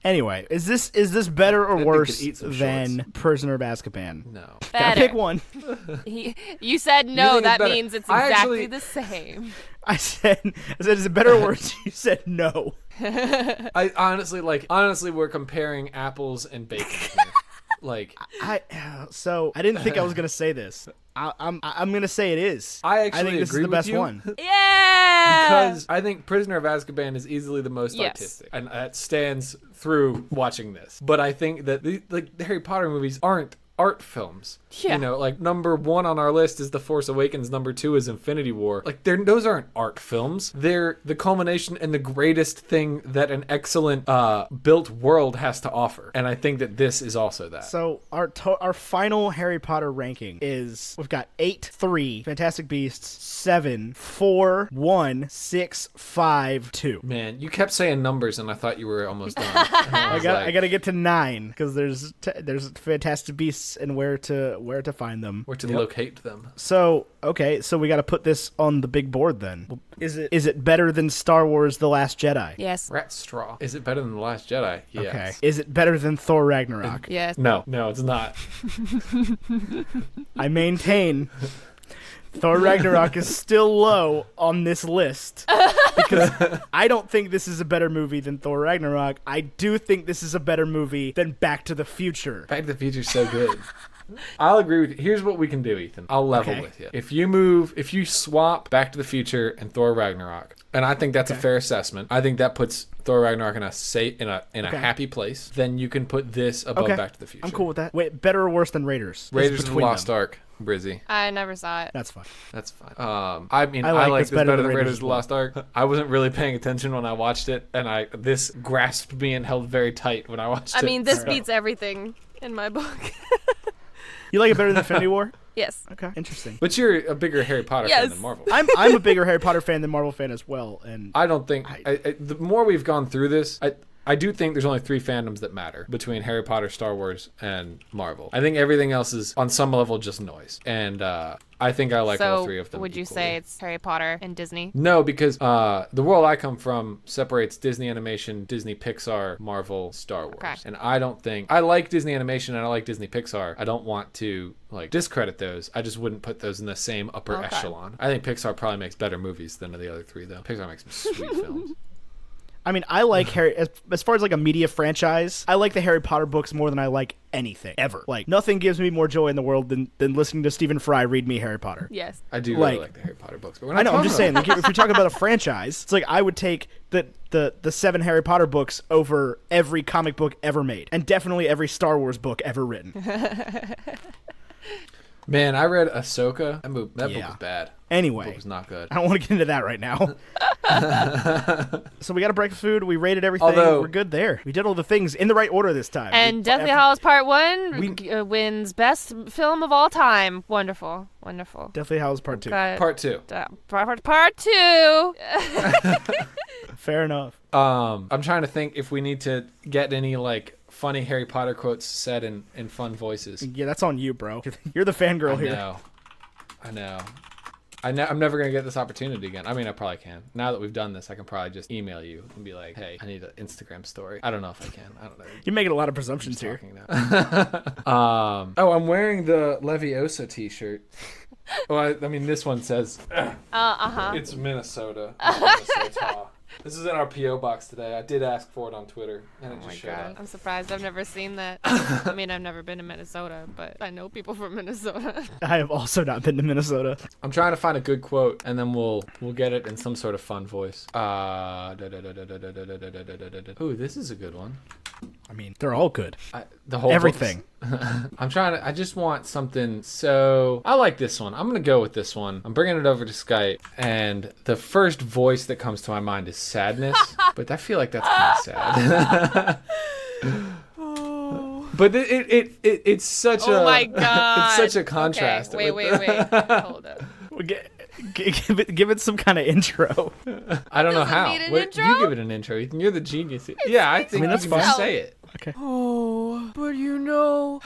C: Anyway, is this better or
B: Then we
C: worse
B: could eat some
C: than Prisoner of Azkaban?
B: No.
C: Gotta
D: Better.
C: pick one.
D: You said no.
B: think it's
D: That
B: better?
D: means it's
B: I
D: exactly
B: actually-
D: the same.
C: I said, is it better or worse? You said no.
B: I honestly, we're comparing apples and bacon here. Like,
C: I didn't think I was gonna say this. I'm gonna say it is.
B: I actually
C: think this
B: agree
C: is the
B: with
C: best
B: you.
C: one.
D: Yeah.
B: Because I think Prisoner of Azkaban is easily the most
D: Yes.
B: artistic, and that stands through watching this. But I think that the Harry Potter movies aren't art films.
D: Yeah.
B: You know, like number 1 on our list is The Force Awakens, number 2 is Infinity War. Like those aren't art films. They're the culmination and the greatest thing that an excellent built world has to offer. And I think that this is also that.
C: So our final Harry Potter ranking is we've got 8, 3, Fantastic Beasts, 7, 4, 1, 6, 5, 2.
B: Man, you kept saying numbers and I thought you were almost done. I
C: I gotta get to 9 because there's Fantastic Beasts and where to find them.
B: where to locate them.
C: So okay, so we got to put this on the big board then. Is it better than Star Wars: The Last Jedi?
D: Yes.
B: Rat straw. Is it better than The Last Jedi? Yes.
C: Okay. Is it better than Thor Ragnarok?
D: Yes.
B: No, it's not.
C: I maintain Thor Ragnarok is still low on this list because I don't think this is a better movie than Thor Ragnarok. I do think this is a better movie than Back to the Future.
B: Back to the Future's so good. I'll agree with you. Here's what we can do, Ethan. I'll level
C: Okay.
B: with you. If you swap Back to the Future and Thor Ragnarok, and I think that's a fair assessment. I think that puts Thor Ragnarok in a happy place. Then you can put this above
C: Okay.
B: Back to the Future.
C: I'm cool with that. Wait, better or worse than Raiders? It's
B: Raiders of the
C: between
B: Lost
C: them.
B: Ark, Brizzy.
D: I never saw it.
C: That's fine.
B: That's fine. I mean,
C: I
B: I
C: like
B: like
C: this
B: this better than Raiders of the Lost Ark. I wasn't really paying attention when I watched it, and this grasped me and held very tight when I watched it.
D: I mean, this
B: So-
D: beats everything in my book.
C: You like it better than Infinity War?
D: Yes.
C: Okay, interesting.
B: But you're a bigger Harry Potter fan
D: Yes.
B: than Marvel.
C: I'm a bigger Harry Potter fan than Marvel fan as well, and
B: I don't think the more we've gone through this, I do think there's only 3 fandoms that matter between Harry Potter, Star Wars, and Marvel. I think everything else is on some level just noise, and I think I like all 3 of them.
D: would you
B: equally.
D: say it's Harry Potter and Disney?
B: No, because the world I come from separates Disney Animation, Disney Pixar, Marvel, Star Wars.
D: Okay.
B: And I don't think I like Disney Animation and I like Disney Pixar. I don't want to discredit those. I just wouldn't put those in the same upper
D: Okay.
B: echelon. I think Pixar probably makes better movies than the other 3 though. Pixar makes some sweet films.
C: I mean, I like Harry as far as like a media franchise. I like the Harry Potter books more than I like anything ever. Like nothing gives me more joy in the world than listening to Stephen Fry read me Harry Potter.
D: Yes.
B: I do
C: Like-
B: really like the Harry Potter books, but we're
C: I
B: not
C: know. I'm just saying.
B: talking
C: Like, if you're talking about a franchise, it's like I would take the 7 Harry Potter books over every comic book ever made, and definitely every Star Wars book ever written.
B: Man, I read Ahsoka. That book
C: Yeah.
B: was bad.
C: Anyway,
B: It was not good.
C: I don't want to get into that right now. So we got a breakfast food. We rated everything.
B: Although-
C: We're good there. We did all the things in the right order this time.
D: And Deathly Hallows Part 1 wins Best Film of All Time. Wonderful. Wonderful.
C: Deathly Hallows Part 2.
D: Got-
B: Part 2.
D: Part 2.
C: Fair enough.
B: I'm trying to think if we need to get any funny Harry Potter quotes said in fun voices.
C: Yeah, that's on you, bro. You're the fangirl here.
B: I know. I'm never going to get this opportunity again. I mean, I probably can. Now that we've done this, I can probably just email you and be like, hey, I need an Instagram story. I don't know if I can. I don't know.
C: You're making a lot of presumptions here.
B: I'm wearing the Leviosa t-shirt. Well, I mean, this one says, it's Minnesota. Minnesota. This is in our P.O. box today. I did ask for it on Twitter, and it just showed up.
D: I'm surprised. I've never seen that. I mean, I've never been to Minnesota, but I know people from Minnesota.
C: I have also not been to Minnesota.
B: I'm trying to find a good quote, and then we'll get it in some sort of fun voice. Ooh, this is a good one.
C: I mean, they're all good.
B: The whole
C: Everything.
B: I just want something. So I like this one. I'm gonna go with this one. I'm bringing it over to Skype, and the first voice that comes to my mind is sadness, but I feel like that's kind of sad. But it's such
D: Oh
B: a
D: my God.
B: it's such a contrast.
D: Okay, wait. Hold up.
C: Give it some kind of intro.
B: I don't know
D: Does it
B: how.
D: need an
B: Wait,
D: intro?
B: you give it an intro, Ethan. You're the genius. Yeah, I think
C: that's
B: you can just
C: fine.
B: say it.
C: Okay.
E: Oh, but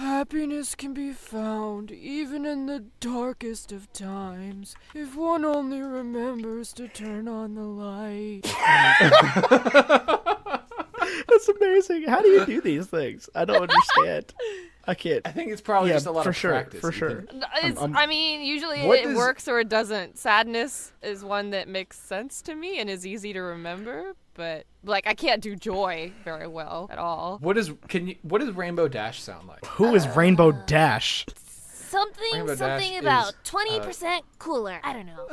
E: happiness can be found even in the darkest of times if one only remembers to turn on the light.
C: That's amazing. How do you do these things? I don't understand. I can't.
B: I think it's probably just a lot of practice.
C: For sure.
D: I mean, usually
B: What
D: it
B: does-
D: works or it doesn't. Sadness is one that makes sense to me and is easy to remember, but like I can't do joy very well at all.
B: What does Rainbow Dash sound like?
C: Who is Rainbow Dash?
B: Rainbow
A: Something
B: Dash
A: about
B: is,
A: 20% cooler. I don't know.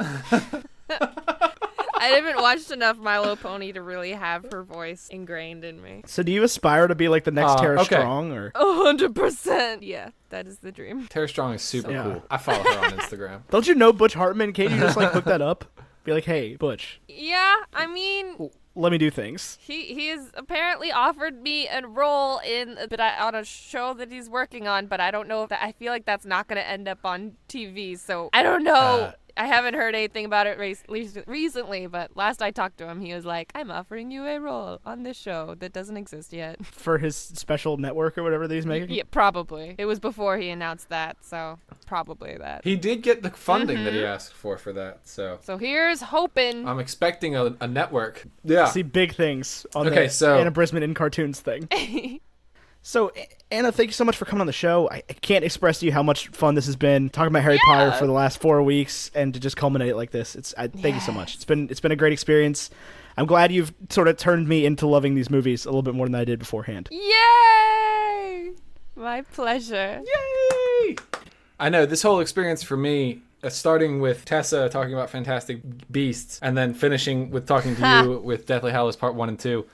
D: I haven't watched enough My Little Pony to really have her voice ingrained in me.
C: So do you aspire to be like the next Tara
B: okay.
C: Strong, or
D: 100%. Yeah, that is the dream.
B: Tara Strong is super
C: Yeah.
B: cool. I follow her on Instagram.
C: don't you know Butch Hartman? Can't you just like hook that up? Be like, hey, Butch,
D: Yeah, I mean,
C: let me do things.
D: he has apparently offered me a role on a show that he's working on, but I don't know if I feel like that's not going to end up on TV. So I don't know. I haven't heard anything about it recently, but last I talked to him, he was like, I'm offering you a role on this show that doesn't exist yet.
C: For his special network or whatever that he's making?
D: Yeah, probably. It was before he announced that, so probably that.
B: He did get the funding that he asked for that, so
D: So here's hoping.
B: I'm expecting a network. Yeah.
C: See big things on
B: Okay,
C: the
B: so-
C: Anna Brisbin in cartoons thing. So, Anna, thank you so much for coming on the show. I can't express to you how much fun this has been, talking about Harry Potter for the last 4 weeks, and to just culminate it like this. Thank you so much. It's been a great experience. I'm glad you've sort of turned me into loving these movies a little bit more than I did beforehand.
D: Yay! My pleasure.
B: Yay! I know, this whole experience for me, starting with Tessa talking about Fantastic Beasts, and then finishing with talking to you with Deathly Hallows Part 1 and 2,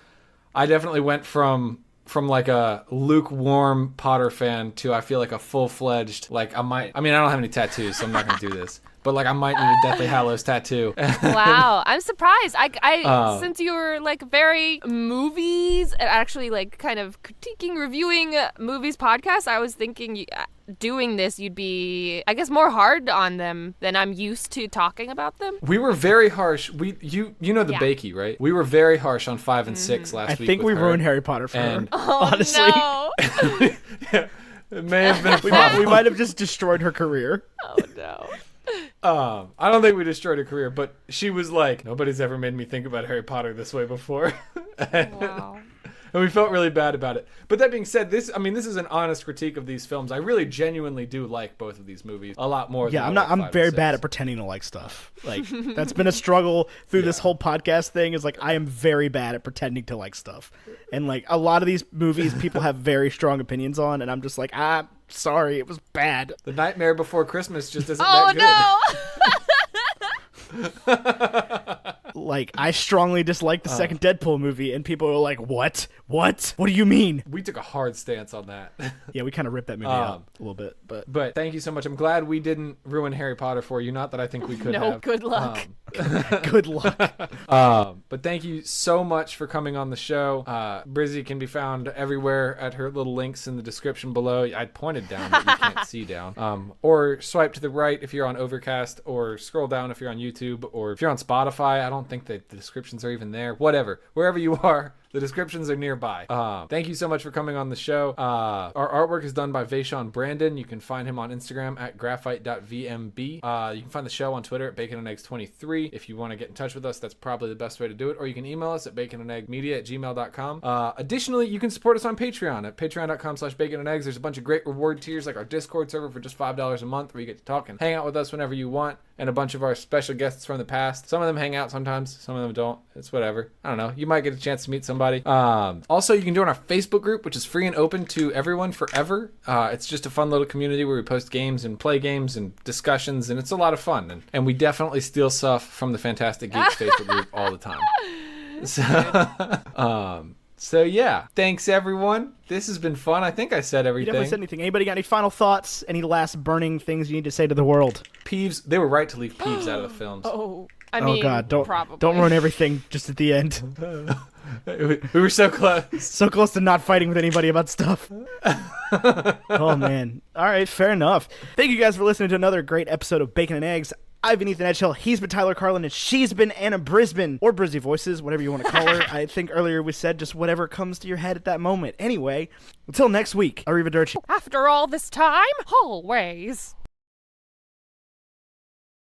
B: I definitely went from like a lukewarm Potter fan to I feel like a full-fledged, like I don't have any tattoos, so I'm not going to do this. But like I might need a Deathly Hallows tattoo.
D: Wow, I'm surprised. Since you were like very movies and actually like kind of critiquing, reviewing movies podcast, I was thinking doing this you'd be, I guess, more hard on them than I'm used to talking about them.
B: We were very harsh. You know the
D: Yeah.
B: Bakey, right? We were very harsh on 5 and 6 last
C: I
B: week.
C: think
B: with
C: we
B: her.
C: ruined Harry Potter for
B: And-
C: her.
D: Oh,
C: Honestly.
D: no.
B: Yeah, it may have been.
C: We might have just destroyed her career.
D: Oh, no.
B: I don't think we destroyed her career, but she was like, nobody's ever made me think about Harry Potter this way before.
D: Wow.
B: And we felt really bad about it. But that being said, this is an honest critique of these films. I really genuinely do like both of these movies a lot more
C: Yeah,
B: than I like 5
C: I'm
B: and
C: very
B: 6.
C: bad at pretending to like stuff. Like, that's been a struggle through this whole podcast thing, is like I am very bad at pretending to like stuff. And like a lot of these movies people have very strong opinions on, and I'm just like, sorry, it was bad.
B: The Nightmare Before Christmas just isn't
D: Oh,
B: that
D: no.
C: Like, I strongly dislike the second Deadpool movie, and people are like, what? What do you mean?
B: good. We took a hard stance on that.
C: Yeah, we kind of ripped that movie out a little bit, but
B: But thank you so much. I'm glad we didn't ruin Harry Potter for you. Not that I think we could
D: No,
B: have.
D: good luck.
C: good luck.
B: But thank you so much for coming on the show. Brizzy can be found everywhere at her little links in the description below. I pointed down, but you can't see down. Or swipe to the right if you're on Overcast, or scroll down if you're on YouTube, or if you're on Spotify. I don't think that the descriptions are even there. Whatever. Wherever you are, the descriptions are nearby. Thank you so much for coming on the show. Our artwork is done by Vaishon Brandon. You can find him on Instagram at graphite.vmb. You can find the show on Twitter at Baconandeggs23. If you want to get in touch with us, that's probably the best way to do it. Or you can email us at baconandeggsmedia@gmail.com. Additionally, you can support us on Patreon at patreon.com/baconandeggs. There's a bunch of great reward tiers, like our Discord server for just $5 a month, where you get to talk and hang out with us whenever you want, and a bunch of our special guests from the past. Some of them hang out sometimes, some of them don't. It's whatever. I don't know. You might get a chance to meet somebody. Also, you can join our Facebook group, which is free and open to everyone forever. It's just a fun little community where we post games and play games and discussions, and it's a lot of fun. And we definitely steal stuff from the Fantastic Geeks Facebook group all the time. So yeah, thanks everyone. This has been fun. I think I said
C: You
B: everything.
C: definitely said anything. Anybody got any final thoughts? Any last burning things you need to say to the world?
B: Peeves, they were right to leave Peeves out of the films.
D: Oh, I mean,
C: Oh God,
D: probably.
C: don't ruin everything just at the end.
B: We were so close.
C: So close to not fighting with anybody about stuff. Oh man. All right, fair enough. Thank you guys for listening to another great episode of Bacon and Eggs. I've been Ethan Edgehill, he's been Tyler Carlin, and she's been Anna Brisbin, or Brizzy Voices, whatever you want to call her. I think earlier we said just whatever comes to your head at that moment. Anyway, until next week, arrivederci.
D: After all this time, always.